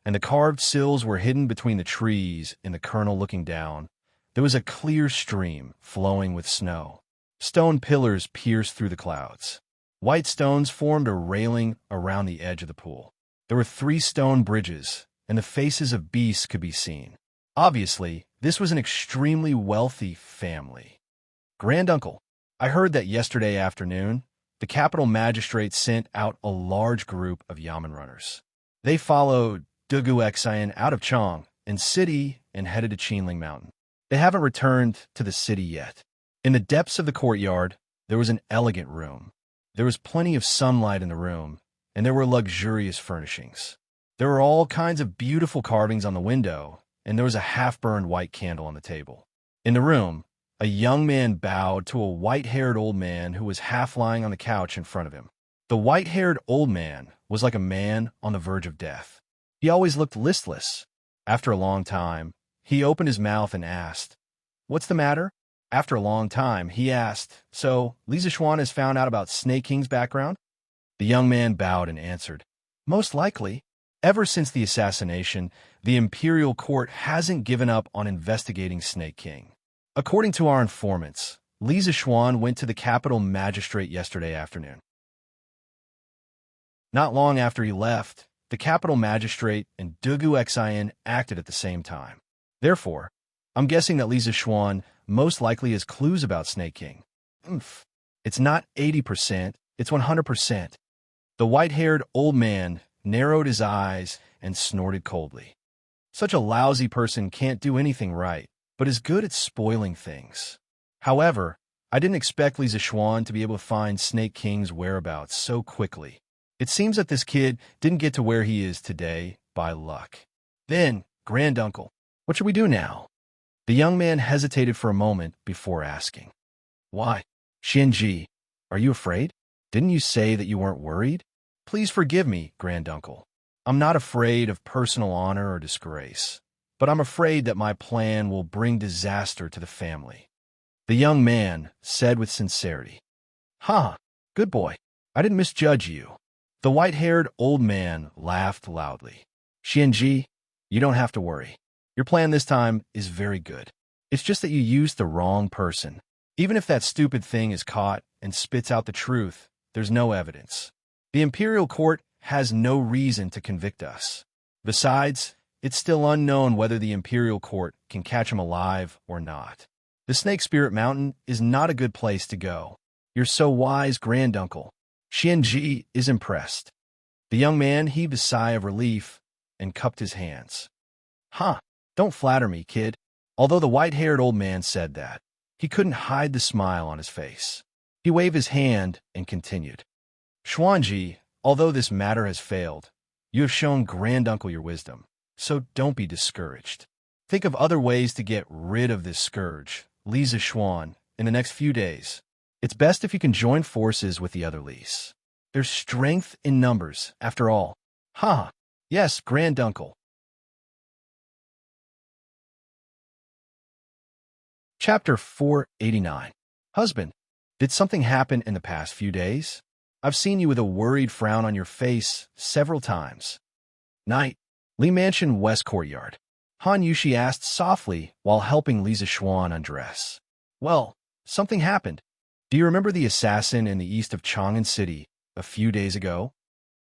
and the carved sills were hidden between the trees. In the kernel looking down, there was a clear stream flowing with snow. Stone pillars pierced through the clouds. White stones formed a railing around the edge of the pool. There were 3 stone bridges, and the faces of beasts could be seen. Obviously, this was an extremely wealthy family. Granduncle, I heard that yesterday afternoon, the capital magistrate sent out a large group of Yamen runners. They followed Dugu Xian out of Chang'an City and headed to Qinling Mountain. They haven't returned to the city yet. In the depths of the courtyard, there was an elegant room. There was plenty of sunlight in the room, and there were luxurious furnishings. There were all kinds of beautiful carvings on the window, and there was a half-burned white candle on the table. In the room, a young man bowed to a white-haired old man who was half lying on the couch in front of him. The white-haired old man was like a man on the verge of death. He always looked listless. After a long time, he opened his mouth and asked, "What's the matter?" After a long time, he asked, "So, Li Zishuan has found out about Snake King's background?" The young man bowed and answered, "Most likely. Ever since the assassination, the imperial court hasn't given up on investigating Snake King. According to our informants, Li Zishuan went to the capital magistrate yesterday afternoon. Not long after he left, the capital magistrate and Dugu Xian acted at the same time. Therefore, I'm guessing that Li Zishuan most likely has clues about Snake King. It's not 80%, it's 100%. The white-haired old man narrowed his eyes and snorted coldly. Such a lousy person can't do anything right, but is good at spoiling things. However, I didn't expect Li Zishuan to be able to find Snake King's whereabouts so quickly. It seems that this kid didn't get to where he is today by luck. Then, Granduncle, what should we do now? The young man hesitated for a moment before asking. Why, Xianji, are you afraid? Didn't you say that you weren't worried? Please forgive me, Granduncle. I'm not afraid of personal honor or disgrace, but I'm afraid that my plan will bring disaster to the family. The young man said with sincerity. Good boy. I didn't misjudge you. The white-haired old man laughed loudly. Xianji, you don't have to worry. Your plan this time is very good. It's just that you used the wrong person. Even if that stupid thing is caught and spits out the truth, there's no evidence. The imperial court has no reason to convict us. Besides, it's still unknown whether the imperial court can catch him alive or not. The Snake Spirit Mountain is not a good place to go. You're so wise, Granduncle. Xianji is impressed. The young man heaved a sigh of relief and cupped his hands. Don't flatter me, kid. Although the white-haired old man said that, he couldn't hide the smile on his face. He waved his hand and continued. Xuanji, although this matter has failed, you have shown Granduncle your wisdom, so don't be discouraged. Think of other ways to get rid of this scourge, Li Zishuan, in the next few days. It's best if you can join forces with the other Lis. There's strength in numbers, after all. Yes, Granduncle. Chapter 489. Husband, did something happen in the past few days? I've seen you with a worried frown on your face several times. Night. Li Mansion West Courtyard. Han Yushi asked softly while helping Li Zishuan undress. Well, something happened. Do you remember the assassin in the east of Chang'an City a few days ago?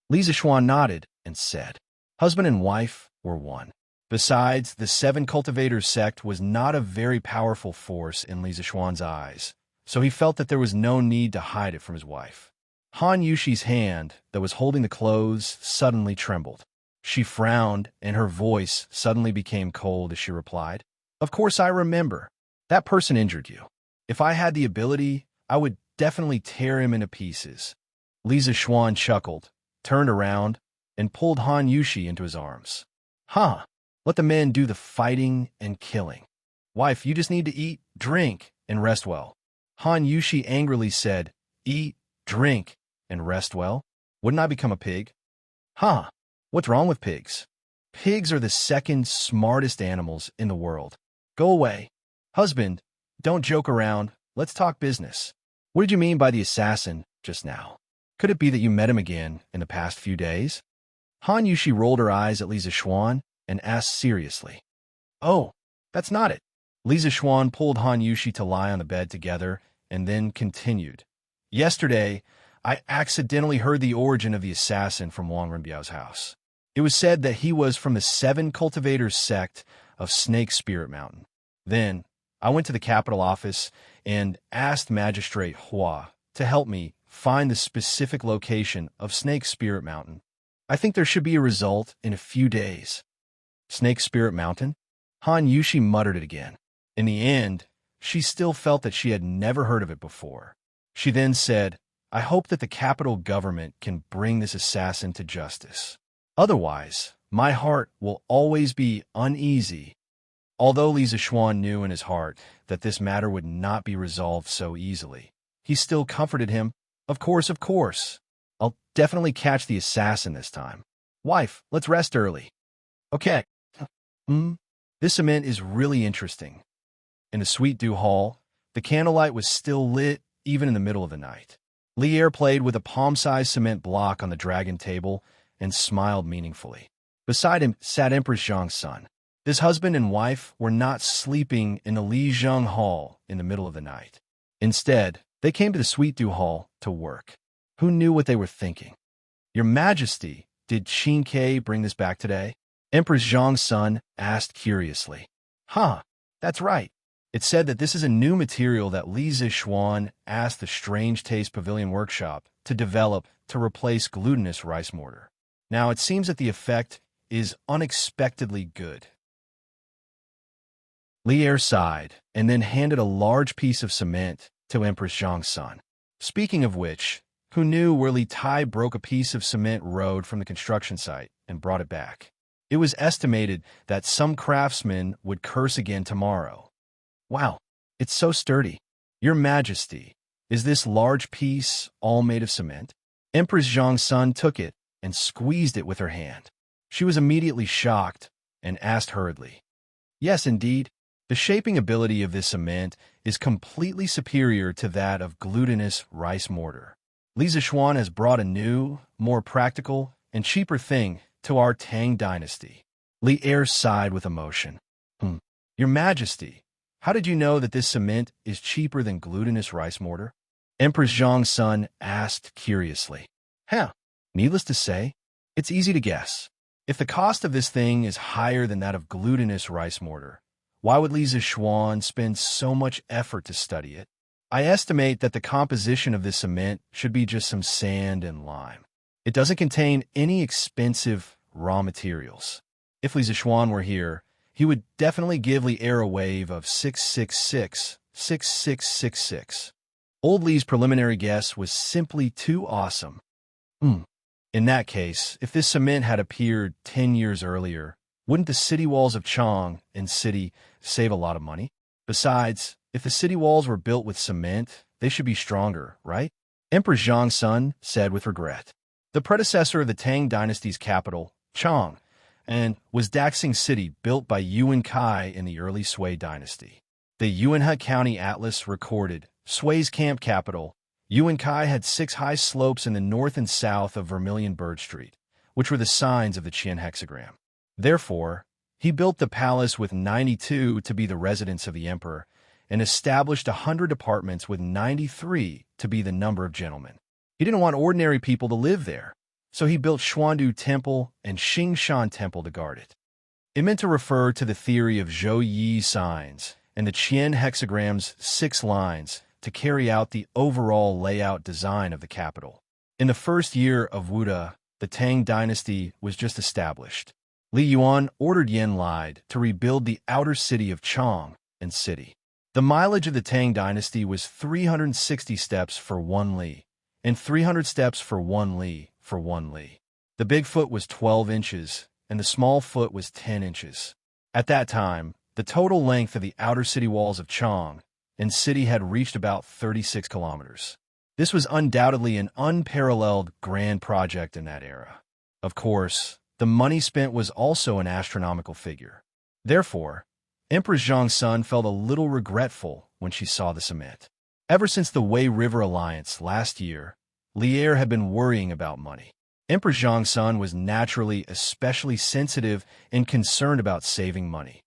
Li Zishuan nodded and said, husband and wife were one. Besides, the Seven Cultivators sect was not a very powerful force in Li Zishuan's eyes, so he felt that there was no need to hide it from his wife. Han Yushi's hand that was holding the clothes suddenly trembled. She frowned, and her voice suddenly became cold as she replied, "Of course I remember. That person injured you. If I had the ability, I would definitely tear him into pieces." Lisa Schwan chuckled, turned around, and pulled Han Yushi into his arms. "Huh, let the men do the fighting and killing. Wife, you just need to eat, drink, and rest well." Han Yushi angrily said, "Eat, drink, and rest well? Wouldn't I become a pig?" "Huh, what's wrong with pigs? Pigs are the second smartest animals in the world. Go away. Husband, don't joke around. Let's talk business. What did you mean by the assassin just now? Could it be that you met him again in the past few days?" Han Yushi rolled her eyes at Lisa Schwan and asked seriously. "Oh, that's not it." Lisa Schwan pulled Han Yushi to lie on the bed together and then continued. "Yesterday, I accidentally heard the origin of the assassin from Wang Renbiao's house. It was said that he was from the Seven Cultivators sect of Snake Spirit Mountain. Then, I went to the capital office and asked Magistrate Hua to help me find the specific location of Snake Spirit Mountain. I think there should be a result in a few days." Snake Spirit Mountain? Han Yushi muttered it again. In the end, she still felt that she had never heard of it before. She then said, "I hope that the capital government can bring this assassin to justice. Otherwise, my heart will always be uneasy." Although Lisa Schwan knew in his heart that this matter would not be resolved so easily, he still comforted him. Of course. I'll definitely catch the assassin this time. Wife, let's rest early." "Okay." This cement is really interesting." In the Sweet Dew Hall, the candlelight was still lit even in the middle of the night. Lier played with a palm-sized cement block on the dragon table and smiled meaningfully. Beside him sat Empress Zhang's son. This husband and wife were not sleeping in the Li Zheng Hall in the middle of the night. Instead, they came to the Sweet Dew Hall to work. Who knew what they were thinking? "Your Majesty, did Qin Ke bring this back today?" Empress Zhang's son asked curiously. "Huh, that's right. It said that this is a new material that Li Zixuan asked the Strange Taste Pavilion Workshop to develop to replace glutinous rice mortar. Now it seems that the effect is unexpectedly good." Lier sighed and then handed a large piece of cement to Empress Zhang's son. Speaking of which, who knew where Li Tai broke a piece of cement road from the construction site and brought it back? It was estimated that some craftsmen would curse again tomorrow. "Wow, it's so sturdy. Your Majesty, is this large piece all made of cement?" Empress Zhang's son took it and squeezed it with her hand. She was immediately shocked and asked hurriedly, "Yes, indeed. The shaping ability of this cement is completely superior to that of glutinous rice mortar. Li Zixuan has brought a new, more practical, and cheaper thing to our Tang Dynasty." Li Er sighed with emotion. Your Majesty, how did you know that this cement is cheaper than glutinous rice mortar?" Empress Zhang's son asked curiously. Needless to say, it's easy to guess. If the cost of this thing is higher than that of glutinous rice mortar, why would Li Zixuan spend so much effort to study it? I estimate that the composition of this cement should be just some sand and lime. It doesn't contain any expensive raw materials. If Li Zixuan were here, he would definitely give Li Er a wave of 666, 6666. Old Li's preliminary guess was simply too awesome. In that case, if this cement had appeared 10 years earlier, wouldn't the city walls of Chang and City save a lot of money? Besides, if the city walls were built with cement, they should be stronger, right? Emperor Zhang's son said with regret. The predecessor of the Tang Dynasty's capital, Chang, and was Daxing City built by Yuan Kai in the early Sui dynasty. The Yuanhe County Atlas recorded Sui's camp capital. Yuan Kai had 6 high slopes in the north and south of Vermilion Bird Street, which were the signs of the Qian hexagram. Therefore, he built the palace with 92 to be the residence of the emperor, and established 100 apartments with 93 to be the number of gentlemen. He didn't want ordinary people to live there, so he built Xuandu Temple and Xingshan Temple to guard it. It meant to refer to the theory of Zhou Yi signs and the Qian hexagram's 6 lines to carry out the overall layout design of the capital. In the first year of Wuda, the Tang Dynasty was just established. Li Yuan ordered Yen Lide to rebuild the outer city of Chang and city. The mileage of the Tang Dynasty was 360 steps for 1 li, and 300 steps for 1 li for 1 li. The big foot was 12 inches, and the small foot was 10 inches. At that time, the total length of the outer city walls of Chang and city had reached about 36 kilometers. This was undoubtedly an unparalleled grand project in that era. Of course, the money spent was also an astronomical figure. Therefore, Empress Zhang's son felt a little regretful when she saw the cement. Ever since the Wei River Alliance last year, Lier had been worrying about money. Empress Zhang's son was naturally especially sensitive and concerned about saving money.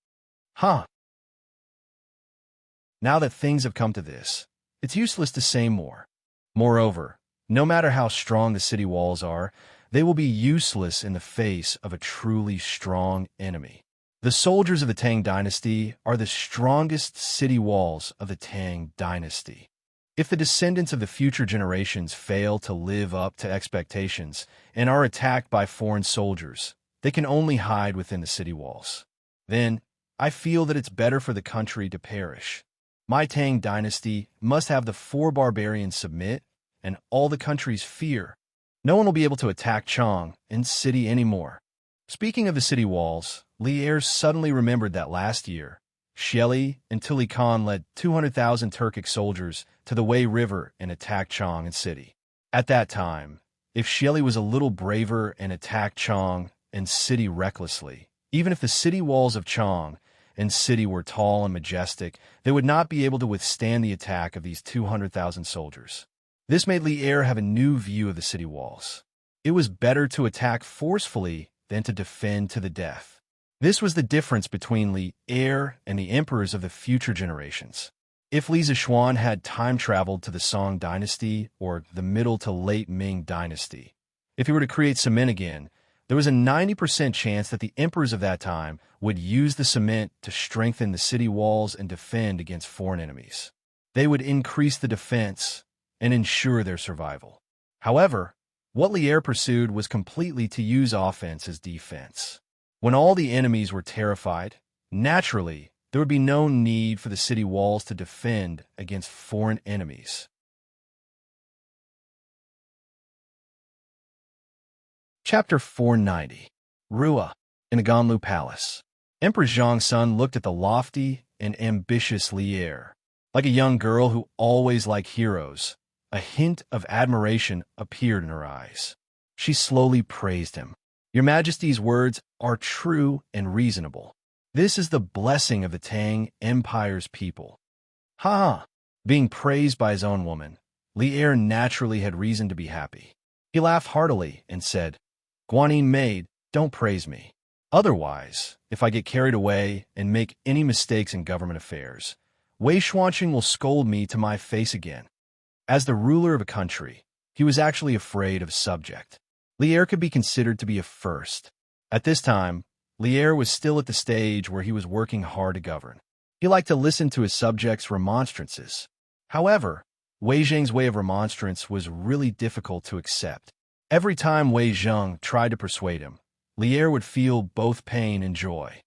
Now that things have come to this, it's useless to say more. Moreover, no matter how strong the city walls are, they will be useless in the face of a truly strong enemy. The soldiers of the Tang Dynasty are the strongest city walls of the Tang Dynasty. If the descendants of the future generations fail to live up to expectations and are attacked by foreign soldiers, they can only hide within the city walls. Then, I feel that it's better for the country to perish. My Tang Dynasty must have the 4 barbarians submit and all the countries fear. No one will be able to attack Chang and city anymore. Speaking of the city walls, Lier suddenly remembered that last year, Xieli and Tuli Khan led 200,000 Turkic soldiers to the Wei River and attacked Chang and city. At that time, if Xieli was a little braver and attacked Chang and city recklessly, even if the city walls of Chang and city were tall and majestic, they would not be able to withstand the attack of these 200,000 soldiers. This made Lier have a new view of the city walls. It was better to attack forcefully than to defend to the death. This was the difference between Lier and the emperors of the future generations. If Li Zishuan had time-traveled to the Song Dynasty or the middle to late Ming Dynasty, if he were to create cement again, there was a 90% chance that the emperors of that time would use the cement to strengthen the city walls and defend against foreign enemies. They would increase the defense and ensure their survival. However, what Lier pursued was completely to use offense as defense. When all the enemies were terrified, naturally, there would be no need for the city walls to defend against foreign enemies. Chapter 490. Rua, in the Ganlu Palace. Empress Zhang's son looked at the lofty and ambitious Lier. Like a young girl who always liked heroes, a hint of admiration appeared in her eyes. She slowly praised him. Your Majesty's words are true and reasonable. This is the blessing of the Tang Empire's people. Being praised by his own woman, Lier naturally had reason to be happy. He laughed heartily and said, Guanyin maid, don't praise me. Otherwise, if I get carried away and make any mistakes in government affairs, Wei Xuanqing will scold me to my face again. As the ruler of a country, he was actually afraid of a subject. Lier could be considered to be a first. At this time, Lier was still at the stage where he was working hard to govern. He liked to listen to his subjects' remonstrances. However, Wei Zheng's way of remonstrance was really difficult to accept. Every time Wei Zheng tried to persuade him, Lier would feel both pain and joy.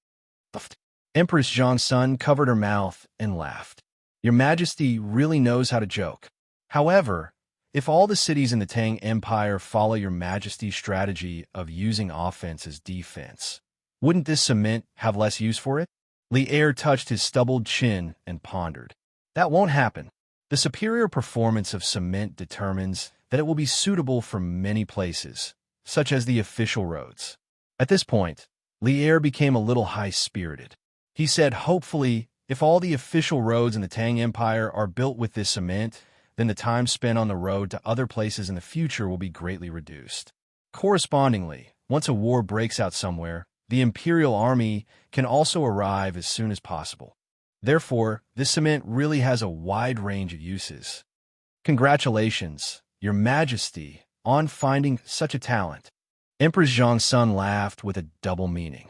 Empress Zhang's son covered her mouth and laughed. Your Majesty really knows how to joke. However, if all the cities in the Tang Empire follow your Majesty's strategy of using offense as defense, wouldn't this cement have less use for it? Lier touched his stubbled chin and pondered. That won't happen. The superior performance of cement determines that it will be suitable for many places, such as the official roads. At this point, Lier became a little high-spirited. He said, hopefully, if all the official roads in the Tang Empire are built with this cement, then the time spent on the road to other places in the future will be greatly reduced. Correspondingly, once a war breaks out somewhere, the imperial army can also arrive as soon as possible. Therefore, this cement really has a wide range of uses. Congratulations, Your Majesty, on finding such a talent. Empress Zhang's son laughed with a double meaning.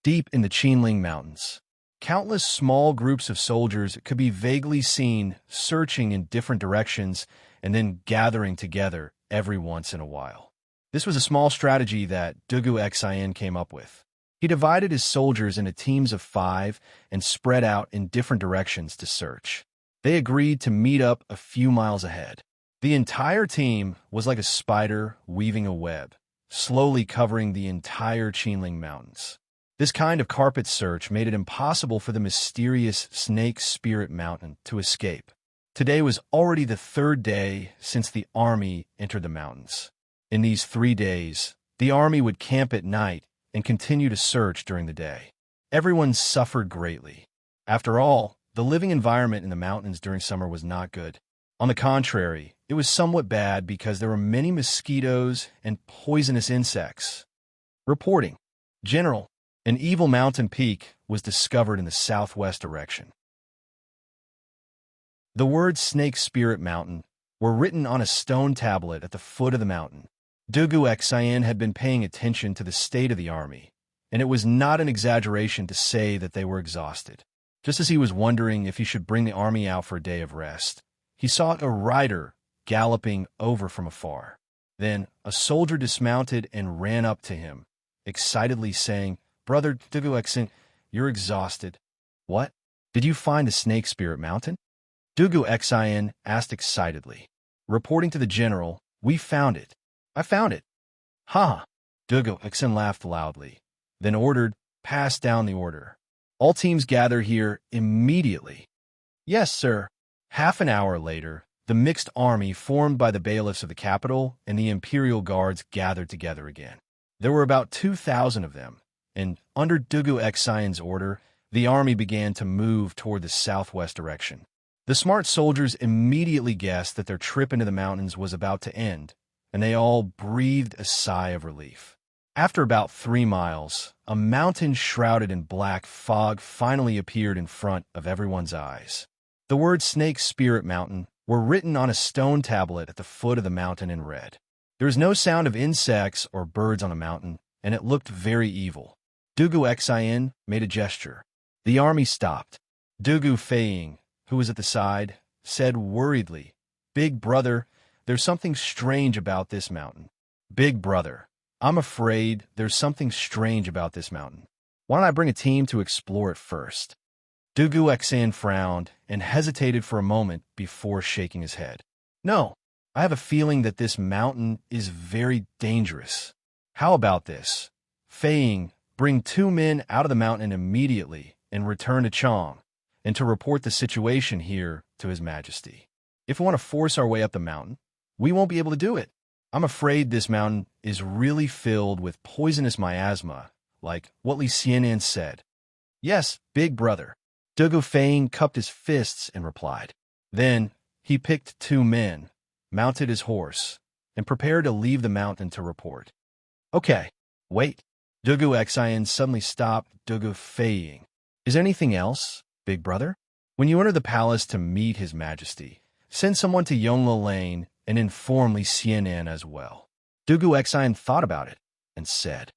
Deep in the Qinling Mountains, countless small groups of soldiers could be vaguely seen searching in different directions and then gathering together every once in a while. This was a small strategy that Dugu Xin came up with. He divided his soldiers into teams of 5 and spread out in different directions to search. They agreed to meet up a few miles ahead. The entire team was like a spider weaving a web, slowly covering the entire Qinling Mountains. This kind of carpet search made it impossible for the mysterious Snake Spirit Mountain to escape. Today was already the 3rd day since the army entered the mountains. In these 3 days, the army would camp at night and continue to search during the day. Everyone suffered greatly. After all, the living environment in the mountains during summer was not good. On the contrary, it was somewhat bad because there were many mosquitoes and poisonous insects. Reporting. General, an evil mountain peak was discovered in the southwest direction. The words Snake Spirit Mountain were written on a stone tablet at the foot of the mountain. Dugu Xin had been paying attention to the state of the army, and it was not an exaggeration to say that they were exhausted. Just as he was wondering if he should bring the army out for a day of rest, he saw a rider galloping over from afar. Then a soldier dismounted and ran up to him, excitedly saying, "Brother Dugu Xin, you're exhausted." "What? Did you find the Snake Spirit Mountain?" Dugu Xin asked excitedly. Reporting to the general, "We found it. I found it." "Ha!" Dugu Xin laughed loudly, then ordered, "Pass down the order. All teams gather here immediately." "Yes, sir." Half an hour later, the mixed army formed by the bailiffs of the capital and the imperial guards gathered together again. There were about 2,000 of them, and under Dugu Xion's order, the army began to move toward the southwest direction. The smart soldiers immediately guessed that their trip into the mountains was about to end, and they all breathed a sigh of relief. After about 3 miles, a mountain shrouded in black fog finally appeared in front of everyone's eyes. The words Snake Spirit Mountain were written on a stone tablet at the foot of the mountain in red. There was no sound of insects or birds on the mountain, and it looked very evil. Dugu Xin made a gesture. The army stopped. Dugu Feiying, who was at the side, said worriedly, "Big brother, there's something strange about this mountain." "Big brother, I'm afraid there's something strange about this mountain. Why don't I bring a team to explore it first?" Dugu Xin frowned and hesitated for a moment before shaking his head. "No, I have a feeling that this mountain is very dangerous. How about this? Feiying, bring 2 men out of the mountain immediately and return to Chang, and to report the situation here to His Majesty. If we want to force our way up the mountain, we won't be able to do it. I'm afraid this mountain is really filled with poisonous miasma, like what Li Xianan said." "Yes, big brother." Dugu Feiying cupped his fists and replied. Then he picked 2 men, mounted his horse, and prepared to leave the mountain to report. "Okay, wait." Dugu Xin suddenly stopped Dugu Feiying. "Is there anything else, big brother? When you enter the palace to meet His Majesty, send someone to Yongla Lane and inform Li Xianan as well." Dugu Xin thought about it and said,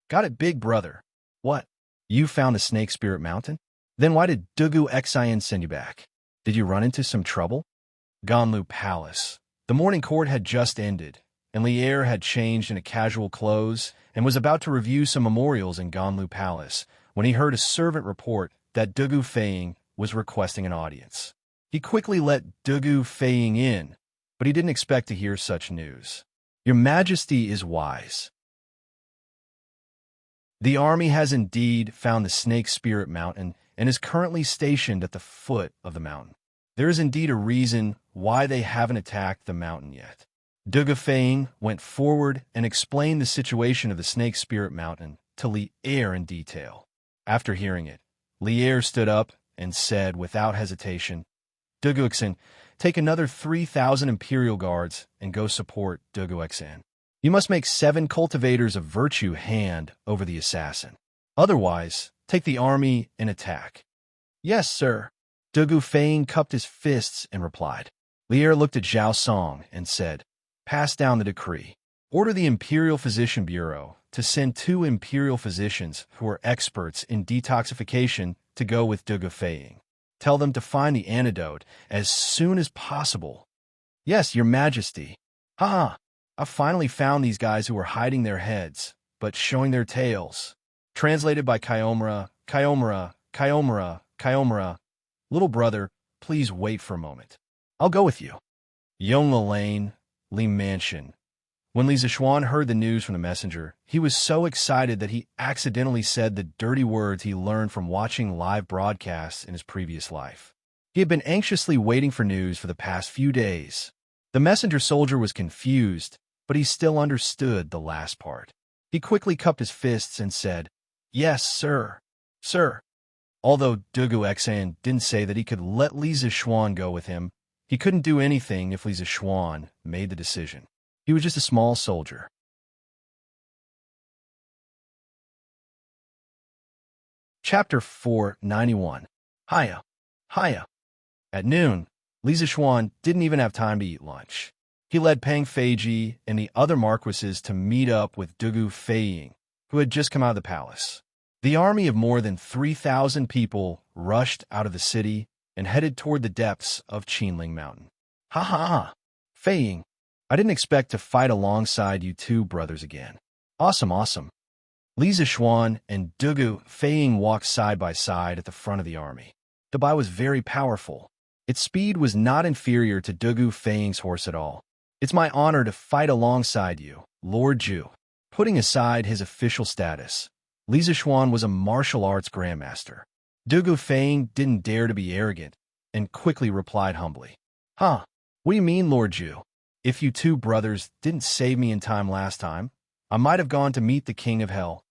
"Got it, big brother." "What? You found the Snake Spirit Mountain? Then why did Dugu Xin send you back? Did you run into some trouble?" Ganlu Palace. The morning court had just ended, and Lier had changed into casual clothes and was about to review some memorials in Ganlu Palace when he heard a servant report that Dugu Feiying was requesting an audience. He quickly let Dugu Feiying in, but he didn't expect to hear such news. "Your Majesty is wise. The army has indeed found the Snake Spirit Mountain and is currently stationed at the foot of the mountain. There is indeed a reason why they haven't attacked the mountain yet." Dugu Feiying went forward and explained the situation of the Snake Spirit Mountain to Lier in detail. After hearing it, Lier stood up and said without hesitation, "Dugu Xin, take another 3,000 Imperial Guards and go support Dugu Xin. You must make 7 cultivators of virtue hand over the assassin. Otherwise, take the army and attack." "Yes, sir." Dugu Feiying cupped his fists and replied. Lier looked at Zhao Song and said, "Pass down the decree. Order the Imperial Physician Bureau to send 2 Imperial physicians who are experts in detoxification to go with Dugu Feiying. Tell them to find the antidote as soon as possible." "Yes, Your Majesty." "Ha! I finally found these guys who were hiding their heads, but showing their tails. Translated by Kyomra, Kyomra, Kyomra, Kyomra. Little brother, please wait for a moment. I'll go with you. Yongle Lane, Lee Mansion. When Li Zixuan heard the news from the messenger, he was so excited that he accidentally said the dirty words he learned from watching live broadcasts in his previous life. He had been anxiously waiting for news for the past few days. The messenger soldier was confused, but he still understood the last part. He quickly cupped his fists and said, "Yes, sir. Sir." Although Dugu Xan didn't say that he could let Li Zixuan go with him, he couldn't do anything if Li Zixuan made the decision. He was just a small soldier. Chapter 491. Hiya. Hiya. At noon, Li Zixuan didn't even have time to eat lunch. He led Pang Feiji and the other marquises to meet up with Dugu Feiying, who had just come out of the palace. The army of more than 3,000 people rushed out of the city and headed toward the depths of Qinling Mountain. Ha ha ha. Feiying, I didn't expect to fight alongside you two brothers again. Awesome, awesome. Li Zixuan and Dugu Feiying walked side by side at the front of the army. The bai was very powerful. Its speed was not inferior to Dugu Feiying's horse at all. It's my honor to fight alongside you, Lord Zhu. Putting aside his official status, Li Zixuan was a martial arts grandmaster. Dugu Feiying didn't dare to be arrogant and quickly replied humbly, "Huh, what do you mean, Lord Zhu? If you two brothers didn't save me in time last time, I might have gone to meet the king of hell."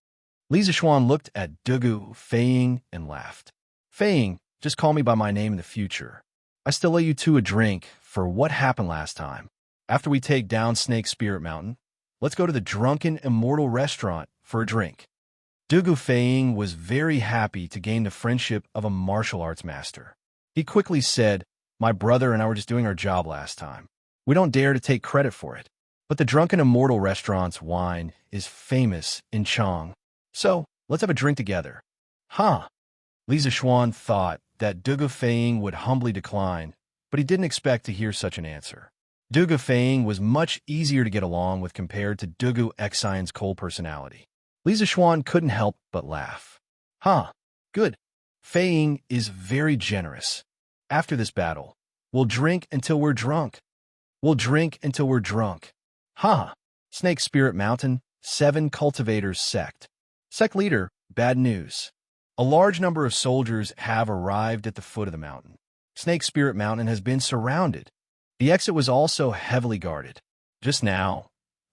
Li Zixuan looked at Dugu Feiying and laughed. "Feiying, just call me by my name in the future. I still owe you two a drink for what happened last time. After we take down Snake Spirit Mountain, let's go to the Drunken Immortal Restaurant for a drink." Dugu Feiying was very happy to gain the friendship of a martial arts master. He quickly said, "My brother and I were just doing our job last time. We don't dare to take credit for it. But the Drunken Immortal Restaurant's wine is famous in Chang. So, let's have a drink together." Huh. Li Zixuan thought that Dugu Feiying would humbly decline, but he didn't expect to hear such an answer. Dugu Feiying was much easier to get along with compared to Dugu Xian's cold personality. Li Zixuan couldn't help but laugh. Huh. Good. Feiying is very generous. After this battle, we'll drink until we're drunk. We'll drink until we're drunk. Ha! Snake Spirit Mountain, 7 Cultivators Sect. Sect Leader, bad news. A large number of soldiers have arrived at the foot of the mountain. Snake Spirit Mountain has been surrounded. The exit was also heavily guarded. Just now,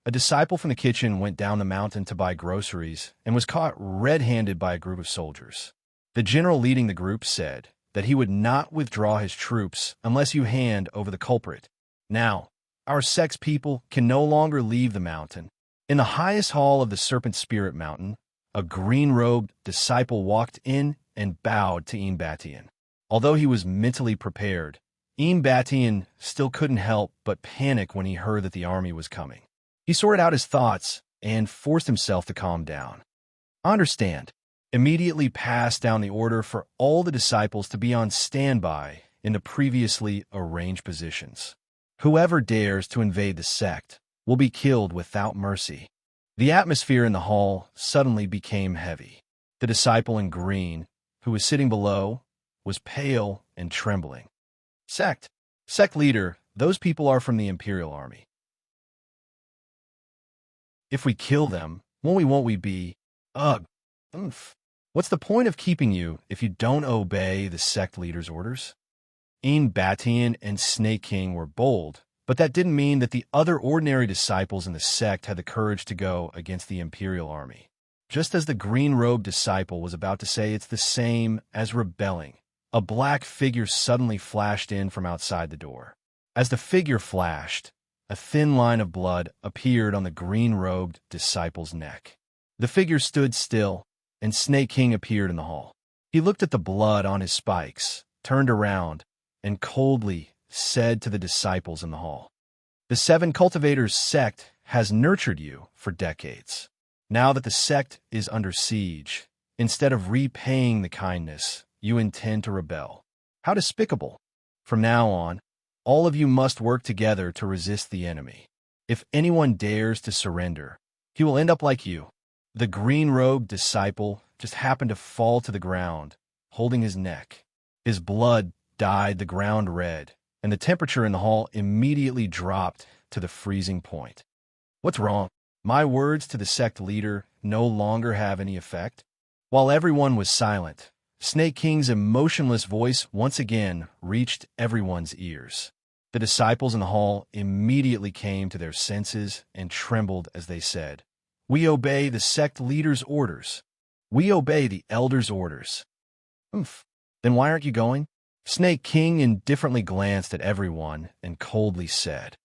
a disciple from the kitchen went down the mountain to buy groceries and was caught red-handed by a group of soldiers. The general leading the group said that he would not withdraw his troops unless you hand over the culprit. Now, our sect's people can no longer leave the mountain. In the highest hall of the Serpent Spirit Mountain, a green-robed disciple walked in and bowed to Batian. Although he was mentally prepared, Batian still couldn't help but panic when he heard that the army was coming. He sorted out his thoughts and forced himself to calm down. "I understand." Immediately passed down the order for all the disciples to be on standby in the previously arranged positions. Whoever dares to invade the sect will be killed without mercy. The atmosphere in the hall suddenly became heavy. The disciple in green, who was sitting below, was pale and trembling. Sect leader, those people are from the Imperial Army. If we kill them, won't we be? Ugh. What's the point of keeping you if you don't obey the sect leader's orders? Batian and Snake King were bold, but that didn't mean that the other ordinary disciples in the sect had the courage to go against the Imperial Army. Just as the green-robed disciple was about to say it's the same as rebelling, a black figure suddenly flashed in from outside the door. As the figure flashed, a thin line of blood appeared on the green-robed disciple's neck. The figure stood still, and Snake King appeared in the hall. He looked at the blood on his spikes, turned around, and coldly said to the disciples in the hall, "The 7 Cultivators sect has nurtured you for decades. Now that the sect is under siege, instead of repaying the kindness, you intend to rebel. How despicable! From now on, all of you must work together to resist the enemy. If anyone dares to surrender, he will end up like you." The green-robed disciple just happened to fall to the ground, holding his neck. His blood dyed the ground red, and the temperature in the hall immediately dropped to the freezing point. "What's wrong? My words to the sect leader no longer have any effect?" While everyone was silent, Snake King's emotionless voice once again reached everyone's ears. The disciples in the hall immediately came to their senses and trembled as they said, "We obey the sect leader's orders. We obey the elder's orders." "Oomph. Then why aren't you going?" Snake King indifferently glanced at everyone and coldly said,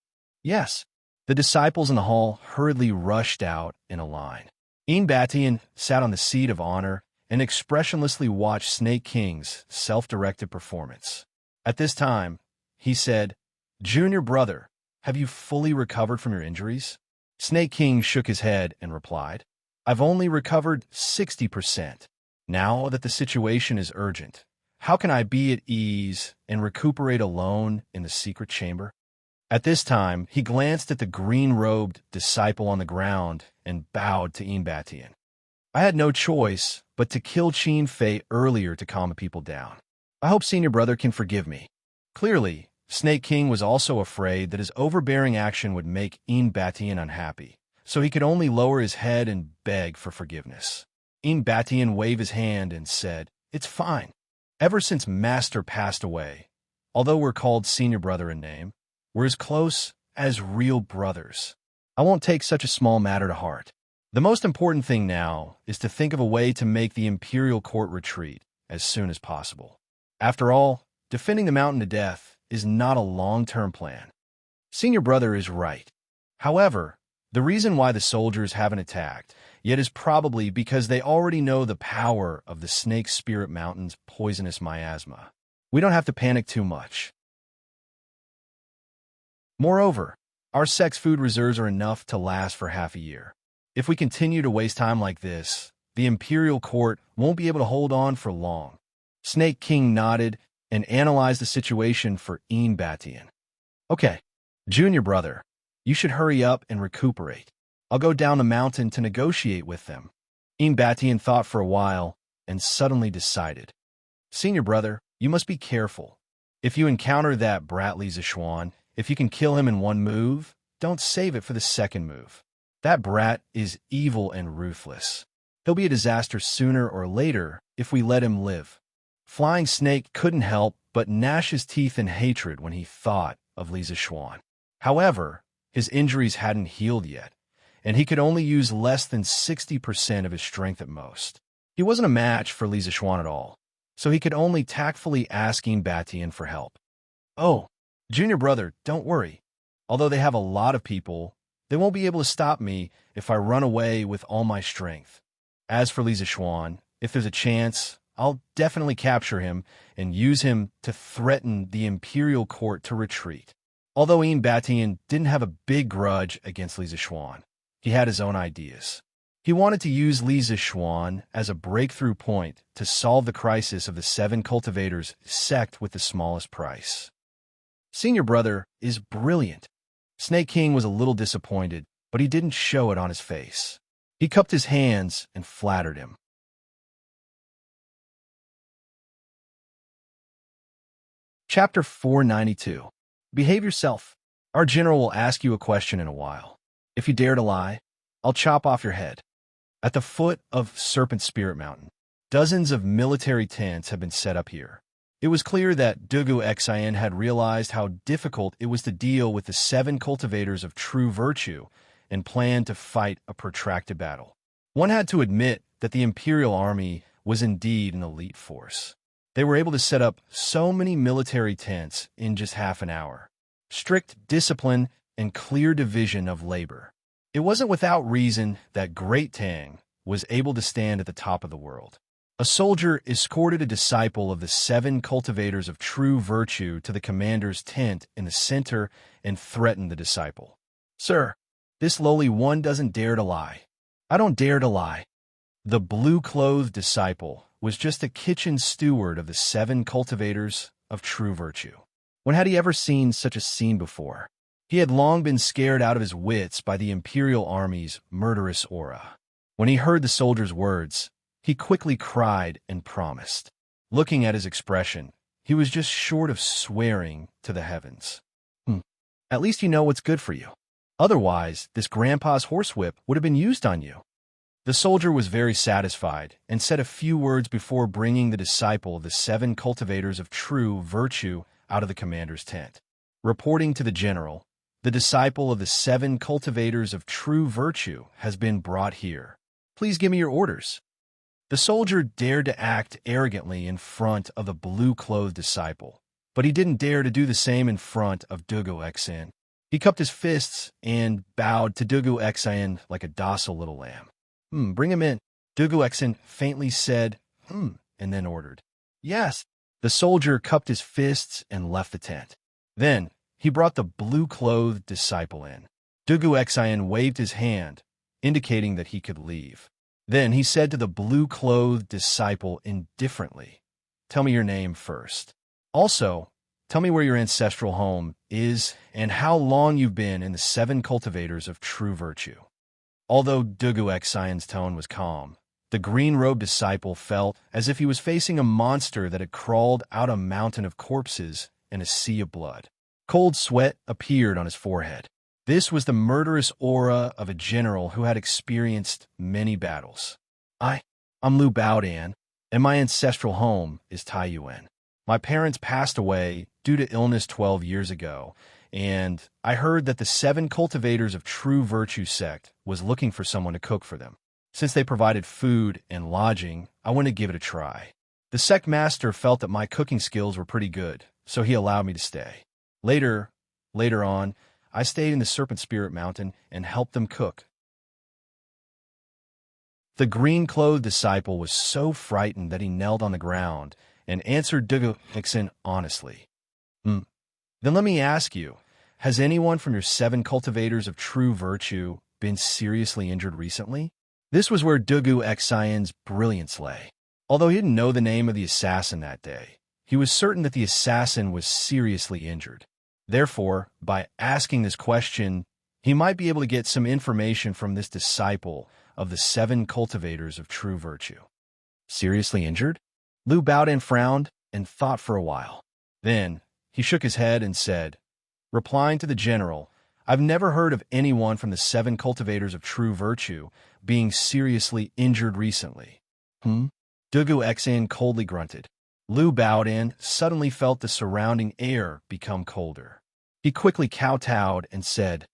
"Yes." The disciples in the hall hurriedly rushed out in a line. Enchantment sat on the seat of honor and expressionlessly watched Snake King's self-directed performance. At this time, he said, "Junior brother, have you fully recovered from your injuries?" Snake King shook his head and replied, "I've only recovered 60%. Now that the situation is urgent, how can I be at ease and recuperate alone in the secret chamber?" At this time, he glanced at the green-robed disciple on the ground and bowed to Enchantment. "I had no choice but to kill Qin Fei earlier to calm the people down. I hope senior brother can forgive me." Clearly, Snake King was also afraid that his overbearing action would make Enchantment unhappy, so he could only lower his head and beg for forgiveness. Enchantment waved his hand and said, "It's fine. Ever since Master passed away, although we're called senior brother in name, we're as close as real brothers. I won't take such a small matter to heart. The most important thing now is to think of a way to make the imperial court retreat as soon as possible. After all, defending the mountain to death is not a long-term plan." Senior brother is right. However, the reason why the soldiers haven't attacked yet is probably because they already know the power of the Snake Spirit Mountain's poisonous miasma. We don't have to panic too much. Moreover, our sect's food reserves are enough to last for half a year. If we continue to waste time like this, the Imperial Court won't be able to hold on for long. Snake King nodded and analyzed the situation for Enchantment. "Okay, junior brother, you should hurry up and recuperate. I'll go down the mountain to negotiate with them." Enchantment thought for a while and suddenly decided, "Senior brother, you must be careful. If you encounter that brat Li Zixuan, if you can kill him in one move, don't save it for the second move. That brat is evil and ruthless. He'll be a disaster sooner or later if we let him live." Flying Snake couldn't help but gnash his teeth in hatred when he thought of Li Zixuan. However, his injuries hadn't healed yet, and he could only use less than 60% of his strength at most. He wasn't a match for Li Zixuan at all, so he could only tactfully ask Enchantment for help. "Oh, junior brother, don't worry. Although they have a lot of people, they won't be able to stop me if I run away with all my strength. As for Li Zixuan, if there's a chance, I'll definitely capture him and use him to threaten the Imperial Court to retreat." Although Enchantment didn't have a big grudge against Li Zixuan, he had his own ideas. He wanted to use Li Zixuan as a breakthrough point to solve the crisis of the 7 cultivators sect with the smallest price. Senior brother is brilliant. Snake King was a little disappointed, but he didn't show it on his face. He cupped his hands and flattered him. Chapter 492. Behave yourself. Our general will ask you a question in a while. If you dare to lie, I'll chop off your head. At the foot of Serpent Spirit Mountain, dozens of military tents have been set up here. It was clear that Dugu Xian had realized how difficult it was to deal with the 7 cultivators of true virtue and planned to fight a protracted battle. One had to admit that the Imperial Army was indeed an elite force. They were able to set up so many military tents in just half an hour. Strict discipline and clear division of labor. It wasn't without reason that Great Tang was able to stand at the top of the world. A soldier escorted a disciple of the 7 cultivators of true virtue to the commander's tent in the center and threatened the disciple. "Sir, this lowly one doesn't dare to lie." "I don't dare to lie." The blue-clothed disciple was just a kitchen steward of the 7 cultivators of true virtue. When had he ever seen such a scene before? He had long been scared out of his wits by the Imperial Army's murderous aura. When he heard the soldier's words, he quickly cried and promised. Looking at his expression, he was just short of swearing to the heavens. At least you know what's good for you. Otherwise, this grandpa's horsewhip would have been used on you. The soldier was very satisfied and said a few words before bringing the disciple of the 7 cultivators of true virtue out of the commander's tent. Reporting to the general, the disciple of the 7 cultivators of true virtue has been brought here. Please give me your orders. The soldier dared to act arrogantly in front of the blue-clothed disciple, but he didn't dare to do the same in front of Dugu Xin. He cupped his fists and bowed to Dugu Xin like a docile little lamb. Bring him in. Dugu Xin faintly said, and then ordered. Yes. The soldier cupped his fists and left the tent. Then he brought the blue-clothed disciple in. Dugu Xin waved his hand, indicating that he could leave. Then he said to the blue-clothed disciple indifferently, "Tell me your name first. Also, tell me where your ancestral home is and how long you've been in the 7 cultivators of true virtue." Although Dugu Xin's tone was calm, the green-robed disciple felt as if he was facing a monster that had crawled out a mountain of corpses and a sea of blood. Cold sweat appeared on his forehead. This was the murderous aura of a general who had experienced many battles. I'm Lu Baodan, and my ancestral home is Taiyuan. My parents passed away due to illness 12 years ago, and I heard that the 7 cultivators of true virtue sect was looking for someone to cook for them. Since they provided food and lodging, I went to give it a try. The sect master felt that my cooking skills were pretty good, so he allowed me to stay. Later on, I stayed in the Serpent Spirit Mountain and helped them cook. The green-clothed disciple was so frightened that he knelt on the ground and answered Dugu Xin honestly. Then let me ask you, has anyone from your 7 cultivators of true virtue been seriously injured recently? This was where Dugu Xin's brilliance lay. Although he didn't know the name of the assassin that day, he was certain that the assassin was seriously injured. Therefore, by asking this question, he might be able to get some information from this disciple of the 7 cultivators of true virtue. Seriously injured? Lu Baodan frowned and thought for a while. Then he shook his head and said, replying to the general, "I've never heard of anyone from the 7 cultivators of true virtue being seriously injured recently." Dugu Xin coldly grunted. Lu Baodan suddenly felt the surrounding air become colder. He quickly kowtowed and said,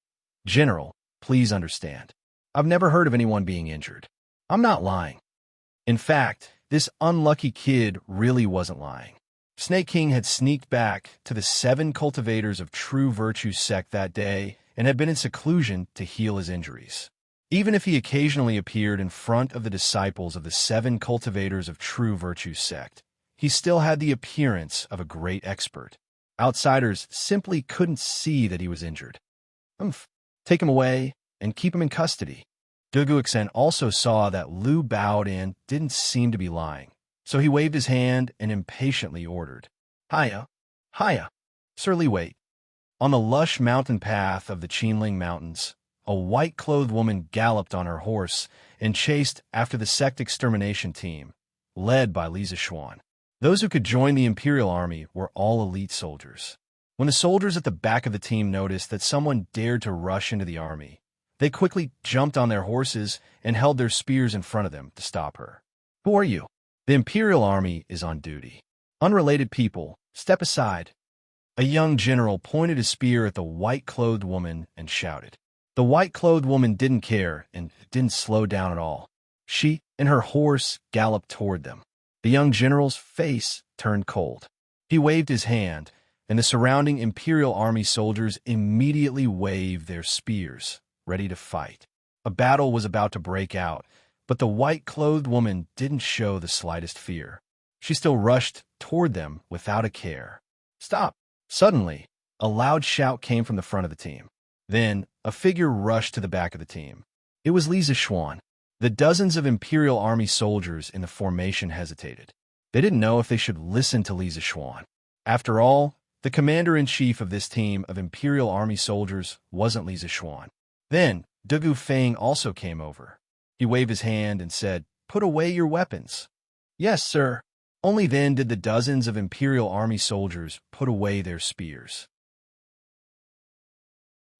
"General, please understand. I've never heard of anyone being injured. I'm not lying. In fact, this unlucky kid really wasn't lying." Snake King had sneaked back to the 7 cultivators of true virtue sect that day and had been in seclusion to heal his injuries. Even if he occasionally appeared in front of the disciples of the 7 cultivators of true virtue sect, he still had the appearance of a great expert. Outsiders simply couldn't see that he was injured. Take him away and keep him in custody. Dugu Xin also saw that Lu Baodan didn't seem to be lying, so he waved his hand and impatiently ordered, "Hiya, hiya." Sir Li, wait. On the lush mountain path of the Qinling Mountains, a white-clothed woman galloped on her horse and chased after the sect extermination team, led by Li Zishuan. Those who could join the Imperial Army were all elite soldiers. When the soldiers at the back of the team noticed that someone dared to rush into the army, they quickly jumped on their horses and held their spears in front of them to stop her. "Who are you?" "The Imperial Army is on duty." "Unrelated people, step aside." A young general pointed his spear at the white-clothed woman and shouted. The white-clothed woman didn't care and didn't slow down at all. She and her horse galloped toward them. The young general's face turned cold. He waved his hand, and the surrounding Imperial Army soldiers immediately waved their spears, ready to fight. A battle was about to break out, but the white-clothed woman didn't show the slightest fear. She still rushed toward them without a care. "Stop!" Suddenly, a loud shout came from the front of the team. Then, a figure rushed to the back of the team. It was Li Zishuan. The dozens of Imperial Army soldiers in the formation hesitated. They didn't know if they should listen to Li Zishuan. After all, The commander-in-chief of this team of Imperial Army soldiers wasn't Li Zixuan. Then, Dugu Feng also came over. He waved his hand and said, "Put away your weapons." "Yes, sir." Only then did the dozens of Imperial Army soldiers put away their spears.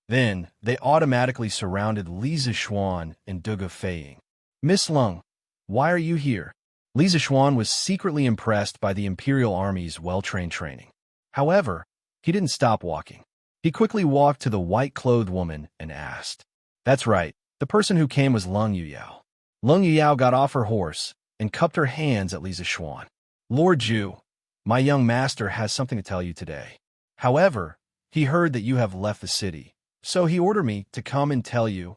Then, they automatically surrounded Li Zixuan and Dugu Feng. "Miss Lung, why are you here?" Li Zixuan was secretly impressed by the Imperial Army's well-trained training. However, he didn't stop walking. He quickly walked to the white-clothed woman and asked. That's right, the person who came was Lung Yuyao. Lung Yuyao got off her horse and cupped her hands at Li Zixuan. "Lord Zhu, my young master has something to tell you today. However, he heard that you have left the city, so he ordered me to come and tell you."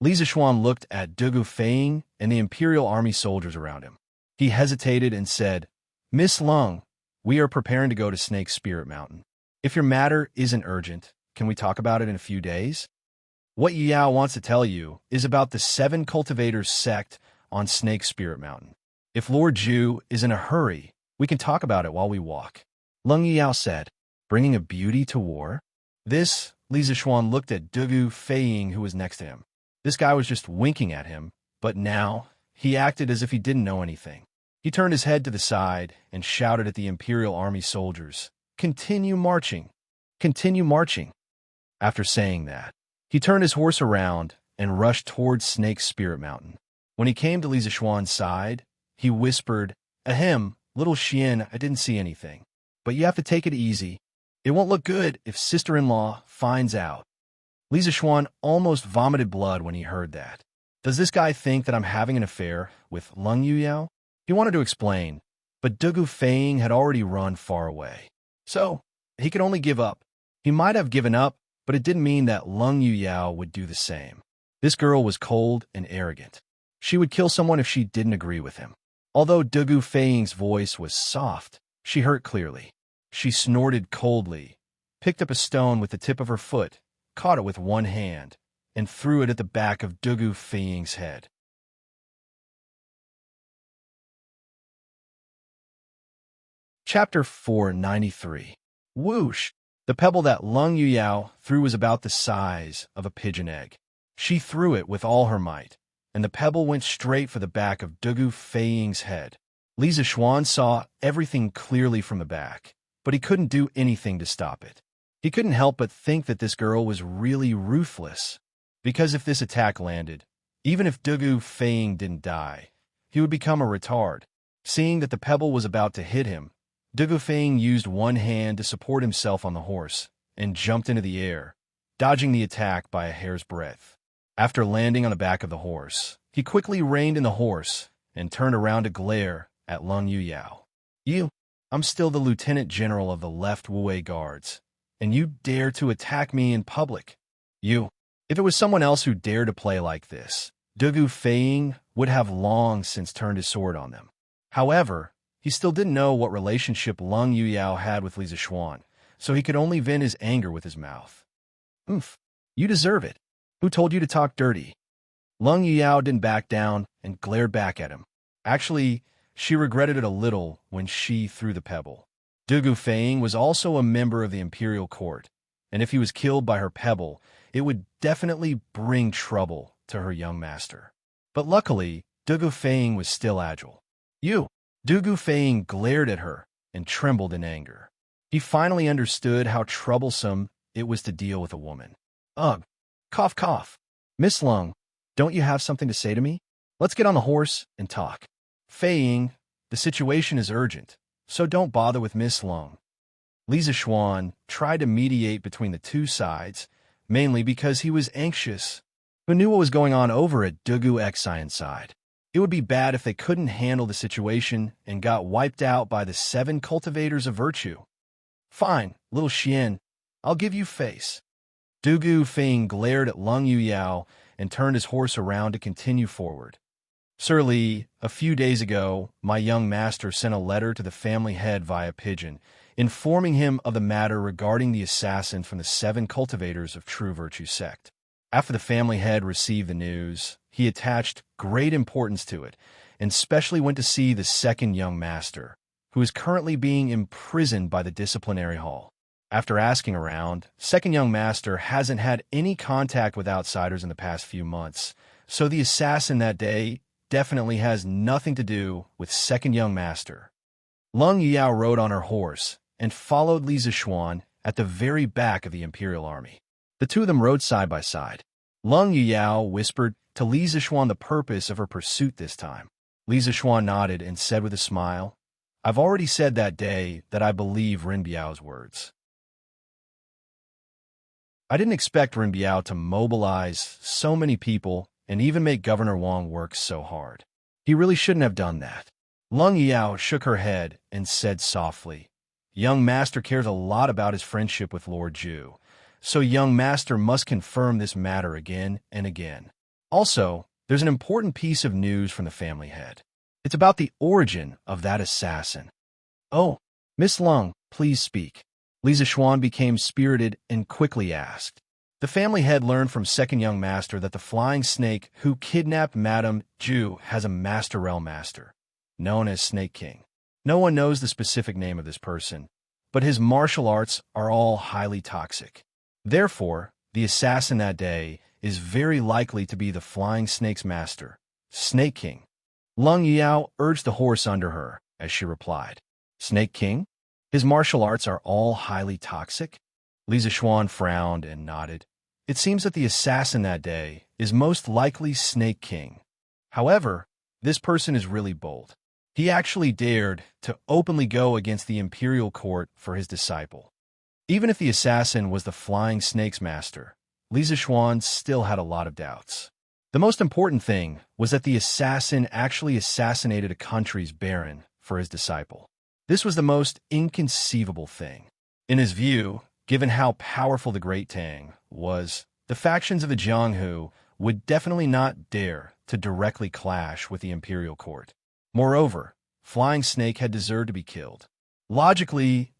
Li Zixuan looked at Dugu Feng and the Imperial Army soldiers around him. He hesitated and said, "Miss Lung, we are preparing to go to Snake Spirit Mountain. If your matter isn't urgent, can we talk about it in a few days?" What Yao wants to tell you is about the 7 cultivators sect on Snake Spirit Mountain. If Lord Zhu is in a hurry, we can talk about it while we walk. Lung Yao said, "Bringing a beauty to war?" This, Li Zixuan looked at Dugu Feng, who was next to him. This guy was just winking at him, but now he acted as if he didn't know anything. He turned his head to the side and shouted at the Imperial Army soldiers, "Continue marching! Continue marching!" After saying that, he turned his horse around and rushed towards Snake Spirit Mountain. When he came to Li Zixuan's side, he whispered, "Ahem, little Xian, I didn't see anything. But you have to take it easy. It won't look good if sister-in-law finds out." Li Zixuan almost vomited blood when he heard that. Does this guy think that I'm having an affair with Lung Yuyao? He wanted to explain, but Dugu Feng had already run far away. So, he could only give up. He might have given up, but it didn't mean that Lung Yuyao would do the same. This girl was cold and arrogant. She would kill someone if she didn't agree with him. Although Dugu Feng's voice was soft, she hurt clearly. She snorted coldly, picked up a stone with the tip of her foot, caught it with one hand, and threw it at the back of Dugu Feng's head. Chapter 493. Whoosh! The pebble that Lung Yuyao threw was about the size of a pigeon egg. She threw it with all her might, and the pebble went straight for the back of Dugu Feng's head. Li Zixuan saw everything clearly from the back, but he couldn't do anything to stop it. He couldn't help but think that this girl was really ruthless, because if this attack landed, even if Dugu Feng didn't die, he would become a retard. Seeing that the pebble was about to hit him, Dugu Feng used one hand to support himself on the horse and jumped into the air, dodging the attack by a hair's breadth. After landing on the back of the horse, he quickly reined in the horse and turned around to glare at Lung Yuyao. I'm still the Lieutenant General of the Left Wuwei Guards, and you dare to attack me in public. If it was someone else who dared to play like this, Dugu Feng would have long since turned his sword on them. However, he still didn't know what relationship Lung Yuyao had with Li Zixuan, so he could only vent his anger with his mouth. "Oomph, you deserve it. Who told you to talk dirty?" Lung Yuyao didn't back down and glared back at him. Actually, she regretted it a little when she threw the pebble. Dugu Feng was also a member of the imperial court, and if he was killed by her pebble, it would definitely bring trouble to her young master. But luckily, Dugu Feng was still agile. Dugu Feng glared at her and trembled in anger. He finally understood how troublesome it was to deal with a woman. "Ugh, cough cough. Miss Lung, don't you have something to say to me? Let's get on the horse and talk." "Feng, the situation is urgent, so don't bother with Miss Lung." Li Zixuan tried to mediate between the two sides, mainly because he was anxious, but knew what was going on over at Dugu Xian's side. It would be bad if they couldn't handle the situation and got wiped out by the 7 cultivators of virtue. "Fine, little Xian, I'll give you face." Dugu Feng glared at Lung Yuyao and turned his horse around to continue forward. "Sir Li, a few days ago, my young master sent a letter to the family head via pigeon, informing him of the matter regarding the assassin from the 7 cultivators of True Virtue sect. After the family head received the news, he attached great importance to it, and specially went to see the second young master, who is currently being imprisoned by the disciplinary hall. After asking around, second young master hasn't had any contact with outsiders in the past few months, so the assassin that day definitely has nothing to do with second young master. Lung Yao rode on her horse and followed Li Zishuan at the very back of the imperial army. The two of them rode side by side. Lung Yao whispered to Li Zishuan the purpose of her pursuit this time. Li Zishuan nodded and said with a smile, "I've already said that day that I believe Rin Biao's words." I didn't expect Rin Biao to mobilize so many people and even make Governor Wang work so hard. He really shouldn't have done that. Lung Yao shook her head and said softly, "Young master cares a lot about his friendship with Lord Zhu, so young master must confirm this matter again and again. Also, there's an important piece of news from the family head. It's about the origin of that assassin." "Oh, Miss Lung, please speak." Li Zishuan became spirited and quickly asked. The family head learned from second young master that the flying snake who kidnapped Madame Zhu has a master realm master, known as Snake King. No one knows the specific name of this person, but his martial arts are all highly toxic. Therefore, the assassin that day is very likely to be the flying snake's master, Snake King. Lung Yao urged the horse under her as she replied, "Snake King? His martial arts are all highly toxic?" Li Zishuan frowned and nodded. It seems that the assassin that day is most likely Snake King. However, this person is really bold. He actually dared to openly go against the imperial court for his disciple. Even if the assassin was the flying snake's master, Li Zishuan still had a lot of doubts. The most important thing was that the assassin actually assassinated a country's baron for his disciple. This was the most inconceivable thing. In his view, given how powerful the Great Tang was, the factions of the Jianghu would definitely not dare to directly clash with the imperial court. Moreover, Flying Snake had deserved to be killed. Logically,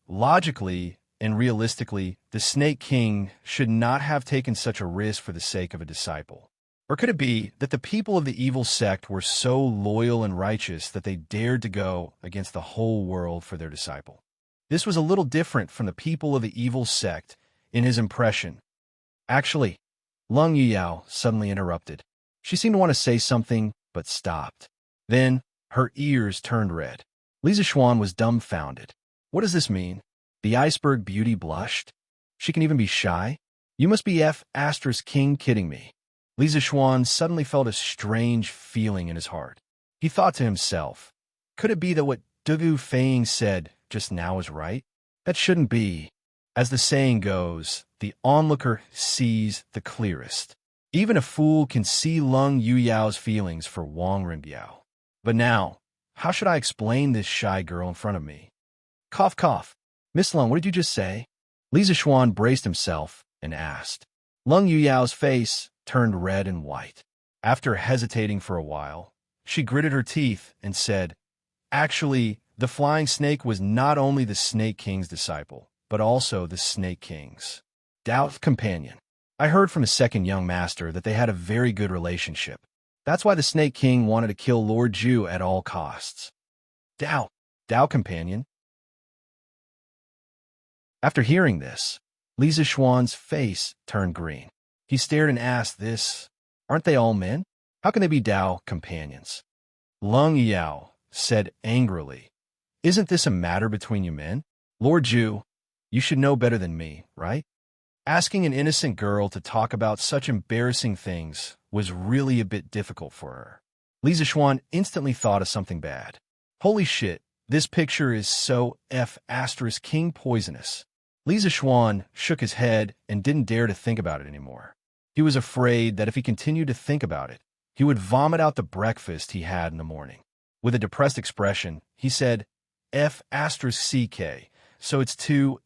and realistically, the Snake King should not have taken such a risk for the sake of a disciple. Or could it be that the people of the evil sect were so loyal and righteous that they dared to go against the whole world for their disciple? This was a little different from the people of the evil sect in his impression. Actually, Lung Yao suddenly interrupted. She seemed to want to say something, but stopped. Then, her ears turned red. Li Zishuan was dumbfounded. What does this mean? The iceberg beauty blushed? She can even be shy? You must be King kidding me. Li Zishuan suddenly felt a strange feeling in his heart. He thought to himself, could it be that what Dugu Feng said just now is right? That shouldn't be. As the saying goes, the onlooker sees the clearest. Even a fool can see Lung Yuyao's feelings for Wang Rinbiao. But now, how should I explain this shy girl in front of me? Cough, cough. Miss Lung, what did you just say? Li Zishuan braced himself and asked. Lung Yuyao's face turned red and white. After hesitating for a while, she gritted her teeth and said, actually, the flying snake was not only the Snake King's disciple, but also the Snake King's doubt companion. I heard from his second young master that they had a very good relationship. That's why the Snake King wanted to kill Lord Zhu at all costs. Doubt companion? After hearing this, Li Zishuan's face turned green. He stared and asked this, aren't they all men? How can they be Dao companions? Lung Yao said angrily, isn't this a matter between you men? Lord Zhu, you should know better than me, right? Asking an innocent girl to talk about such embarrassing things was really a bit difficult for her. Li Zishuan instantly thought of something bad. Holy shit, this picture is so King poisonous. Li Zishuan shook his head and didn't dare to think about it anymore. He was afraid that if he continued to think about it, he would vomit out the breakfast he had in the morning. With a depressed expression, he said, CK, so it's two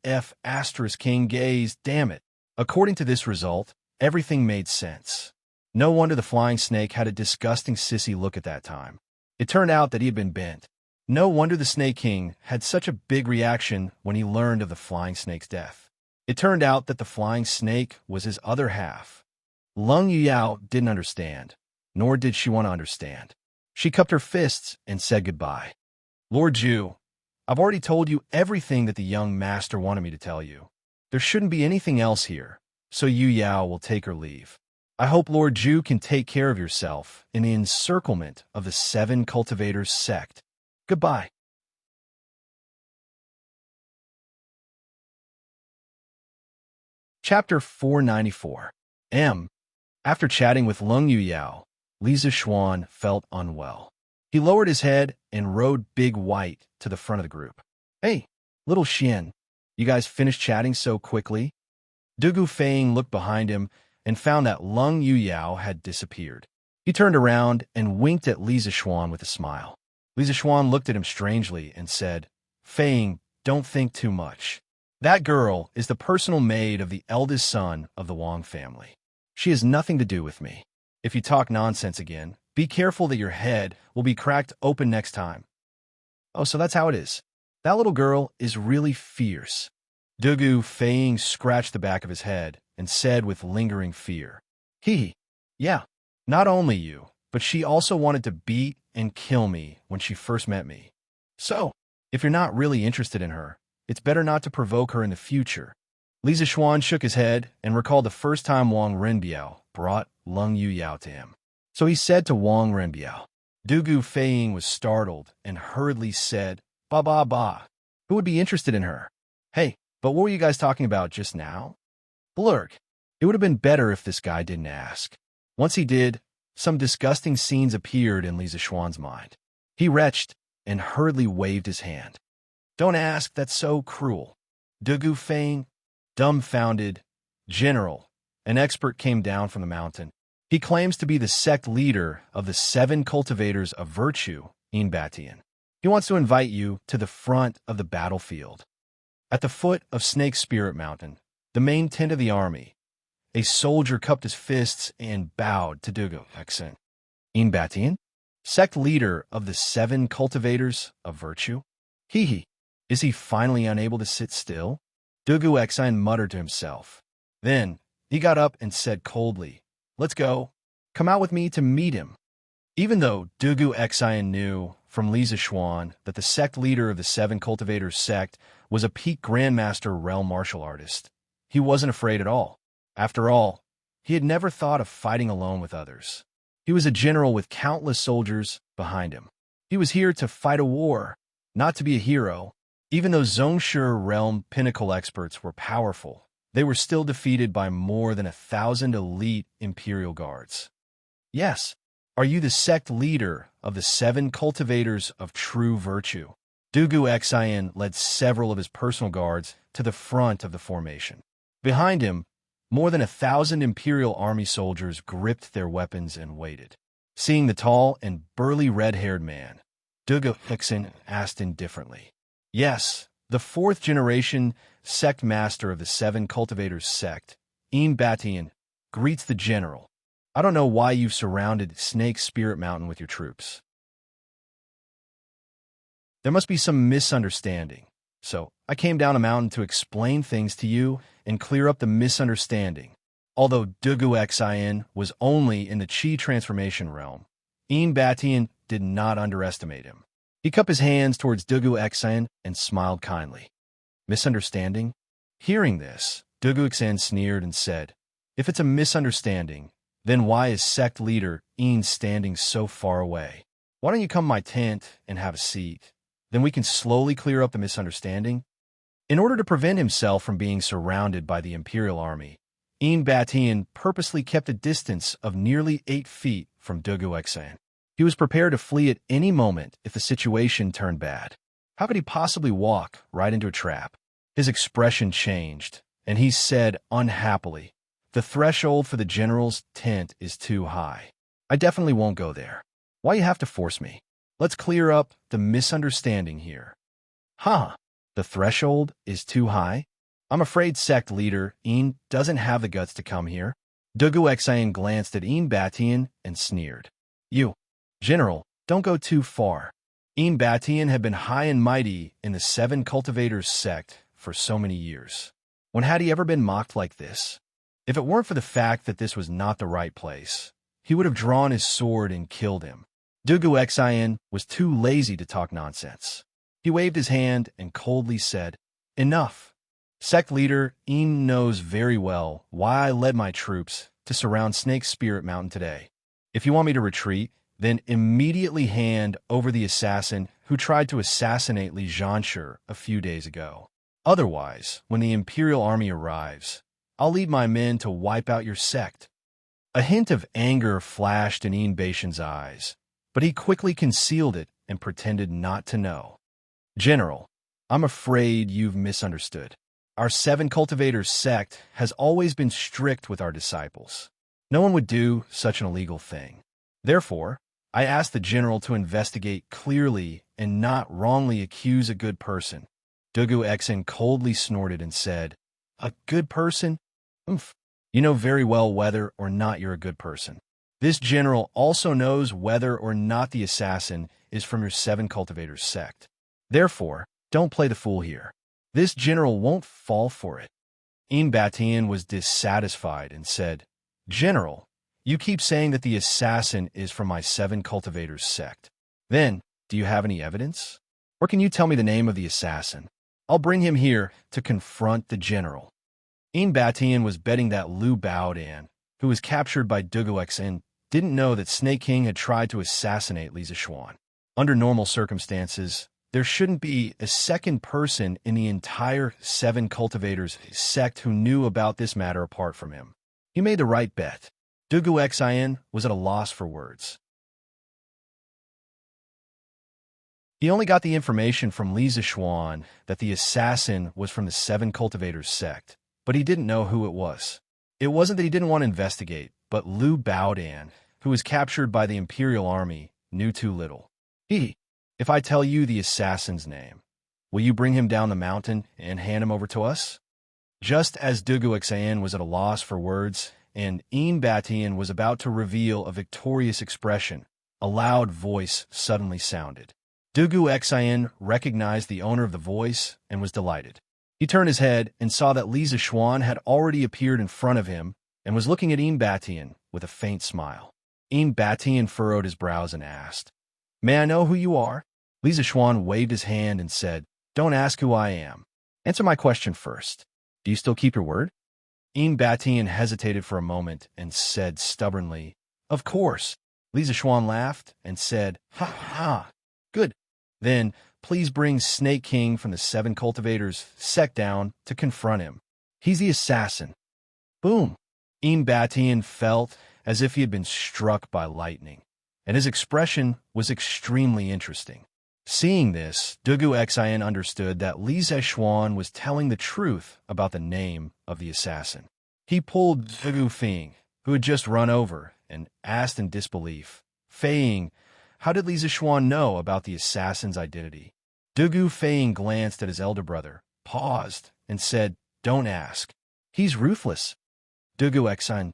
King gays, damn it. According to this result, everything made sense. No wonder the flying snake had a disgusting sissy look at that time. It turned out that he had been bent. No wonder the Snake King had such a big reaction when he learned of the flying snake's death. It turned out that the flying snake was his other half. Lung Yao didn't understand, nor did she want to understand. She cupped her fists and said goodbye. Lord Zhu, I've already told you everything that the young master wanted me to tell you. There shouldn't be anything else here, so Yu Yao will take her leave. I hope Lord Zhu can take care of yourself in the encirclement of the 7 cultivators sect. Goodbye. Chapter 494. After chatting with Lung Yu Yao, Li Zixuan felt unwell. He lowered his head and rode Big White to the front of the group. Hey, little Xian, you guys finished chatting so quickly? Dugu Feng looked behind him and found that Lung Yu Yao had disappeared. He turned around and winked at Li Zixuan with a smile. Li Zixuan looked at him strangely and said, Feng, don't think too much. That girl is the personal maid of the eldest son of the Wang family. She has nothing to do with me. If you talk nonsense again, be careful that your head will be cracked open next time. Oh, so that's how it is. That little girl is really fierce. Dugu Feng scratched the back of his head and said with lingering fear, Hee, yeah, not only you, but she also wanted to beat and kill me when she first met me. So, if you're not really interested in her, it's better not to provoke her in the future. Li Zixuan shook his head and recalled the first time Wang Renbiao brought Lung Yu Yao to him. So he said to Wang Renbiao. Dugu Feng was startled and hurriedly said, Ba ba ba. Who would be interested in her? Hey, but what were you guys talking about just now? Blurk. It would have been better if this guy didn't ask. Once he did, some disgusting scenes appeared in Li Zixuan's mind. He retched and hurriedly waved his hand. Don't ask, that's so cruel. Dugu Feng, dumbfounded, General, an expert came down from the mountain. He claims to be the sect leader of the 7 cultivators of virtue, Inbatian. He wants to invite you to the front of the battlefield. At the foot of Snake Spirit Mountain, the main tent of the army, a soldier cupped his fists and bowed to Dugu Exan. Inbatian, sect leader of the 7 cultivators of virtue? Hee. Is he finally unable to sit still? Dugu Exan muttered to himself. Then, he got up and said coldly, Let's go. Come out with me to meet him. Even though Dugu Exan knew from Li Zixuan that the sect leader of the 7 cultivators sect was a peak grandmaster realm martial artist, he wasn't afraid at all. After all, he had never thought of fighting alone with others. He was a general with countless soldiers behind him. He was here to fight a war, not to be a hero. Even though Zhongshe realm pinnacle experts were powerful, they were still defeated by more than 1,000 elite Imperial guards. Yes, are you the sect leader of the 7 cultivators of true virtue? Dugu Exan led several of his personal guards to the front of the formation. Behind him, more than 1,000 Imperial army soldiers gripped their weapons and waited. Seeing the tall and burly red-haired man, Dugu Exan asked indifferently, Yes, the 4th generation sect master of the 7 cultivators sect, Inbatian, greets the general. I don't know why you've surrounded Snake Spirit Mountain with your troops. There must be some misunderstanding. So, I came down a mountain to explain things to you and clear up the misunderstanding. Although Dugu Exan was only in the Qi transformation realm, Inbatian did not underestimate him. He cupped his hands towards Dugu Exan and smiled kindly. Misunderstanding? Hearing this, Dugu Exan sneered and said, If it's a misunderstanding, then why is sect leader Yin standing so far away? Why don't you come to my tent and have a seat? Then we can slowly clear up the misunderstanding. In order to prevent himself from being surrounded by the Imperial army, Inbatian purposely kept a distance of nearly 8 feet from Dugu Exan. He was prepared to flee at any moment if the situation turned bad. How could he possibly walk right into a trap? His expression changed, and he said unhappily, The threshold for the general's tent is too high. I definitely won't go there. Why you have to force me? Let's clear up the misunderstanding here. Huh? The threshold is too high? I'm afraid sect leader Yin doesn't have the guts to come here. Dugu Exan glanced at Inbatian and sneered. You, General, don't go too far. Inbatian had been high and mighty in the 7 cultivators sect for so many years. When had he ever been mocked like this? If it weren't for the fact that this was not the right place, he would have drawn his sword and killed him. Dugu Exan was too lazy to talk nonsense. He waved his hand and coldly said, Enough. Sect leader Een knows very well why I led my troops to surround Snake Spirit Mountain today. If you want me to retreat, then immediately hand over the assassin who tried to assassinate Li Zhanshu a few days ago. Otherwise, when the Imperial army arrives, I'll lead my men to wipe out your sect. A hint of anger flashed in Een Baishan's eyes, but he quickly concealed it and pretended not to know. General, I'm afraid you've misunderstood. Our Seven Cultivators sect has always been strict with our disciples. No one would do such an illegal thing. Therefore, I asked the general to investigate clearly and not wrongly accuse a good person. Dugu Exen coldly snorted and said, "A good person? Oomph. You know very well whether or not you're a good person. This general also knows whether or not the assassin is from your Seven Cultivators sect. Therefore, don't play the fool here. This general won't fall for it." Een Batian was dissatisfied and said, "General, you keep saying that the assassin is from my Seven Cultivators sect. Then, do you have any evidence? Or can you tell me the name of the assassin? I'll bring him here to confront the general." Een Batian was betting that Lu Baodan, who was captured by Dugu Xen, didn't know that Snake King had tried to assassinate Li Zishuan. Under normal circumstances, there shouldn't be a second person in the entire Seven Cultivators sect who knew about this matter apart from him. He made the right bet. Dugu Xen was at a loss for words. He only got the information from Li Zishuan that the assassin was from the Seven Cultivators sect, but he didn't know who it was. It wasn't that he didn't want to investigate, but Lu Baodan, who was captured by the Imperial army, knew too little. If I tell you the assassin's name, will you bring him down the mountain and hand him over to us?" Just as Dugu Xen was at a loss for words, and Een Batian was about to reveal a victorious expression, a loud voice suddenly sounded. Dugu Xen recognized the owner of the voice and was delighted. He turned his head and saw that Li Zishuan had already appeared in front of him and was looking at Een Batian with a faint smile. Een Batian furrowed his brows and asked, "May I know who you are?" Li Zishuan waved his hand and said, "Don't ask who I am. Answer my question first. Do you still keep your word?" Een Batian hesitated for a moment and said stubbornly, "Of course." Li Zishuan laughed and said, "Ha ha, good. Then, please bring Snake King from the Seven Cultivators sect down to confront him. He's the assassin." Boom! Een Batian felt as if he had been struck by lightning, and his expression was extremely interesting. Seeing this, Dugu Xen understood that Li Zishuan was telling the truth about the name of the assassin. He pulled Dugu Feng, who had just run over, and asked in disbelief, "Feng, how did Li Zishuan know about the assassin's identity?" Dugu Feng glanced at his elder brother, paused, and said, "Don't ask. He's ruthless." Dugu Xen.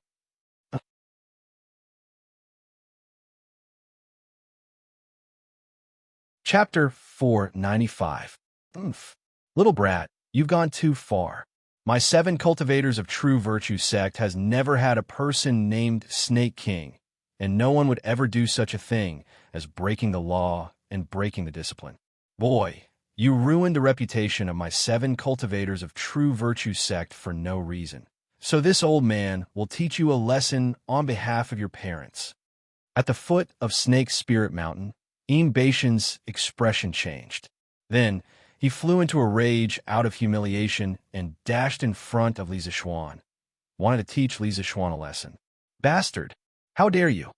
Chapter 495. Oomph. Little brat, you've gone too far. My Seven Cultivators of True Virtue sect has never had a person named Snake King, and no one would ever do such a thing as breaking the law and breaking the discipline. Boy, you ruined the reputation of my Seven Cultivators of True Virtue sect for no reason. So this old man will teach you a lesson on behalf of your parents. At the foot of Snake Spirit Mountain, Een Baishan's expression changed. Then, he flew into a rage out of humiliation and dashed in front of Li Zishuan. Wanted to teach Li Zishuan a lesson. "Bastard! How dare you!"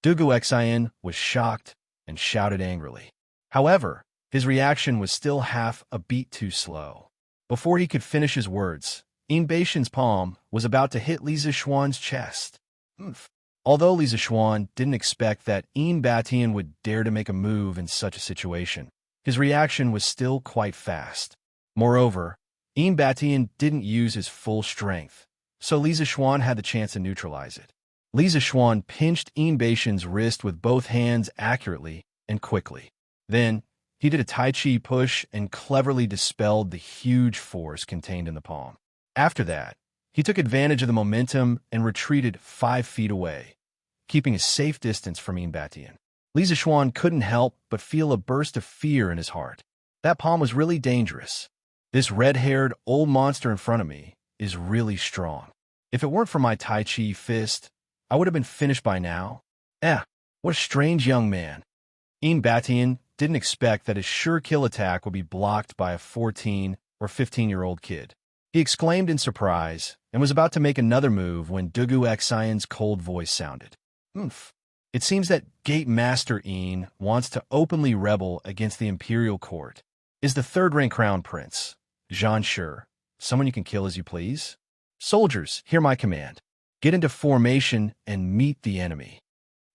Dugu Xen was shocked and shouted angrily. However, his reaction was still half a beat too slow. Before he could finish his words, Een Baishan's palm was about to hit Li Zishuan's chest. Oomph. Although Li Zishuan didn't expect that Een Batian would dare to make a move in such a situation, his reaction was still quite fast. Moreover, Een Batian didn't use his full strength, so Li Zishuan had the chance to neutralize it. Li Zishuan pinched Een Baishan's wrist with both hands accurately and quickly. Then, he did a Tai Chi push and cleverly dispelled the huge force contained in the palm. After that, he took advantage of the momentum and retreated 5 feet away, keeping a safe distance from Een Batian. Li Zishuan couldn't help but feel a burst of fear in his heart. That palm was really dangerous. This red-haired old monster in front of me is really strong. If it weren't for my Tai Chi fist, I would have been finished by now. What a strange young man. Batian didn't expect that his sure kill attack would be blocked by a 14 or 15-year-old kid. He exclaimed in surprise and was about to make another move when Dugu Xian's cold voice sounded. Oomph. It seems that Gate Master Een wants to openly rebel against the imperial court. Is the third-rank crown prince, Jean Sure, someone you can kill as you please? Soldiers, hear my command. Get into formation and meet the enemy.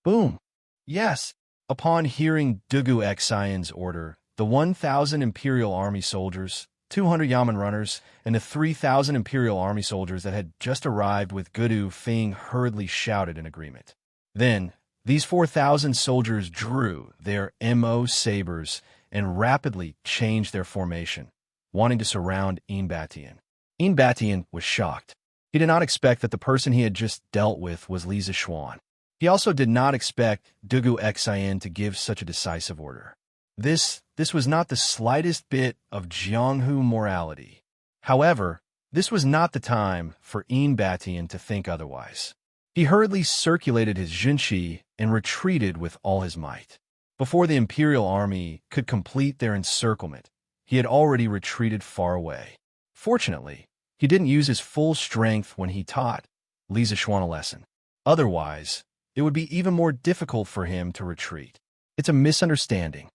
Boom. Yes. Upon hearing Dugu Xian's order, the 1,000 Imperial Army soldiers, 200 Yamen runners, and the 3,000 Imperial Army soldiers that had just arrived with Gudu Feng hurriedly shouted in agreement. Then, these 4,000 soldiers drew their MO sabers and rapidly changed their formation, wanting to surround Batian. Batian was shocked. He did not expect that the person he had just dealt with was Li Zixuan. He also did not expect Dugu Xian to give such a decisive order. This was not the slightest bit of Jianghu morality. However, this was not the time for Batian to think otherwise. He hurriedly circulated his Junshi and retreated with all his might. Before the Imperial Army could complete their encirclement, he had already retreated far away. Fortunately, he didn't use his full strength when he taught Li Zixuan a lesson. Otherwise, it would be even more difficult for him to retreat. It's a misunderstanding.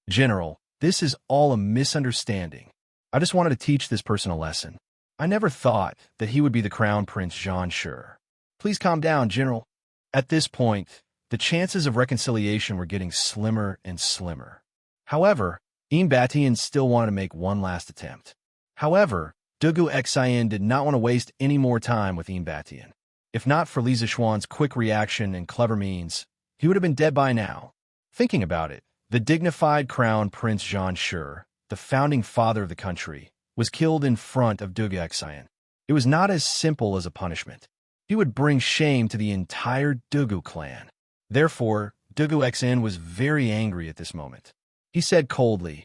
General, this is all a misunderstanding. I just wanted to teach this person a lesson. I never thought that he would be the Crown Prince Jean Sure. Please calm down, General. At this point, the chances of reconciliation were getting slimmer and slimmer. However, Batian still wanted to make one last attempt. However, Dugu Xian did not want to waste any more time with Batian. If not for Li Zixuan's quick reaction and clever means, he would have been dead by now. Thinking about it, the dignified Crown Prince Jean Sure, the founding father of the country, was killed in front of Dugu Xian. It was not as simple as a punishment. He would bring shame to the entire Dugu clan. Therefore, Dugu Xian was very angry at this moment. He said coldly,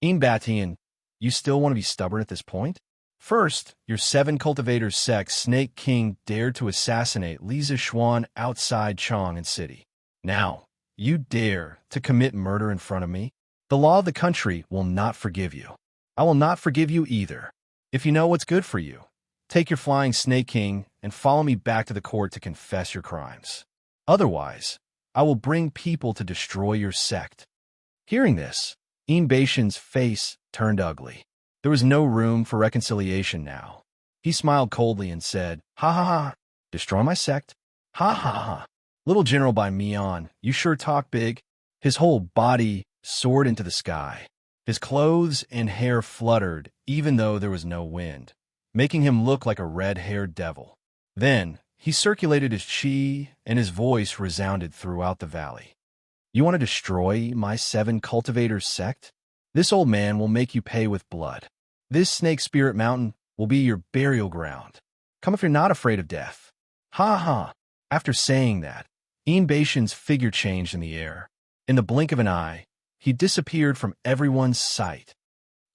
Batian, you still want to be stubborn at this point? First, your 7 cultivators sect Snake King dared to assassinate Li Zixuan outside Chang'an City. Now, you dare to commit murder in front of me? The law of the country will not forgive you. I will not forgive you either. If you know what's good for you, take your flying Snake King and follow me back to the court to confess your crimes. Otherwise, I will bring people to destroy your sect. Hearing this, Batian's face turned ugly. There was no room for reconciliation now. He smiled coldly and said, Ha ha ha, destroy my sect? Ha ha ha. Little General by Mian, you sure talk big. His whole body soared into the sky. His clothes and hair fluttered even though there was no wind, making him look like a red-haired devil. Then, he circulated his chi and his voice resounded throughout the valley. You want to destroy my 7 cultivators sect? This old man will make you pay with blood. This Snake Spirit Mountain will be your burial ground. Come if you're not afraid of death. Ha ha. After saying that, Batian's figure changed in the air. In the blink of an eye, he disappeared from everyone's sight.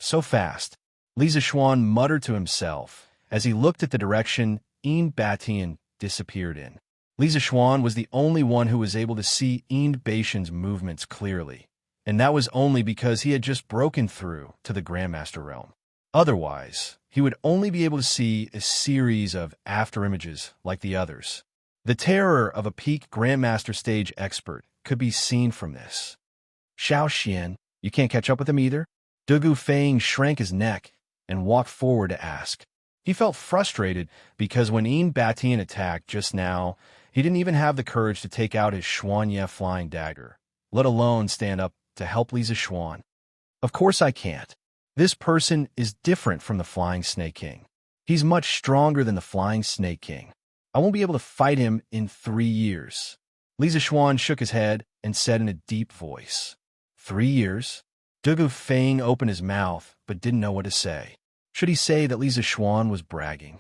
So fast, Li Zixuan muttered to himself as he looked at the direction Batian disappeared in. Li Zixuan was the only one who was able to see Batian's movements clearly, and that was only because he had just broken through to the Grandmaster realm. Otherwise, he would only be able to see a series of afterimages like the others. The terror of a peak Grandmaster stage expert could be seen from this. Xiao Xian, you can't catch up with him either? Dugu Feng shrank his neck and walked forward to ask. He felt frustrated because when Batian attacked just now, he didn't even have the courage to take out his Xuanye flying dagger, let alone stand up to help Li Zixuan. Of course I can't. This person is different from the Flying Snake King. He's much stronger than the Flying Snake King. I won't be able to fight him in 3 years. Li Zixuan shook his head and said in a deep voice, 3 years? Dugu Feng opened his mouth but didn't know what to say. Should he say that Li Zixuan was bragging?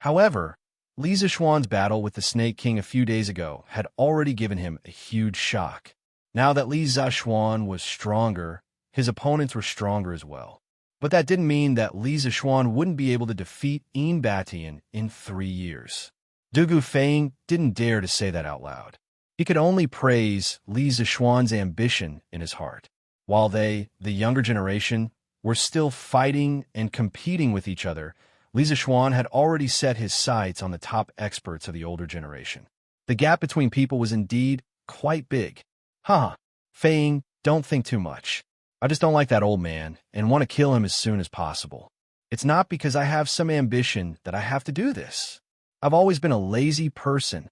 However, Li Zixuan's battle with the Snake King a few days ago had already given him a huge shock. Now that Li Zishuan was stronger, his opponents were stronger as well. But that didn't mean that Li Zishuan wouldn't be able to defeat Embark in 3 years. Dugu Feng didn't dare to say that out loud. He could only praise Li Zishuan's ambition in his heart. While they, the younger generation, were still fighting and competing with each other, Li Zishuan had already set his sights on the top experts of the older generation. The gap between people was indeed quite big. Feng, don't think too much. I just don't like that old man and want to kill him as soon as possible. It's not because I have some ambition that I have to do this. I've always been a lazy person.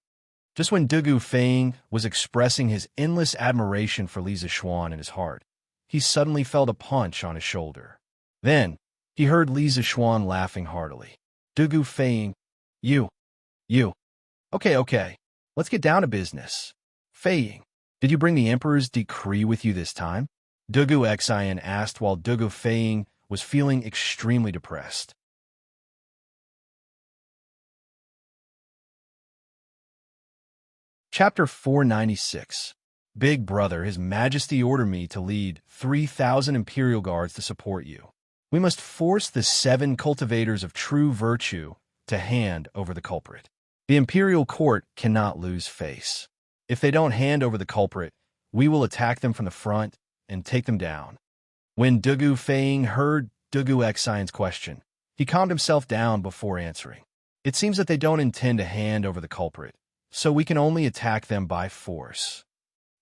Just when Dugu Feng was expressing his endless admiration for Li Zishuan in his heart, he suddenly felt a punch on his shoulder. Then, he heard Li Zishuan laughing heartily. Dugu Feng, you. Okay, let's get down to business. Feng, did you bring the Emperor's decree with you this time? Dugu Xian asked while Dugu Feng was feeling extremely depressed. Chapter 496. Big Brother, His Majesty ordered me to lead 3,000 Imperial Guards to support you. We must force the 7 cultivators of true virtue to hand over the culprit. The Imperial Court cannot lose face. If they don't hand over the culprit, we will attack them from the front and take them down. When Dugu Feng heard Dugu Xian's question, he calmed himself down before answering. It seems that they don't intend to hand over the culprit, so we can only attack them by force.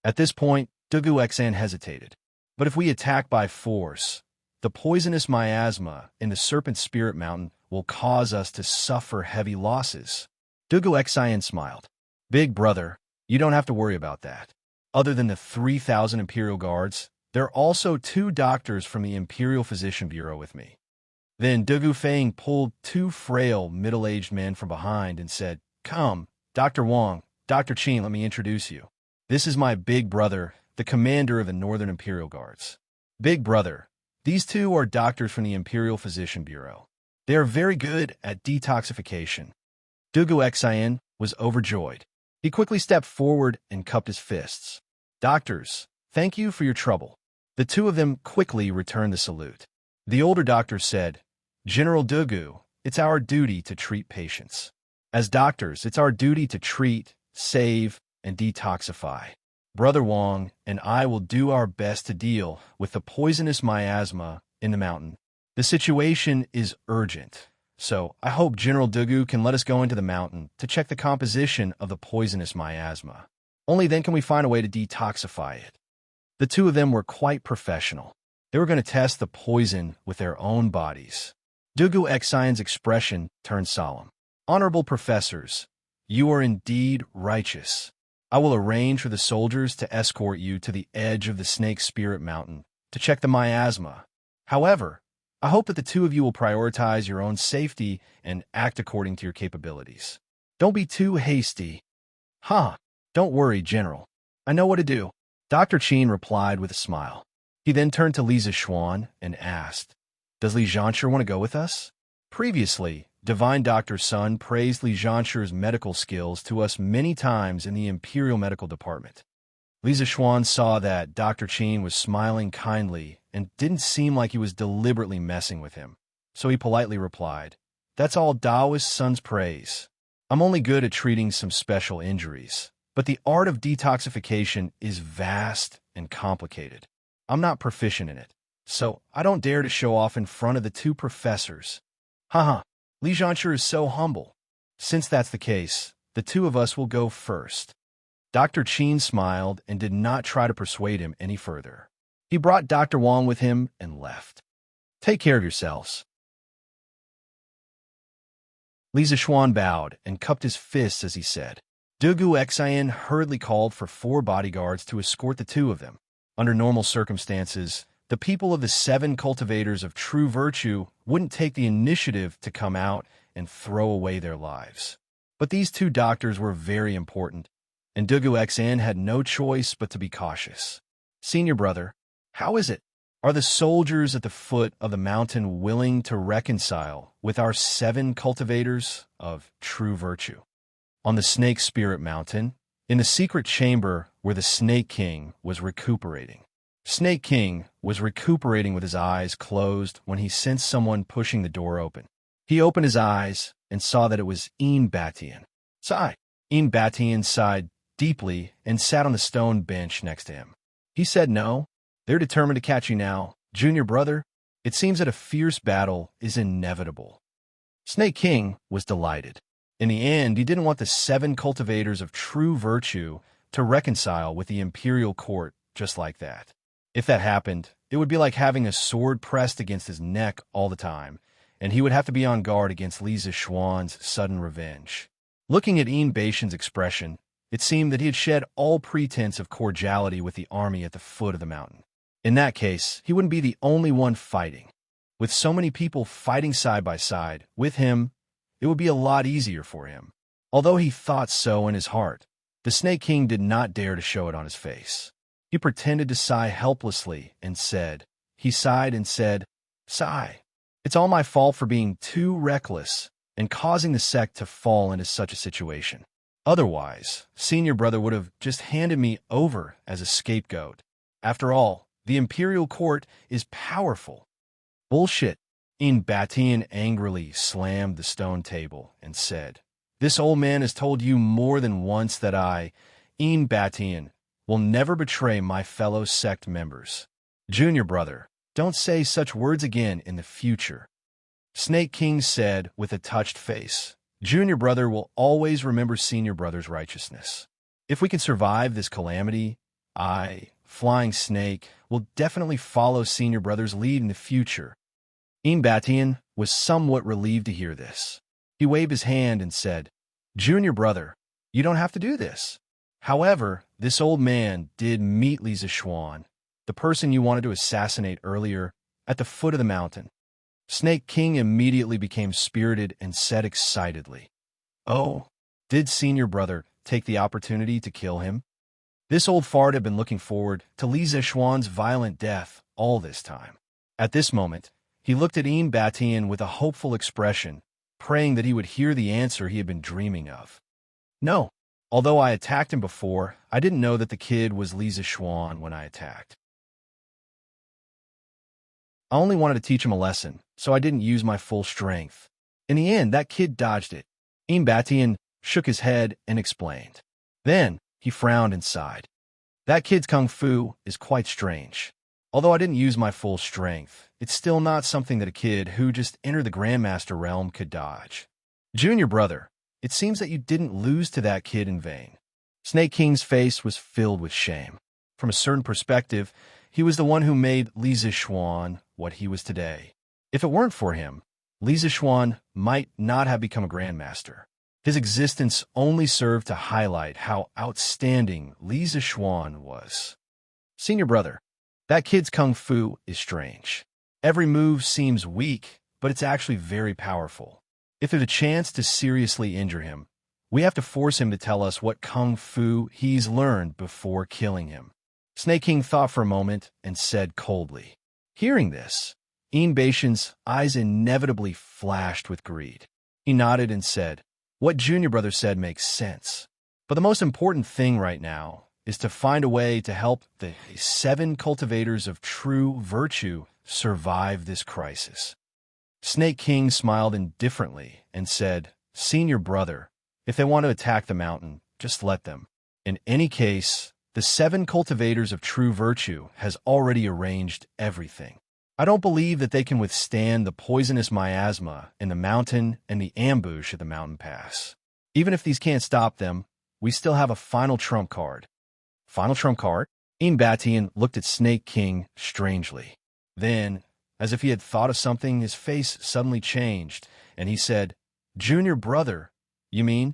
At this point, Dugu Xian hesitated. But if we attack by force, the poisonous miasma in the Serpent Spirit Mountain will cause us to suffer heavy losses. Dugu Xian smiled. Big Brother, you don't have to worry about that. Other than the 3,000 Imperial Guards, there are also 2 doctors from the Imperial Physician Bureau with me. Then Dugu Feng pulled 2 frail, middle-aged men from behind and said, Come, Dr. Wang, Dr. Qin, let me introduce you. This is my big brother, the commander of the Northern Imperial Guards. Big Brother, these 2 are doctors from the Imperial Physician Bureau. They are very good at detoxification. Dugu Xian was overjoyed. He quickly stepped forward and cupped his fists. Doctors, thank you for your trouble. The 2 of them quickly returned the salute. The older doctor said, General Dugu, it's our duty to treat patients. As doctors, it's our duty to treat, save, and detoxify. Brother Wang and I will do our best to deal with the poisonous miasma in the mountain. The situation is urgent, so I hope General Dugu can let us go into the mountain to check the composition of the poisonous miasma. Only then can we find a way to detoxify it. The 2 of them were quite professional. They were going to test the poison with their own bodies. Dugu Xian's expression turned solemn. Honorable professors, you are indeed righteous. I will arrange for the soldiers to escort you to the edge of the Snake Spirit Mountain to check the miasma. However, I hope that the 2 of you will prioritize your own safety and act according to your capabilities. Don't be too hasty. Don't worry, General. I know what to do. Dr. Qin replied with a smile. He then turned to Li Zishuan and asked, Does Li Zhanshu want to go with us? Previously, Divine Dr. Sun praised Li Zhanshu's medical skills to us many times in the Imperial Medical Department. Li Zishuan saw that Dr. Qin was smiling kindly and didn't seem like he was deliberately messing with him, so he politely replied, That's all Taoist Sun's praise. I'm only good at treating some special injuries, but the art of detoxification is vast and complicated. I'm not proficient in it, so I don't dare to show off in front of the 2 professors. Li Zhanshu is so humble. Since that's the case, the 2 of us will go first. Dr. Qin smiled and did not try to persuade him any further. He brought Dr. Wang with him and left. Take care of yourselves. Li Zishuan bowed and cupped his fists as he said. Dugu Xian hurriedly called for 4 bodyguards to escort the 2 of them. Under normal circumstances, the people of the 7 cultivators of true virtue wouldn't take the initiative to come out and throw away their lives. But these 2 doctors were very important, and Dugu Xian had no choice but to be cautious. Senior brother, how is it? Are the soldiers at the foot of the mountain willing to reconcile with our 7 cultivators of true virtue? On the Snake Spirit Mountain, in the secret chamber where the Snake King was recuperating. Snake King was recuperating with his eyes closed when he sensed someone pushing the door open. He opened his eyes and saw that it was Embark. Sigh. Embark sighed deeply and sat on the stone bench next to him. He said, "No, they're determined to catch you now, junior brother. It seems that a fierce battle is inevitable." Snake King was delighted. In the end, he didn't want the 7 cultivators of true virtue to reconcile with the imperial court just like that. If that happened, it would be like having a sword pressed against his neck all the time, and he would have to be on guard against Lisa Schwann's sudden revenge. Looking at Ian Baishan's expression, it seemed that he had shed all pretense of cordiality with the army at the foot of the mountain. In that case, he wouldn't be the only one fighting. With so many people fighting side by side with him, it would be a lot easier for him. Although he thought so in his heart, the Snake King did not dare to show it on his face. He pretended to sigh helplessly and said, "Sigh. It's all my fault for being too reckless and causing the sect to fall into such a situation. Otherwise, senior brother would have just handed me over as a scapegoat. After all, the imperial court is powerful." "Bullshit." Ian Batian angrily slammed the stone table and said, "This old man has told you more than once that I, Ian Batian, will never betray my fellow sect members. Junior brother, don't say such words again in the future." Snake King said with a touched face, "Junior brother will always remember senior brother's righteousness. If we can survive this calamity, I, Flying Snake, will definitely follow senior brother's lead in the future." Ian Batian was somewhat relieved to hear this. He waved his hand and said, "Junior brother, you don't have to do this. However, this old man did meet Lisa Schwann, the person you wanted to assassinate earlier, at the foot of the mountain." Snake King immediately became spirited and said excitedly, "Oh, did senior brother take the opportunity to kill him?" This old fart had been looking forward to Lisa Schwann's violent death all this time. At this moment, he looked at Ian Batian with a hopeful expression, praying that he would hear the answer he had been dreaming of. "No. Although I attacked him before, I didn't know that the kid was Lisa Schwann when I attacked. I only wanted to teach him a lesson, so I didn't use my full strength. In the end, that kid dodged it." Ian Batian shook his head and explained. Then he frowned and sighed. "That kid's kung fu is quite strange. Although I didn't use my full strength, it's still not something that a kid who just entered the Grandmaster realm could dodge. Junior brother, it seems that you didn't lose to that kid in vain." Snake King's face was filled with shame. From a certain perspective, he was the one who made Lisa Schwann what he was today. If it weren't for him, Lisa Schwann might not have become a Grandmaster. His existence only served to highlight how outstanding Lisa Schwann was. "Senior brother, that kid's kung fu is strange. Every move seems weak, but it's actually very powerful. If there's a chance to seriously injure him, we have to force him to tell us what kung fu he's learned before killing him." Snake King thought for a moment and said coldly. Hearing this, Ian Baishan's eyes inevitably flashed with greed. He nodded and said, "What Junior Brother said makes sense. But the most important thing right now is to find a way to help the 7 cultivators of true virtue survive this crisis." Snake King smiled indifferently and said, "Senior brother, if they want to attack the mountain, just let them. In any case, the 7 cultivators of true virtue has already arranged everything. I don't believe that they can withstand the poisonous miasma in the mountain and the ambush at the mountain pass. Even if these can't stop them, we still have a final trump card." "Final trump card?" Ian Batian looked at Snake King strangely. Then, as if he had thought of something, his face suddenly changed, and he said, "Junior brother, you mean?"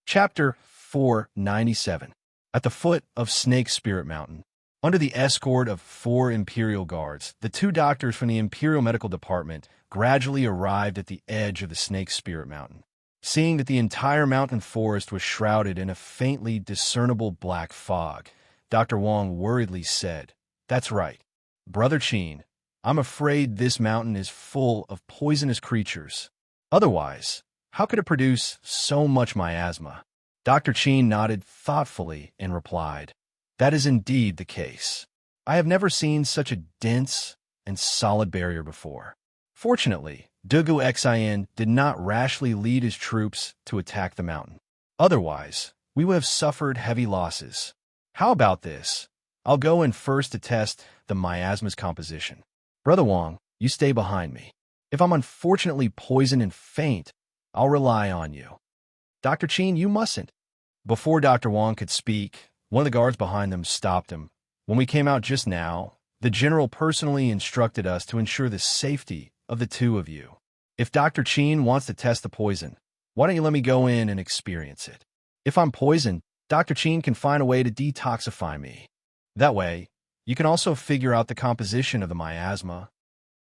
Chapter 497. At the foot of Snake Spirit Mountain, under the escort of 4 Imperial guards, the 2 doctors from the Imperial Medical Department gradually arrived at the edge of the Snake Spirit Mountain. Seeing that the entire mountain forest was shrouded in a faintly discernible black fog, Dr. Wong worriedly said, "That's right. Brother Chin, I'm afraid this mountain is full of poisonous creatures. Otherwise, how could it produce so much miasma? Dr. Chin nodded thoughtfully and replied, "That is indeed the case. I have never seen such a dense and solid barrier before." Fortunately, Dugu Xin did not rashly lead his troops to attack the mountain. Otherwise, we would have suffered heavy losses. How about this? I'll go in first to test the miasma's composition. Brother Wang, you stay behind me. If I'm unfortunately poisoned and faint, I'll rely on you. Dr. Chin, you mustn't. Before Dr. Wang could speak, one of the guards behind them stopped him. When we came out just now, the general personally instructed us to ensure the safety of the two of you. If Dr. Chin wants to test the poison, why don't you let me go in and experience it? If I'm poisoned, Dr. Chin can find a way to detoxify me. That way, you can also figure out the composition of the miasma.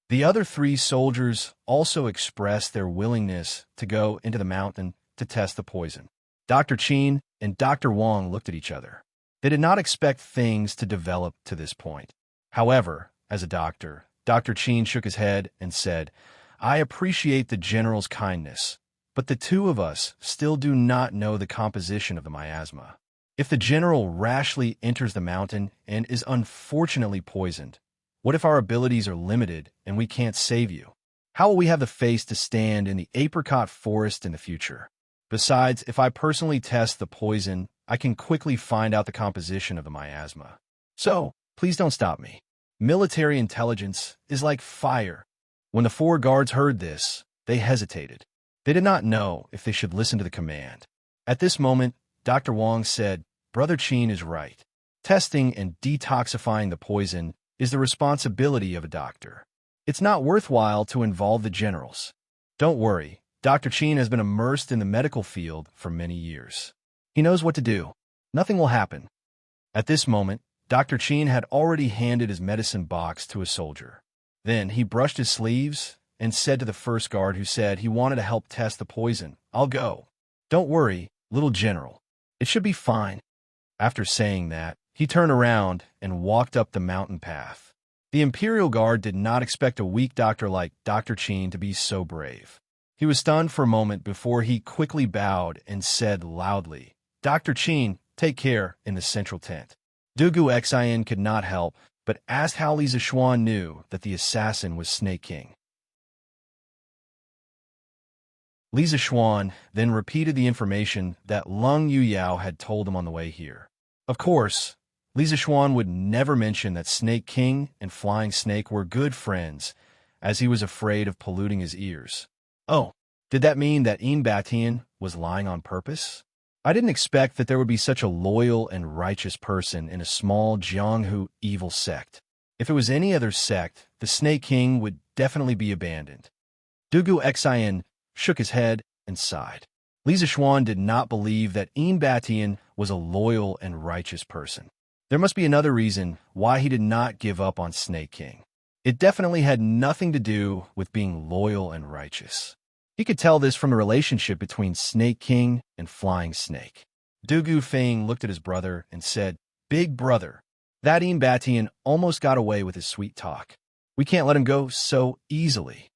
The other 3 soldiers also expressed their willingness to go into the mountain to test the poison. Dr. Chin and Dr. Wang looked at each other. They did not expect things to develop to this point. However, as a doctor, Dr. Chin shook his head and said, "I appreciate the general's kindness, but the two of us still do not know the composition of the miasma. If the general rashly enters the mountain and is unfortunately poisoned, what if our abilities are limited and we can't save you? How will we have the face to stand in the apricot forest in the future? Besides, if I personally test the poison, I can quickly find out the composition of the miasma. So, please don't stop me. Military intelligence is like fire." When the 4 guards heard this, they hesitated. They did not know if they should listen to the command. At this moment, Dr. Wang said, "Brother Chin is right. Testing and detoxifying the poison is the responsibility of a doctor. It's not worthwhile to involve the generals. Don't worry, Dr. Chin has been immersed in the medical field for many years. He knows what to do. Nothing will happen." At this moment, Dr. Chin had already handed his medicine box to a soldier. Then he brushed his sleeves and said to the first guard who said he wanted to help test the poison, "I'll go. Don't worry, little general. It should be fine." After saying that, he turned around and walked up the mountain path. The Imperial Guard did not expect a weak doctor like Dr. Chin to be so brave. He was stunned for a moment before he quickly bowed and said loudly, "Dr. Chin, take care," in the central tent. Dugu Xin could not help but asked how Li Zishuan knew that the assassin was Snake King. Li Zishuan then repeated the information that Lung Yuyao had told him on the way here. Of course, Li Zishuan would never mention that Snake King and Flying Snake were good friends, as he was afraid of polluting his ears. Oh, did that mean that Batian was lying on purpose? I didn't expect that there would be such a loyal and righteous person in a small Jianghu evil sect. If it was any other sect, the Snake King would definitely be abandoned. Dugu Xin shook his head and sighed. Li Zishuan did not believe that Batian was a loyal and righteous person. There must be another reason why he did not give up on Snake King. It definitely had nothing to do with being loyal and righteous. He could tell this from the relationship between Snake King and Flying Snake. Dugu Feng looked at his brother and said, "Big brother, that Batian almost got away with his sweet talk. We can't let him go so easily."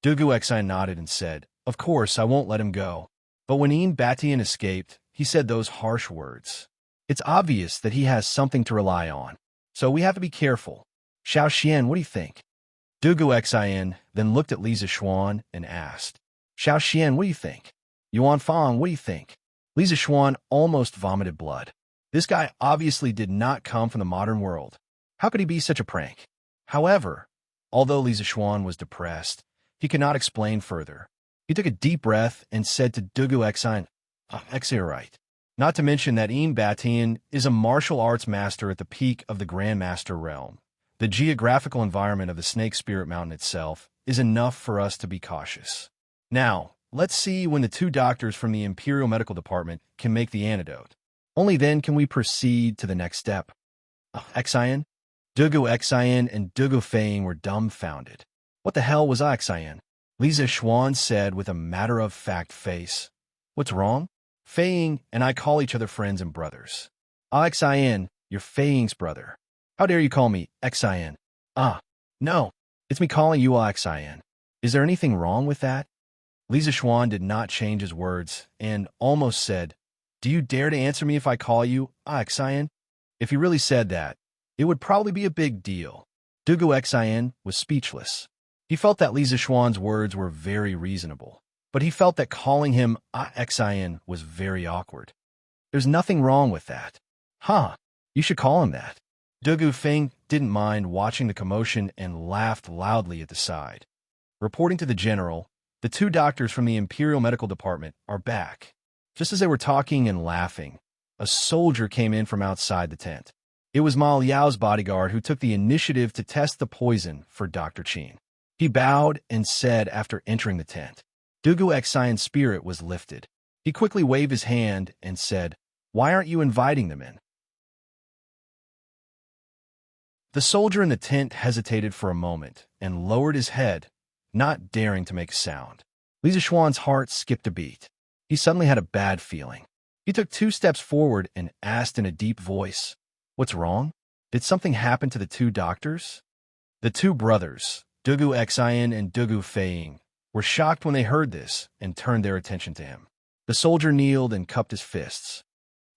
Dugu Xin nodded and said, "Of course I won't let him go. But when Batian escaped, he said those harsh words. It's obvious that he has something to rely on, so we have to be careful. Xiao Xian, what do you think?" Dugu Xin then looked at Li Zishuan and asked, "Xiao Xian, what do you think? Yuan Fang, what do you think?" Li Zishuan almost vomited blood. This guy obviously did not come from the modern world. How could he be such a prank? However, although Li Zishuan was depressed, he could not explain further. He took a deep breath and said to Dugu Xin, "You're right. Not to mention that Batian is a martial arts master at the peak of the Grandmaster realm. The geographical environment of the Snake Spirit Mountain itself is enough for us to be cautious. Now, let's see when the 2 doctors from the Imperial Medical Department can make the antidote. Only then can we proceed to the next step." Xin? Dugu Xin and Dugu Feng were dumbfounded. "What the hell was Xin?" Li Zishuan said with a matter-of-fact face. "What's wrong? Feng and I call each other friends and brothers. Xin, you're Feng's brother. How dare you call me Xin?" No, it's me calling you Xin. Is there anything wrong with that?" Li Zixuan did not change his words and almost said, "Do you dare to answer me if I call you Xian?" If he really said that, it would probably be a big deal. Dugu Xian was speechless. He felt that Li Zixuan's words were very reasonable, but he felt that calling him Xian was very awkward. There's nothing wrong with that. Huh, you should call him that. Dugu Feng didn't mind watching the commotion and laughed loudly at the side. Reporting to the general, the two doctors from the Imperial Medical Department are back. Just as they were talking and laughing, a soldier came in from outside the tent. It was Ma Liao's bodyguard who took the initiative to test the poison for Dr. Qin. He bowed and said after entering the tent. Dugu Xian's spirit was lifted. He quickly waved his hand and said, "Why aren't you inviting them in?" The soldier in the tent hesitated for a moment and lowered his head, not daring to make a sound. Li Zixuan's heart skipped a beat. He suddenly had a bad feeling. He took 2 steps forward and asked in a deep voice, "What's wrong? Did something happen to the 2 doctors?" The 2 brothers, Dugu Xian and Dugu Feiying, were shocked when they heard this and turned their attention to him. The soldier kneeled and cupped his fists.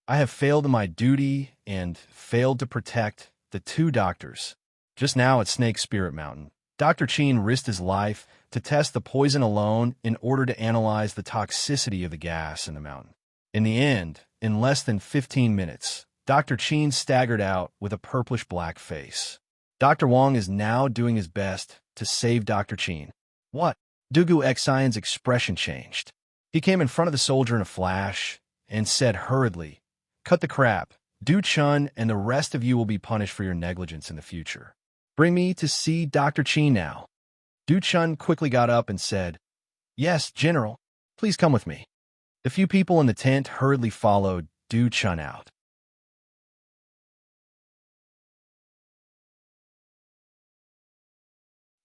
"I have failed in my duty and failed to protect the 2 doctors. Just now at Snake Spirit Mountain, Dr. Qin risked his life to test the poison alone in order to analyze the toxicity of the gas in the mountain. In the end, in less than 15 minutes, Dr. Qin staggered out with a purplish-black face. Dr. Wang is now doing his best to save Dr. Qin." "What?" Dugu Xian's expression changed. He came in front of the soldier in a flash and said hurriedly, "Cut the crap. Du Chun and the rest of you will be punished for your negligence in the future. Bring me to see Dr. Qin now." Du Chun quickly got up and said, "Yes, General. Please come with me." The few people in the tent hurriedly followed Du Chun out.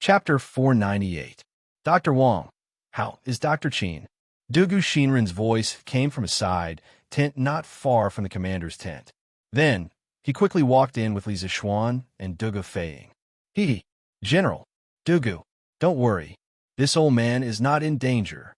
Chapter 498. Dr. Wang, how is Dr. Qin? Dugu Shinren's voice came from a side tent not far from the commander's tent. Then, he quickly walked in with Li Zixuan and Dugu Feiying. General, Dugu, don't worry. This old man is not in danger."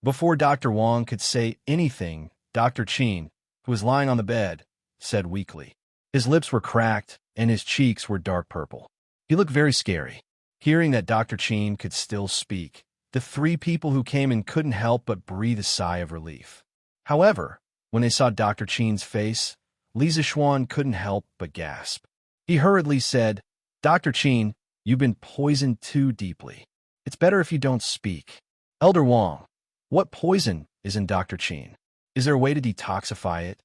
Before Dr. Wang could say anything, Dr. Qin, who was lying on the bed, said weakly. His lips were cracked and his cheeks were dark purple. He looked very scary. Hearing that Dr. Qin could still speak, the 3 people who came in couldn't help but breathe a sigh of relief. However, when they saw Dr. Qin's face, Li Zixuan couldn't help but gasp. He hurriedly said, "Dr. Qin, you've been poisoned too deeply. It's better if you don't speak." "Elder Wang, what poison is in Dr. Qin? Is there a way to detoxify it?"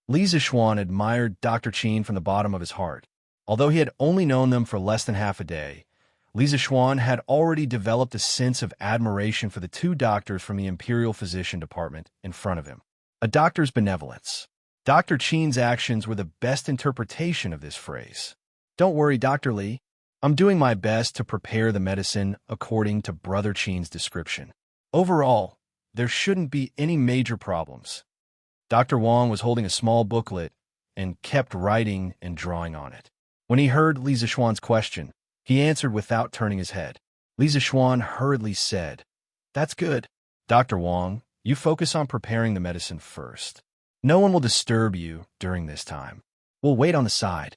Li Zixuan admired Dr. Qin from the bottom of his heart. Although he had only known them for less than half a day, Li Zixuan had already developed a sense of admiration for the 2 doctors from the Imperial Physician Department in front of him. A doctor's benevolence. Dr. Qin's actions were the best interpretation of this phrase. "Don't worry, Dr. Li. I'm doing my best to prepare the medicine according to Brother Qin's description. Overall, there shouldn't be any major problems." Dr. Wang was holding a small booklet and kept writing and drawing on it. When he heard Li Zixuan's question, he answered without turning his head. Li Zixuan hurriedly said, "That's good. Dr. Wang, you focus on preparing the medicine first. No one will disturb you during this time. We'll wait on the side."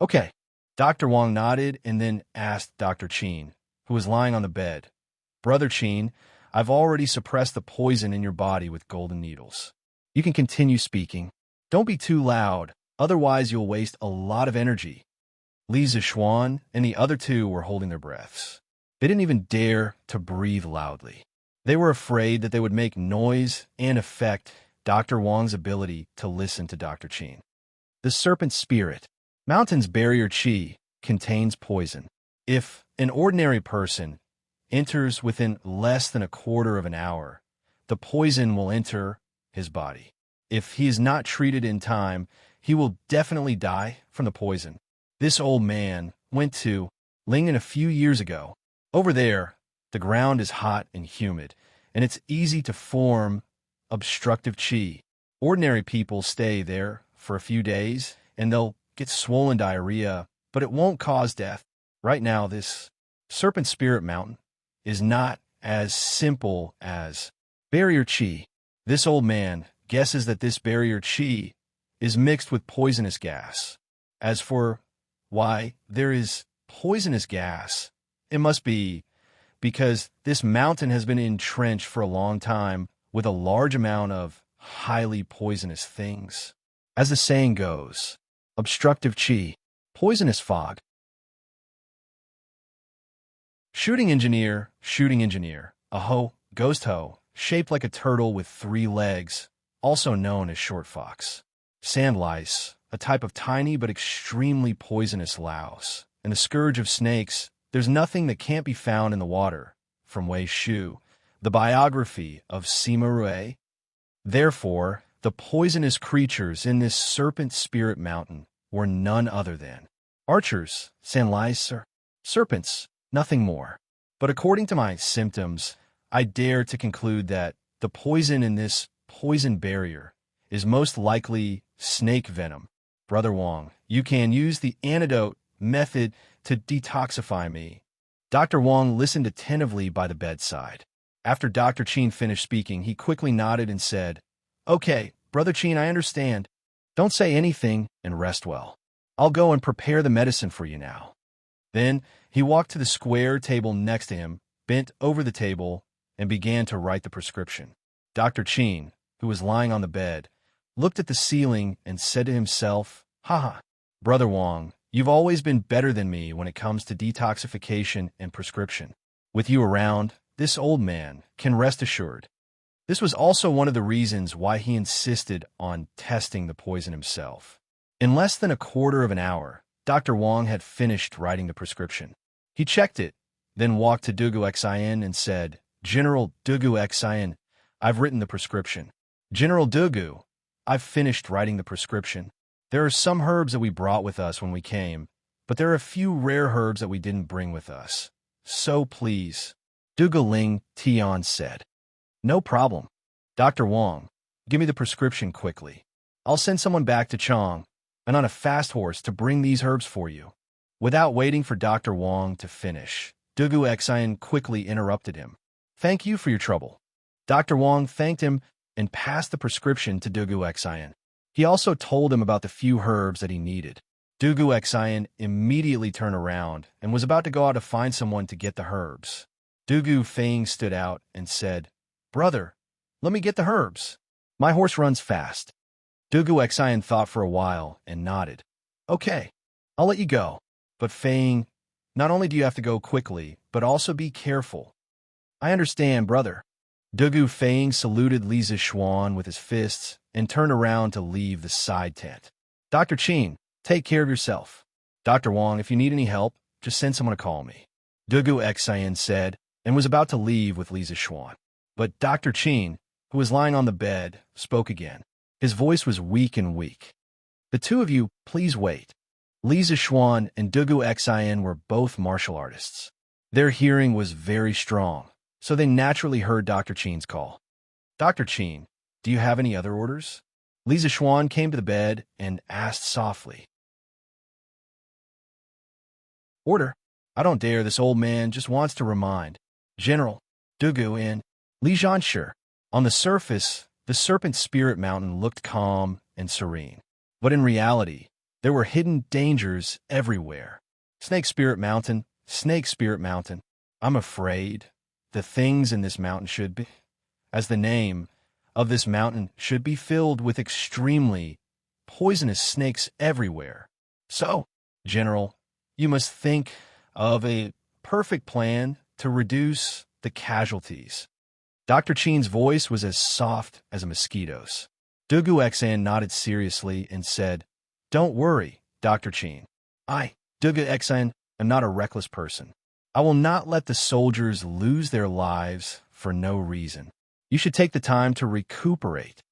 "Okay." Dr. Wang nodded and then asked Dr. Qin, who was lying on the bed, "Brother Qin, I've already suppressed the poison in your body with golden needles. You can continue speaking. Don't be too loud, otherwise you'll waste a lot of energy." Li Zixuan and the other 2 were holding their breaths. They didn't even dare to breathe loudly. They were afraid that they would make noise and affect Dr. Wang's ability to listen to Dr. Qin. The serpent spirit. Mountain's barrier qi contains poison. If an ordinary person enters within less than a quarter of an hour, the poison will enter his body. If he is not treated in time, he will definitely die from the poison. This old man went to Lingen a few years ago. Over there, the ground is hot and humid, and it's easy to form obstructive qi. Ordinary people stay there for a few days, and they'll get swollen diarrhea, but it won't cause death. Right now, this Serpent Spirit Mountain is not as simple as barrier chi. This old man guesses that this barrier chi is mixed with poisonous gas. As for why there is poisonous gas, it must be because this mountain has been entrenched for a long time with a large amount of highly poisonous things. As the saying goes, obstructive chi, poisonous fog. Shooting engineer, a hoe, ghost hoe, shaped like a turtle with 3 legs, also known as short fox. Sand lice, a type of tiny but extremely poisonous louse. And the scourge of snakes, there's nothing that can't be found in the water, from Wei Shu, the biography of Sima Rui. Therefore, the poisonous creatures in this serpent spirit mountain were none other than archers, sand lice, or serpents, nothing more. But according to my symptoms, I dare to conclude that the poison in this poison barrier is most likely snake venom. Brother Wong, you can use the antidote method to detoxify me. Dr. Wong listened attentively by the bedside. After Dr. Qin finished speaking, he quickly nodded and said, "Okay, Brother Qin, I understand. Don't say anything and rest well. I'll go and prepare the medicine for you now." Then he walked to the square table next to him, bent over the table, and began to write the prescription. Dr. Qin, who was lying on the bed, looked at the ceiling and said to himself, "Haha, Brother Wong, you've always been better than me when it comes to detoxification and prescription. With you around, this old man can rest assured." This was also one of the reasons why he insisted on testing the poison himself. In less than a quarter of an hour, Dr. Wong had finished writing the prescription. He checked it, then walked to Dugu Xian and said, "General Dugu Xian, I've written the prescription." "General Dugu, I've finished writing the prescription. There are some herbs that we brought with us when we came, but there are a few rare herbs that we didn't bring with us. So please," Dugu Ling Tian said. "No problem. Dr. Wong, give me the prescription quickly. I'll send someone back to Chang and on a fast horse to bring these herbs for you." Without waiting for Dr. Wong to finish, Dugu Xian quickly interrupted him. "Thank you for your trouble." Dr. Wong thanked him and passed the prescription to Dugu Xian. He also told him about the few herbs that he needed. Dugu Xian immediately turned around and was about to go out to find someone to get the herbs. Dugu Feng stood out and said, "Brother, let me get the herbs. My horse runs fast." Dugu Xian thought for a while and nodded. "Okay, I'll let you go. But Feng, not only do you have to go quickly, but also be careful." "I understand, brother." Dugu Feng saluted Li Zixuan with his fists and turned around to leave the side tent. "Dr. Qin, take care of yourself. Dr. Wong, if you need any help, just send someone to call me," Dugu Xian said, and was about to leave with Li Zixuan. But Dr. Qin, who was lying on the bed, spoke again. His voice was weak. "The two of you, please wait." Li Zixuan and Dugu Xian were both martial artists. Their hearing was very strong, so they naturally heard Dr. Qin's call. "Dr. Qin, do you have any other orders?" Li Zixuan came to the bed and asked softly. "Order? I don't dare. This old man just wants to remind General Dugu and Li Zhanshu." On the surface, the Serpent Spirit Mountain looked calm and serene. But in reality, there were hidden dangers everywhere. Snake Spirit Mountain, I'm afraid the things in this mountain should be, as the name of this mountain should be, filled with extremely poisonous snakes everywhere. So, General, you must think of a perfect plan to reduce the casualties. Dr. Qin's voice was as soft as a mosquito's. Dugu Xian nodded seriously and said, "Don't worry, Dr. Qin. I, Dugu Xian, am not a reckless person. I will not let the soldiers lose their lives for no reason. You should take the time to recuperate."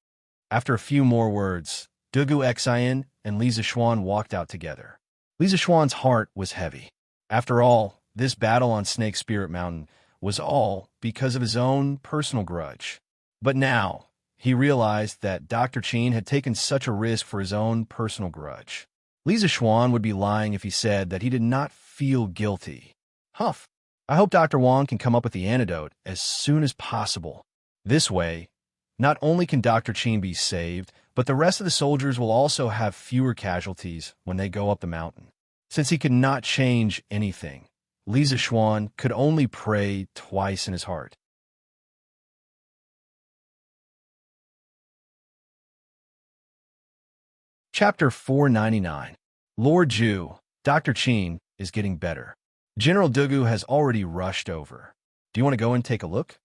After a few more words, Dugu Xian and Li Zixuan walked out together. Li Zixuan's heart was heavy. After all, this battle on Snake Spirit Mountain was all because of his own personal grudge. But now, he realized that Dr. Qin had taken such a risk for his own personal grudge. Li Zixuan would be lying if he said that he did not feel guilty. Humph! I hope Dr. Wang can come up with the antidote as soon as possible. This way, not only can Dr. Qin be saved, but the rest of the soldiers will also have fewer casualties when they go up the mountain. Since he could not change anything, Li Zishuan could only pray twice in his heart. Chapter 499. Lord Zhu, Dr. Qin is getting better. General Dugu has already rushed over. Do you want to go and take a look?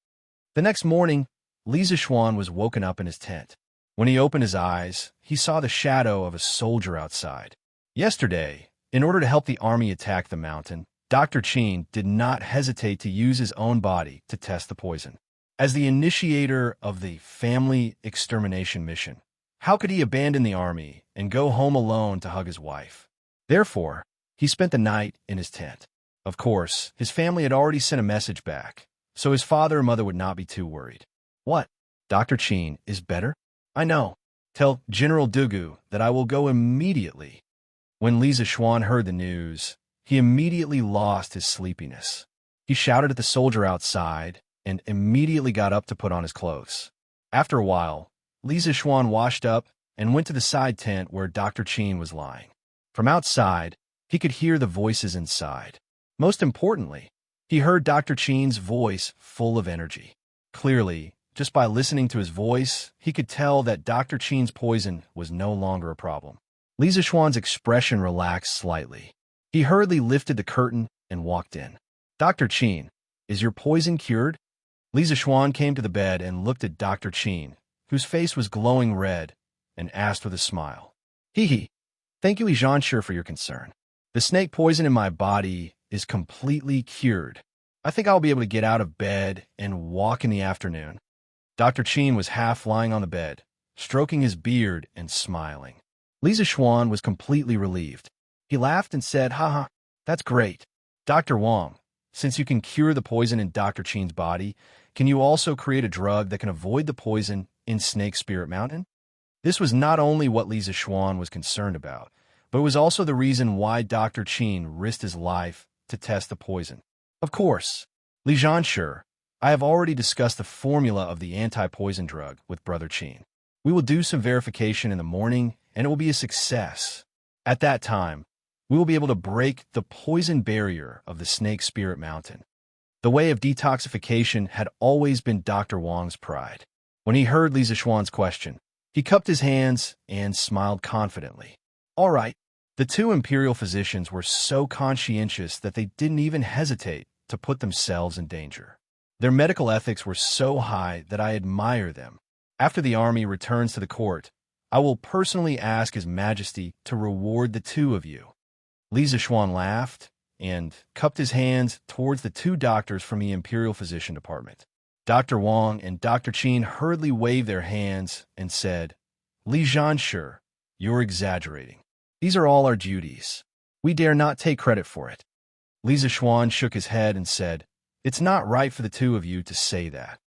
The next morning, Li Zishuan was woken up in his tent. When he opened his eyes, he saw the shadow of a soldier outside. Yesterday, in order to help the army attack the mountain, Dr. Qin did not hesitate to use his own body to test the poison. As the initiator of the family extermination mission, how could he abandon the army and go home alone to hug his wife? Therefore, he spent the night in his tent. Of course, his family had already sent a message back, so his father and mother would not be too worried. What? Dr. Qin is better? I know. Tell General Dugu that I will go immediately. When Li Zishuan heard the news, he immediately lost his sleepiness. He shouted at the soldier outside and immediately got up to put on his clothes. After a while, Li Zishuan washed up and went to the side tent where Dr. Qin was lying. From outside, he could hear the voices inside. Most importantly, he heard Dr. Qin's voice full of energy. Clearly, just by listening to his voice, he could tell that Dr. Qin's poison was no longer a problem. Li Zishuan's expression relaxed slightly. He hurriedly lifted the curtain and walked in. Dr. Qin, is your poison cured? Li Zishuan came to the bed and looked at Dr. Qin, whose face was glowing red, and asked with a smile. Hee. Thank you, Zhanshi, for your concern. The snake poison in my body is completely cured. I think I'll be able to get out of bed and walk in the afternoon. Dr. Qin was half lying on the bed, stroking his beard and smiling. Li Zishuan was completely relieved. He laughed and said, Haha, that's great. Dr. Wang, since you can cure the poison in Dr. Qin's body, can you also create a drug that can avoid the poison in Snake Spirit Mountain? This was not only what Li Zishuan was concerned about, but it was also the reason why Dr. Qin risked his life to test the poison. Of course, Li Zhanshi, I have already discussed the formula of the anti-poison drug with Brother Qin. We will do some verification in the morning, and it will be a success. At that time, we will be able to break the poison barrier of the Snake Spirit Mountain. The way of detoxification had always been Dr. Wang's pride. When he heard Li Zishuan's question, he cupped his hands and smiled confidently. All right. The two imperial physicians were so conscientious that they didn't even hesitate to put themselves in danger. Their medical ethics were so high that I admire them. After the army returns to the court, I will personally ask His Majesty to reward the two of you. Li Zishuan laughed and cupped his hands towards the two doctors from the Imperial Physician Department. Dr. Wang and Dr. Qin hurriedly waved their hands and said, Li Zhanshi, you're exaggerating. These are all our duties. We dare not take credit for it. Li Zishuan shook his head and said, It's not right for the two of you to say that.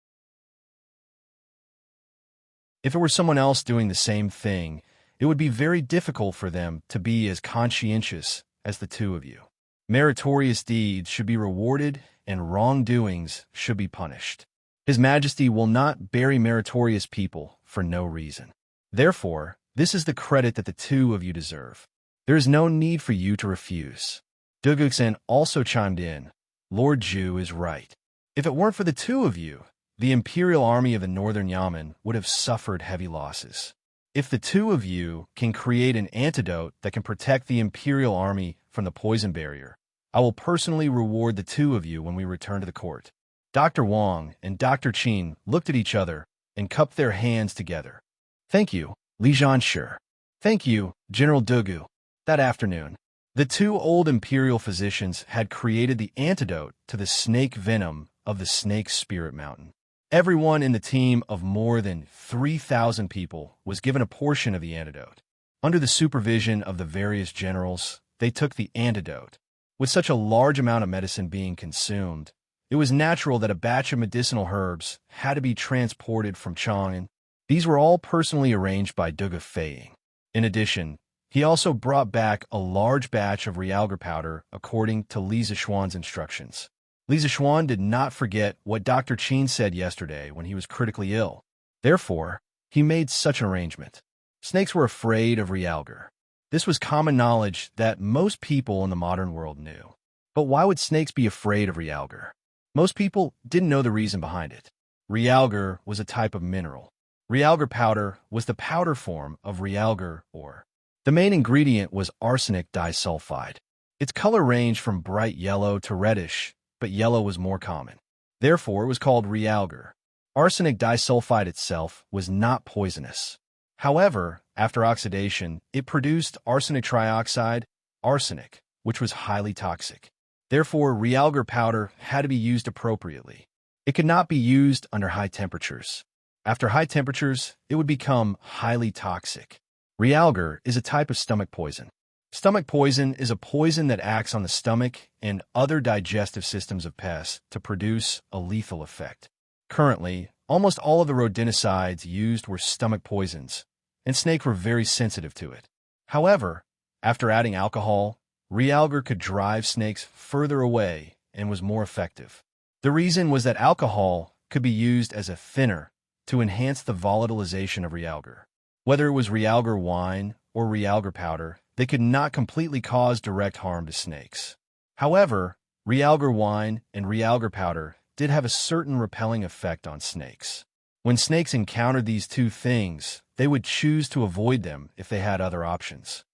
If it were someone else doing the same thing, it would be very difficult for them to be as conscientious as the two of you. Meritorious deeds should be rewarded and wrongdoings should be punished. His Majesty will not bury meritorious people for no reason. Therefore, this is the credit that the two of you deserve. There is no need for you to refuse. Duguxen also chimed in, Lord Zhu is right. If it weren't for the two of you, the Imperial Army of the Northern Yamen would have suffered heavy losses. If the two of you can create an antidote that can protect the Imperial Army from the poison barrier, I will personally reward the two of you when we return to the court. Dr. Wang and Dr. Qin looked at each other and cupped their hands together. Thank you, Li Zhanshi. Thank you, General Dugu. That afternoon, the two old Imperial physicians had created the antidote to the snake venom of the Snake Spirit Mountain. Everyone in the team of more than 3,000 people was given a portion of the antidote. Under the supervision of the various generals, they took the antidote. With such a large amount of medicine being consumed, it was natural that a batch of medicinal herbs had to be transported from Chang'an. These were all personally arranged by Dugu Feiying. In addition, he also brought back a large batch of realgar powder according to Li Zishuan's instructions. Lisa Schwan did not forget what Dr. Cheen said yesterday when he was critically ill. Therefore, he made such an arrangement. Snakes were afraid of realgar. This was common knowledge that most people in the modern world knew. But why would snakes be afraid of realgar? Most people didn't know the reason behind it. Realgar was a type of mineral. Realgar powder was the powder form of realgar ore. The main ingredient was arsenic disulfide. Its color ranged from bright yellow to reddish, but yellow was more common. Therefore, it was called realgar. Arsenic disulfide itself was not poisonous. However, after oxidation, it produced arsenic trioxide, arsenic, which was highly toxic. Therefore, realgar powder had to be used appropriately. It could not be used under high temperatures. After high temperatures, it would become highly toxic. Realgar is a type of stomach poison. Stomach poison is a poison that acts on the stomach and other digestive systems of pests to produce a lethal effect. Currently, almost all of the rodenticides used were stomach poisons, and snakes were very sensitive to it. However, after adding alcohol, realgar could drive snakes further away and was more effective. The reason was that alcohol could be used as a thinner to enhance the volatilization of realgar. Whether it was realgar wine or realgar powder, they could not completely cause direct harm to snakes. However, realgar wine and realgar powder did have a certain repelling effect on snakes. When snakes encountered these two things, they would choose to avoid them if they had other options.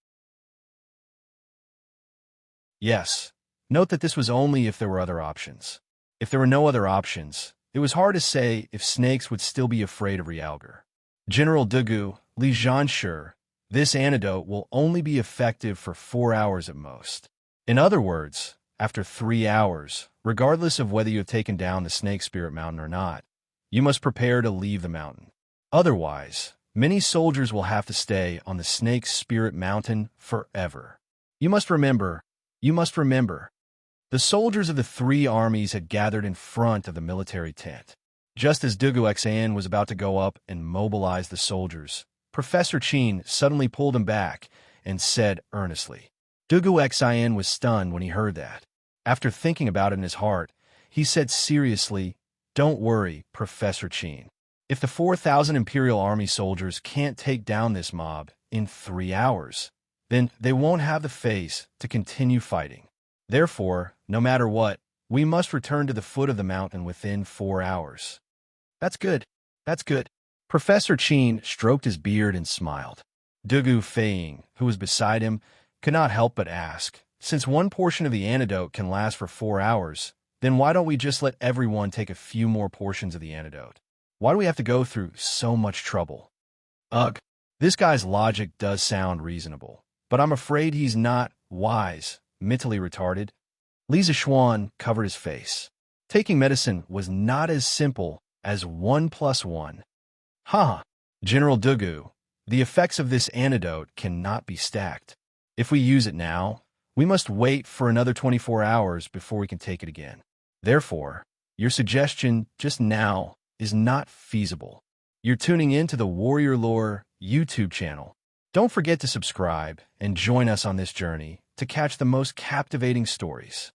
Yes, note that this was only if there were other options. If there were no other options, it was hard to say if snakes would still be afraid of realgar. General Dugu, Li Zhanshu, this antidote will only be effective for 4 hours at most. In other words, after 3 hours, regardless of whether you have taken down the snake spirit mountain or not, you must prepare to leave the mountain. Otherwise, many soldiers will have to stay on the snake spirit mountain forever. You must remember, the soldiers of the 3 armies had gathered in front of the military tent. Just as Dugu Xan was about to go up and mobilize the soldiers, Professor Cheen suddenly pulled him back and said earnestly. Dugu Xan was stunned when he heard that. After thinking about it in his heart, he said seriously, "Don't worry, Professor Cheen. If the 4,000 Imperial Army soldiers can't take down this mob in 3 hours, then they won't have the face to continue fighting. Therefore, no matter what, we must return to the foot of the mountain within 4 hours." That's good. That's good. Professor Cheen stroked his beard and smiled. Dugu Feiying, who was beside him, could not help but ask, since one portion of the antidote can last for 4 hours, then why don't we just let everyone take a few more portions of the antidote? Why do we have to go through so much trouble? Ugh, this guy's logic does sound reasonable, but I'm afraid he's not wise, mentally retarded. Lisa Schwan covered his face. Taking medicine was not as simple as 1 + 1. Ha! General Dugu, the effects of this antidote cannot be stacked. If we use it now, we must wait for another 24 hours before we can take it again. Therefore, your suggestion just now is not feasible. You're tuning in to the Warrior Lore YouTube channel. Don't forget to subscribe and join us on this journey to catch the most captivating stories.